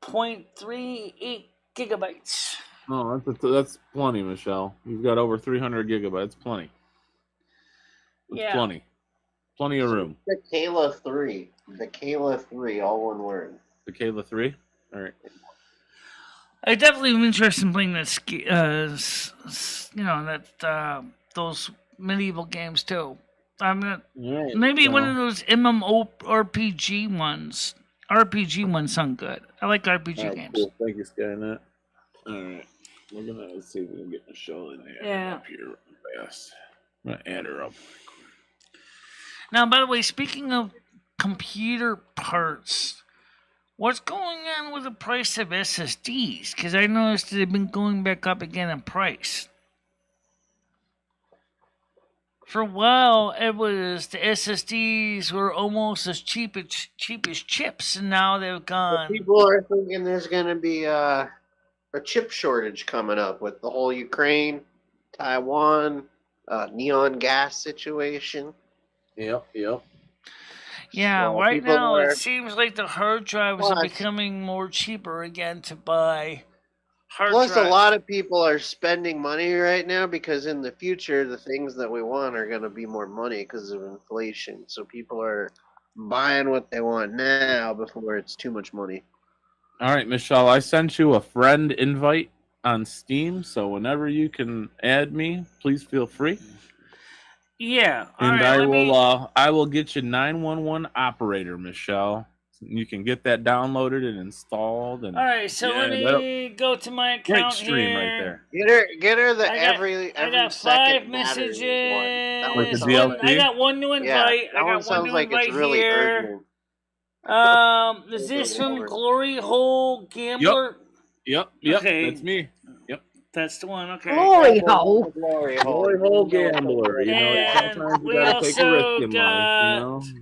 300.38 gigabytes. Oh, that's plenty, Michelle. You've got over 300 gigabytes. Plenty. That's Yeah. Plenty of room. The Kayla 3. The Kayla 3, all one word. The Kayla 3? All right. I definitely am interested in playing that, those medieval games too. I'm not, Right, maybe so- one of those MMORPG ones. RPG ones sound good. I like RPG All right, games. cool. Thank you, Skynet. All right. We're going to see if we can get Michelle in there. Yeah. Up here fast. I'm going to add her up. Now, by the way, speaking of computer parts, what's going on with the price of SSDs? Because I noticed they've been going back up again in price. For a while, it was the SSDs were almost as cheap as chips, and now they've gone. People are thinking there's going to be a chip shortage coming up with the whole Ukraine, Taiwan, neon gas situation. Yep. Yeah, So right people now are- it seems like the hard drives are Plus- becoming more cheaper again to buy. Plus, a lot of people are spending money right now because in the future, the things that we want are going to be more money because of inflation. So people are buying what they want now before it's too much money. All right, Michelle, I sent you a friend invite on Steam, so whenever you can add me, please feel free. Yeah, And I will get you 911 operator, Michelle. You can get that downloaded and installed. And All right, so let me go to my account great stream here. right there. Get her the I got- every I got 5 second matters messages. one. That Like the sounds DLC? I got one new invite. Yeah, I that one got one sounds new like invite it's really here. urgent. Is this from Glory Hole Gambler? Yep, Okay. that's me. That's the one. Okay. Glory hole. Glory Glory hole gambler. You know, And sometimes you we gotta take a also risk in got life, you know?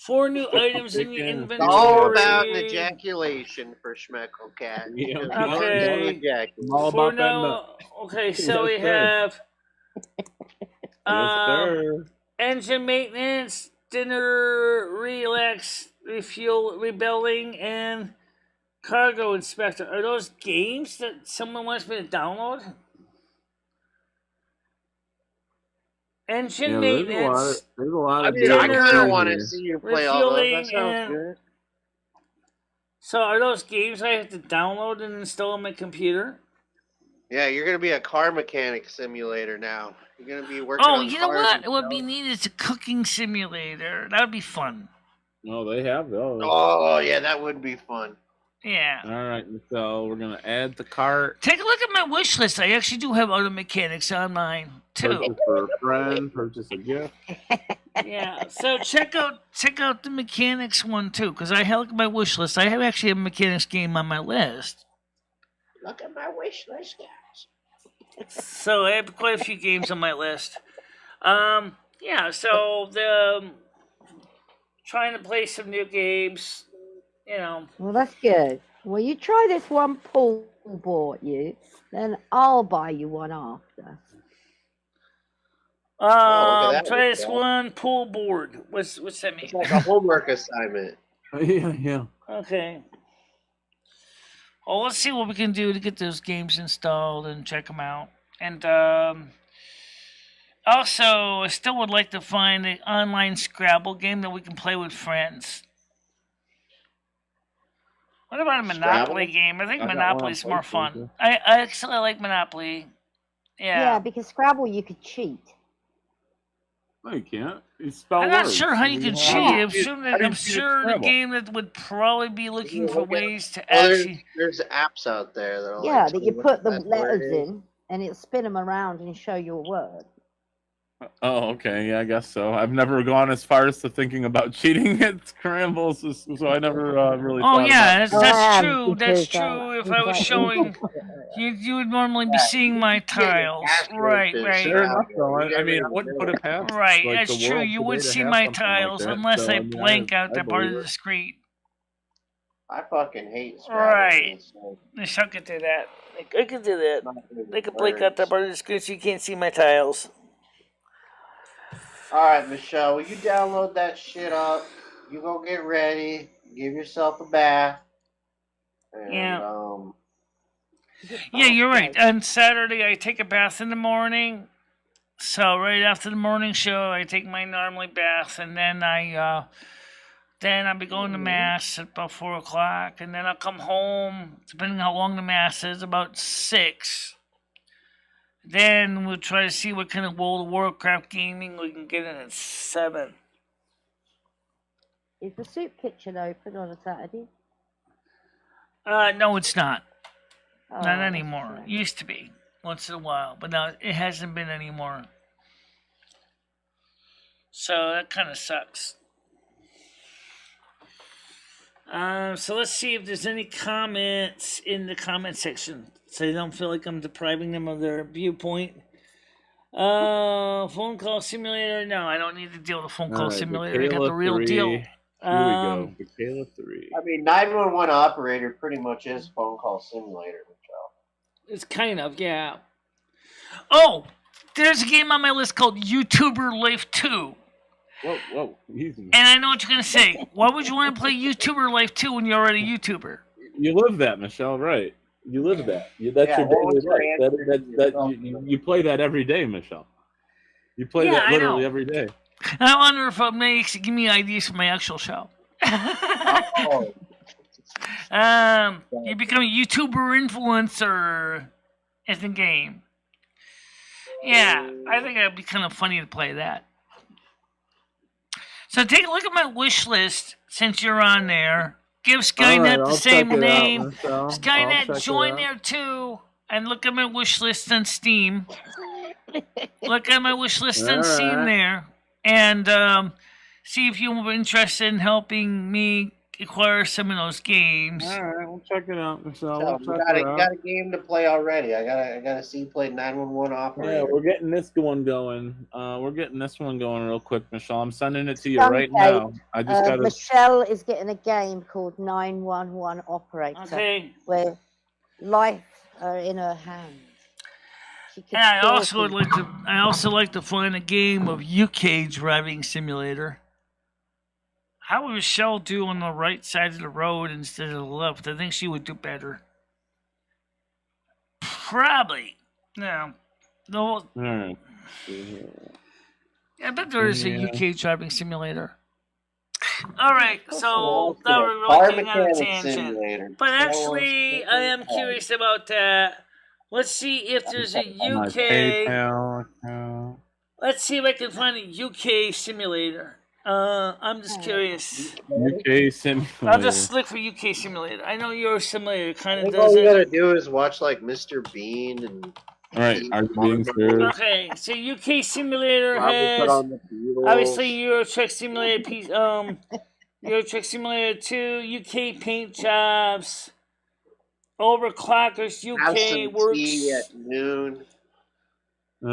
4 new items in your It's It's inventory. all about an ejaculation for Schmeckle Cat. Yeah. Okay. I'm all For about that now, nut. okay, so Yes, we sir. have Yes, sir. engine maintenance, dinner, relax, refuel, rebuilding, and cargo inspector. Are those games that someone wants me to download? Engine Yeah, maintenance. there's a lot I of mean, I Dinner, kind of want to here. see you play all those. That refueling, sounds and- good. So are those games I have to download and install on my computer? Yeah, you're gonna be a car mechanic simulator now. You're gonna be working. Oh, on you know cars what? and It would be stuff. neat is a cooking simulator. That would be fun. No, they have those. Oh yeah, that would be fun. Yeah. All right, so we're gonna add the cart. Take a look at my wish list. I actually do have auto mechanics on mine too. Purchase for a friend. Purchase a gift. Yeah. So check out the mechanics one too, because I look at my wish list. I have actually a mechanics game on my list. Look at my wish list, guys. So I have quite a few games on my list. Yeah. So the trying to play some new games. You know. Well, that's good. Well, you try this one Paul bought you, then I'll buy you one after. look at that Try one, this Paul. one pool board. What's that mean? It's like a homework assignment. Yeah. Okay. Well, let's see what we can do to get those games installed and check them out. And also, I still would like to find an online Scrabble game that we can play with friends. What about a Monopoly Scrabble? game? I think I got one on Monopoly's more fun. PlayStation. I actually like Monopoly. Yeah, Yeah. because Scrabble you could cheat. No, you can't. You spell I'm not words. sure how you can could cheat. I'm How do you cheat at sure the Scrabble? game that would probably be looking for ways to Well, actually. there's apps out there that'll Yeah, like that tell you what put the best word letters is. in and it'll spin them around and show you a word. Oh, okay. Yeah, I guess so. I've never gone as far as to thinking about cheating at Scrambles, so I never really. Oh thought yeah, about that's I am, true. That's because, true. If it's I was like- showing, you would normally be seeing my tiles. Right, right. Fair enough, though. I mean, I wouldn't put it past. Right, like, that's the true. world You today would to see have my something like tiles that. unless So, I mean, blank out that part of believe the it. screen. I fucking hate Scrabble. Right. So I suck could do that. I could do that. not good They could blank out that words. part of the screen so you can't see my tiles. All right, Michelle, will you download that shit up? You go get ready, give yourself a bath, and Yeah. Yeah, you're right. On Saturday, I take a bath in the morning. So right after the morning show, I take my normally bath, and then I'll be going to mass at about 4:00, and then I'll come home. Depending on how long the mass is, about 6. Then we'll try to see what kind of World of Warcraft gaming we can get in at 7. Is the soup kitchen open on a Saturday? No, it's not. Oh, Not that's a anymore. shame. It used to be once in a while, but now it hasn't been anymore. So that kind of sucks. So let's see if there's any comments in the comment section, so they don't feel like I'm depriving them of their viewpoint. Phone call simulator. No, I don't need to deal with a phone call simulator. I got the real deal. Here we go. Michaela 3. I mean, 911 operator pretty much is phone call simulator, Michelle. It's kind of, yeah. Oh, there's a game on my list called YouTuber Life 2. Whoa, easy. And I know what you're going to say. Why would you want to play YouTuber Life 2 when you're already a YouTuber? You live that, Michelle, right? You live that. That's Yeah, your what was daily your life. answer? You play that every day, Michelle. You play Yeah, that I literally know. every day. I wonder if it makes give me ideas for my actual show. Oh, You become a YouTuber influencer in the game. Yeah, I think it'd be kind of funny to play that. So take a look at my wish list since you're on there. Give Skynet the same name. Skynet, join there too, and look at my wish list on Steam. Look at my wish list on Steam there, and see if you're interested in helping me acquire some of those games. All right, we'll check it out, Michelle. so We'll you check got, it out. got a game to play already. I gotta see you play 911 operator. Yeah, we're getting this one going. We're getting this one going real quick, Michelle. I'm sending it to you Some right date. now. I just gotta. Michelle is getting a game called 911 Operator, Okay. where life are in her hands. She could And I kill also would people. like to. I also like to find a game of UK driving simulator. How would Michelle do on the right side of the road instead of the left? I think she would do better. Probably. No. No. All right. I bet there is a Yeah. UK driving simulator. All right, so Yeah, now we're Car really getting on a mechanic tangent. simulator. But That actually, was- I am curious about that. Let's see if there's a My UK. PayPal account. Let's see if I can find a UK simulator. I'm just curious. UK simulator. I'll just look for UK simulator. I know your simulator I kind of think does all you it. gotta do is watch like Mr. Bean and. All right, are you being serious? Okay, so UK simulator Probably put has on the Beatles. obviously Euro Truck Simulator Euro Truck Simulator 2, UK paint jobs, Overclockers Have UK some works. tea at noon. All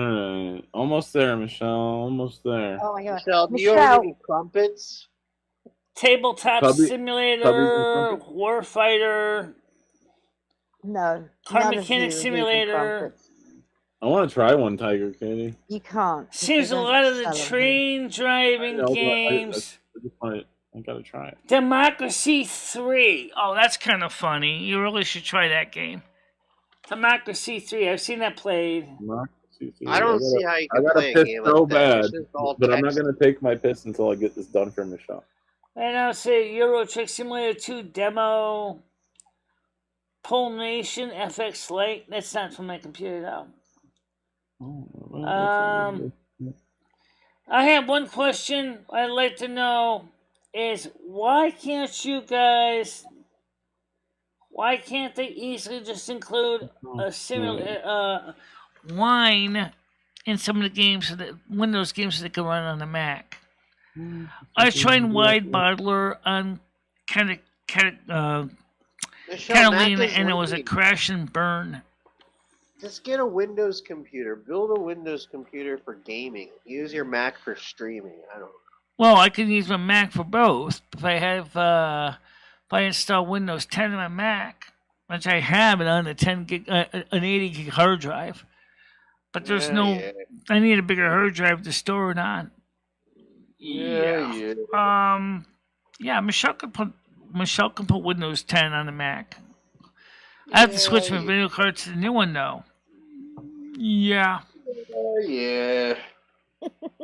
right, almost there, Michelle. Almost there. Oh my god. Michelle, do you Michelle. have any crumpets? Tabletop Cubby- Simulator, Cubbies and Warfighter, No. Car none of Mechanic you are Simulator. using crumpets. I want to try one, Tiger Katie. You can't. 'cause Seems they a don't lot of the sell 'em here. train driving I know, but games. I just want it. I gotta try it. Democracy 3. Oh, that's kind of funny. You really should try that game. Democracy 3. I've seen that played. I don't see how you I can gotta play a piss game so like that. bad, It's just all but I'm not text. gonna take my piss until I get this done for Michelle. And I'll say Euro Truck Simulator 2 demo. Polnation FX Lite. That's not from my computer though. I have one question I'd like to know is why can't they easily just include a wine in some of the games, Windows games that can run on the Mac? I tried Wide Bottler on kind of Catalina, and it was a crash and burn. Just get a Windows computer. Build a Windows computer for gaming. Use your Mac for streaming. I don't know. Well, I can use my Mac for both. If I install Windows 10 on my Mac, which I have it on an 80 gig hard drive, but there's I need a bigger hard drive to store it on. Michelle can put Windows 10 on the Mac. I have to switch my video card to the new one though. Yeah.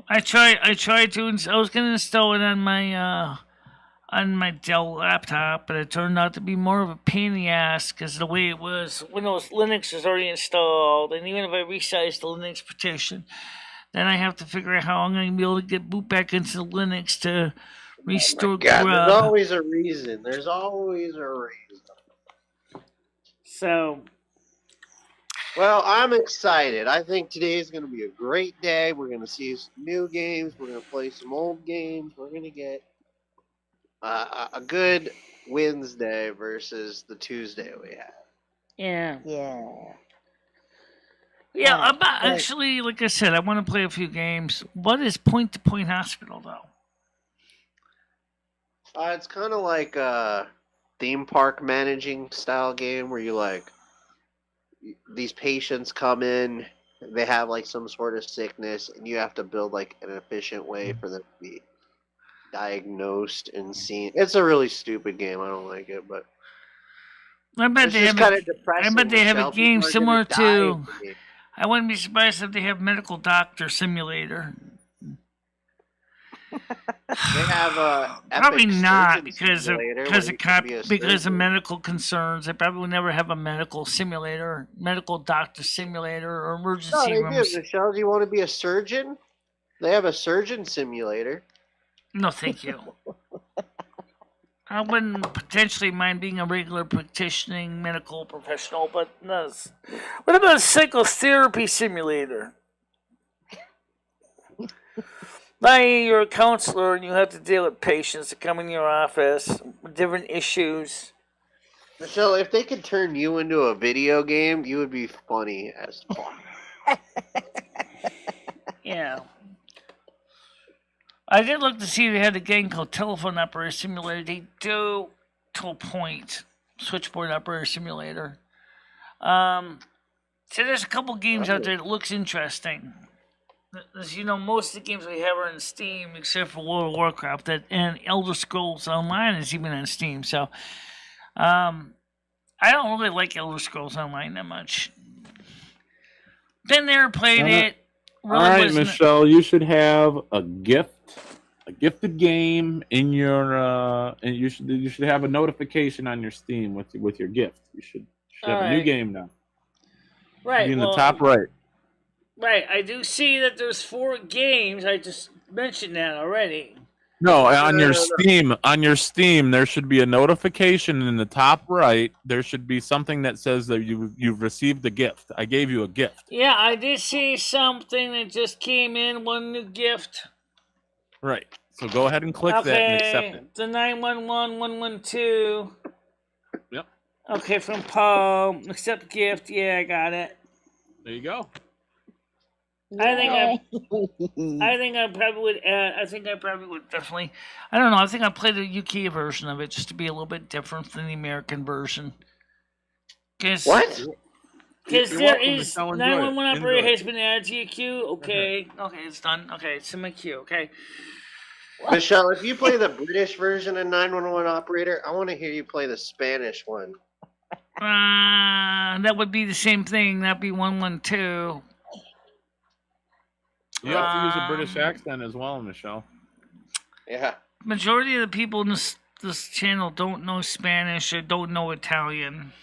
I tried to. I was gonna install it on my Dell laptop, but it turned out to be more of a pain in the ass because the way it was, Windows Linux is already installed, and even if I resize the Linux partition, then I have to figure out how I'm going to be able to get boot back into the Linux to restore grub. There's always a reason. So, well, I'm excited. I think today is going to be a great day. We're going to see some new games. We're going to play some old games. We're going to get a good Wednesday versus the Tuesday we had. Yeah. Yeah, I'm not, actually, like I said, I want to play a few games. What is Point to Point Hospital, though? It's kind of like a theme park managing style game where you these patients come in, they have some sort of sickness, and you have to build an efficient way for them to be diagnosed and seen. It's a really stupid game. I don't like it, but I bet they have a game similar to. I wouldn't be surprised if they have Medical Doctor Simulator. They have probably not because of medical concerns. They probably will never have a medical simulator, medical doctor simulator, or emergency room. Michelle, do you want to be a surgeon? They have a surgeon simulator. No, thank you. I wouldn't potentially mind being a regular practicing medical professional, but no. What about a psychotherapy simulator? You're a counselor and you have to deal with patients that come in your office with different issues. Michelle, if they could turn you into a video game, you would be funny as fuck. Yeah. I did look to see they had a game called Telephone Operator Simulator. They do, to a point, Switchboard Operator Simulator. So there's a couple games out there that looks interesting. As you know, most of the games we have are on Steam, except for World of Warcraft, and Elder Scrolls Online is even on Steam. So, I don't really like Elder Scrolls Online that much. Been there, played it. Really all right, Michelle, you should have a gifted game in your, and you should have a notification on your Steam with your gift. You should have a new game now. Right. In the top right. Right, I do see that there's 4 games. I just mentioned that already. No, on your Steam, there should be a notification in the top right. There should be something that says that you've received a gift. I gave you a gift. Yeah, I did see something that just came in, one new gift. Right. So go ahead and click that and accept it. The 911112. Yep. Okay, from Paul. Accept gift. Yeah, I got it. There you go. I think I probably would definitely. I don't know. I think I played the UK version of it just to be a little bit different than the American version. What? Because there is 911 operator has been added to your queue. Okay, it's done. Okay, it's in my queue. Okay. Michelle, if you play the British version of 911 operator, I want to hear you play the Spanish one. That would be the same thing. That'd be 112. You have to use a British accent as well, Michelle. Yeah. Majority of the people in this channel don't know Spanish or don't know Italian.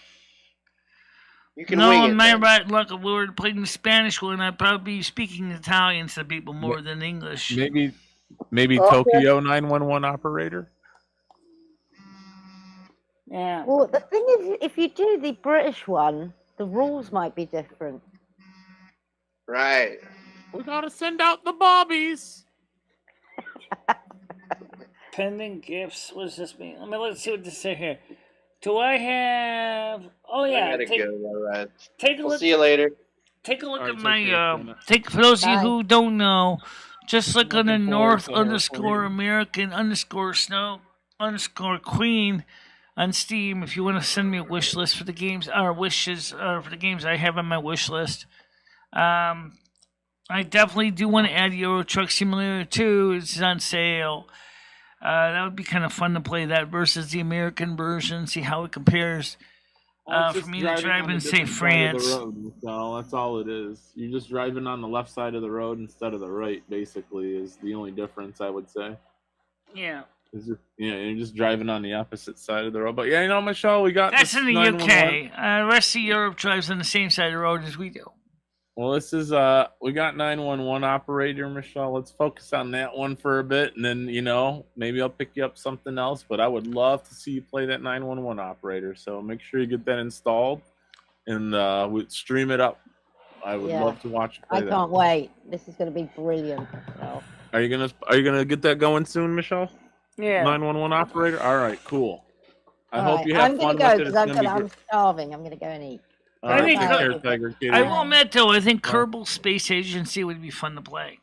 You can No, wing it. my Then. right luck, if we were playing the Spanish one, I'd probably be speaking Italian to people more than English. Maybe Okay. Tokyo 911 operator. Yeah. Well, the thing is, if you do the British one, the rules might be different. Right. We gotta send out the bobbies. Pending gifts. What does this mean? Let's see what this say here. Do I have? Oh I yeah. gotta go. All right. Take a We'll look. see you later. Take a look All at right, my take care, Janet. take for those of you Bye. who don't know, just look on the Looking forward North to her for _ you. American _ Snow _ Queen on Steam. If you want to send me a wish list for the games or wishes for the games I have on my wish list. I definitely do want to add Euro Truck Simulator 2. It's on sale. That would be kind of fun to play that versus the American version, see how it compares. Well, it's For just me to driving drive on in, a say, different side of the France. road, so that's all it is. You're just driving on the left side of the road instead of the right. Basically, is the only difference I would say. Yeah. You're just driving on the opposite side of the road. But yeah, Michelle, we got That's this in the 911. UK. Rest of Europe drives on the same side of the road as we do. Well, this is we got 911 operator, Michelle. Let's focus on that one for a bit, and then maybe I'll pick you up something else. But I would love to see you play that 911 operator. So make sure you get that installed, and we stream it up. I would love to watch you play I that. can't wait. This is going to be brilliant. So. Are you gonna get that going soon, Michelle? Yeah. 911 operator. All right, cool. I All hope right. you have I'm fun going to go with it. because It's gonna be I'm great. starving. I'm going to go and eat. All right, think take so. care, Tiger Kitty. I will admit, though, I think Kerbal Space Agency would be fun to play.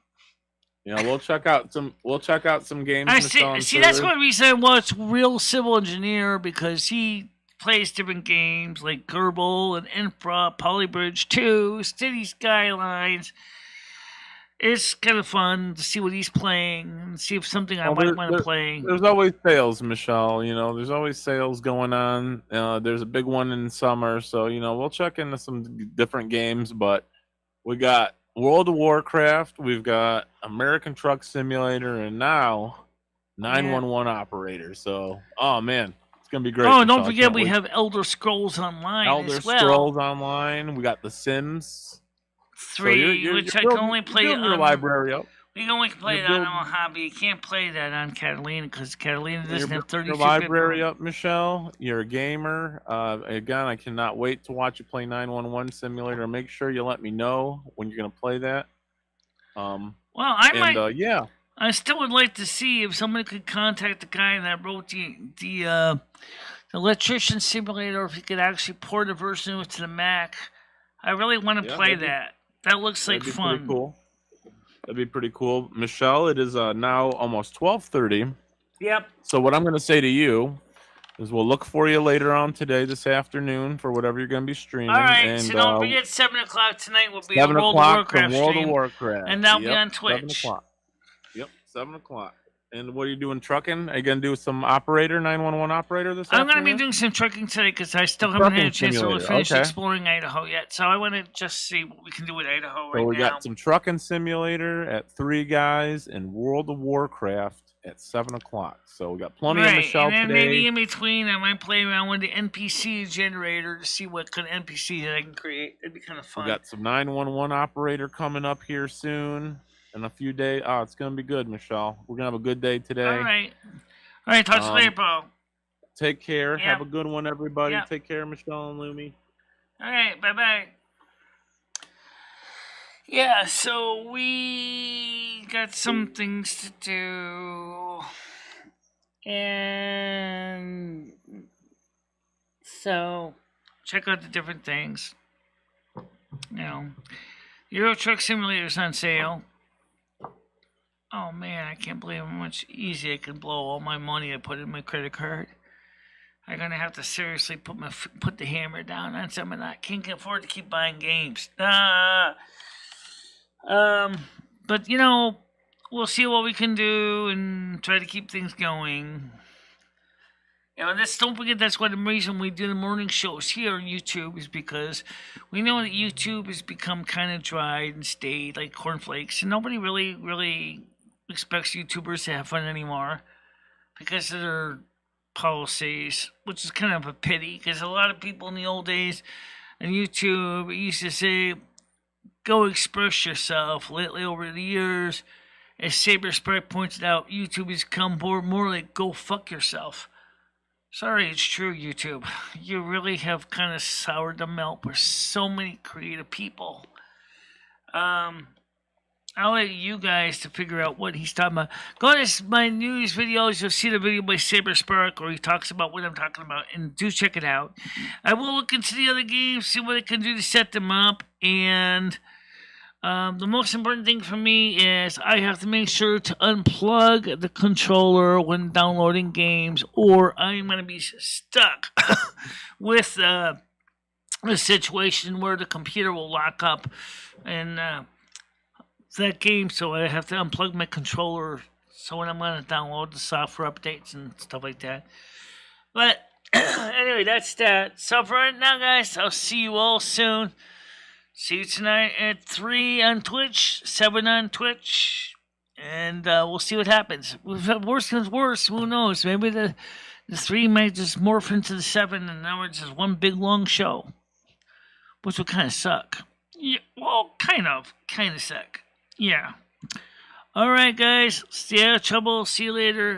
Yeah, we'll check out some games. I Michelle, see. I'm That's sure. one reason I watch Real Civil Engineer, because he plays different games like Kerbal and Infra, Polybridge 2, City Skylines. It's kind of fun to see what he's playing and see if something I might want to play. There's always sales, Michelle. There's always sales going on. There's a big one in summer, so we'll check into some different games. But we got World of Warcraft, we've got American Truck Simulator, and now 911 Operator. So, oh man, it's gonna be great. Oh, Michelle. don't forget we have Elder Scrolls Online Elder as well. Scrolls Online. We got The Sims 3, so which I can only play on your library up. We can only play that on Mojave. You can't play that on Catalina because Catalina doesn't have 32 your library up, Michelle. You're a gamer. Again, I cannot wait to watch you play 911 Simulator. Make sure you let me know when you're going to play that. Well, I might. Yeah. I still would like to see if somebody could contact the guy that wrote the electrician simulator, if he could actually port a version to the Mac. I really want to play that. That looks like fun. Pretty cool. That'd be pretty cool. Michelle, it is now almost 12:30. Yep. So what I'm going to say to you is we'll look for you later on today, this afternoon, for whatever you're going to be streaming. All right, and, so don't forget 7 o'clock tonight will be 7 the World of Warcraft stream. And that'll be on Twitch. 7 o'clock. Yep, 7 o'clock. And what are you doing, trucking? Are you going to do some 911 operator this afternoon? I'm going to be doing some trucking today because I still haven't had a chance to finish exploring Idaho yet. So I want to just see what we can do with Idaho right now. So we got some trucking simulator at 3 guys and World of Warcraft at 7 o'clock. So we got plenty of Michelle and then today. maybe in between I might play around with the NPC generator to see what kind of NPC that I can create. It'd be kind of fun. We got some 911 operator coming up here soon. In a few days. Oh, it's going to be good, Michelle. We're going to have a good day today. All right. Talk to you later, Bo. Take care. Yep. Have a good one, everybody. Yep. Take care, Michelle and Lumi. All right. Bye-bye. Yeah, so we got some things to do. And so check out the different things. Euro Truck Simulator's on sale. Oh man, I can't believe how much easy I can blow all my money I put in my credit card. I'm gonna have to seriously put the hammer down on some of that. Can't afford to keep buying games. But we'll see what we can do and try to keep things going. Don't forget that's the reason we do the morning shows here on YouTube is because we know that YouTube has become kind of dried and stayed like cornflakes, and nobody really expects YouTubers to have fun anymore because of their policies, which is kind of a pity because a lot of people in the old days and YouTube used to say, go express yourself. Lately, over the years, as Saber Sprite pointed out, YouTube has come more like go fuck yourself. Sorry, it's true, YouTube. You really have kind of soured the milk for so many creative people. I'll let you guys to figure out what he's talking about. Go to my news videos. You'll see the video by Saber Spark where he talks about what I'm talking about, and do check it out. I will look into the other games, see what I can do to set them up, and the most important thing for me is I have to make sure to unplug the controller when downloading games, or I'm going to be stuck with a situation where the computer will lock up and that game, so I have to unplug my controller so when I'm going to download the software updates and stuff like that. But anyway, that's that. So for right now, guys, I'll see you all soon. See you tonight at 3 on Twitch, 7 on Twitch, and we'll see what happens. If worse comes worse, who knows? Maybe the 3 might just morph into the 7, and now it's just one big long show, which will kind of suck. Yeah, well, kind of suck. Yeah. All right, guys. Stay out of trouble. See you later.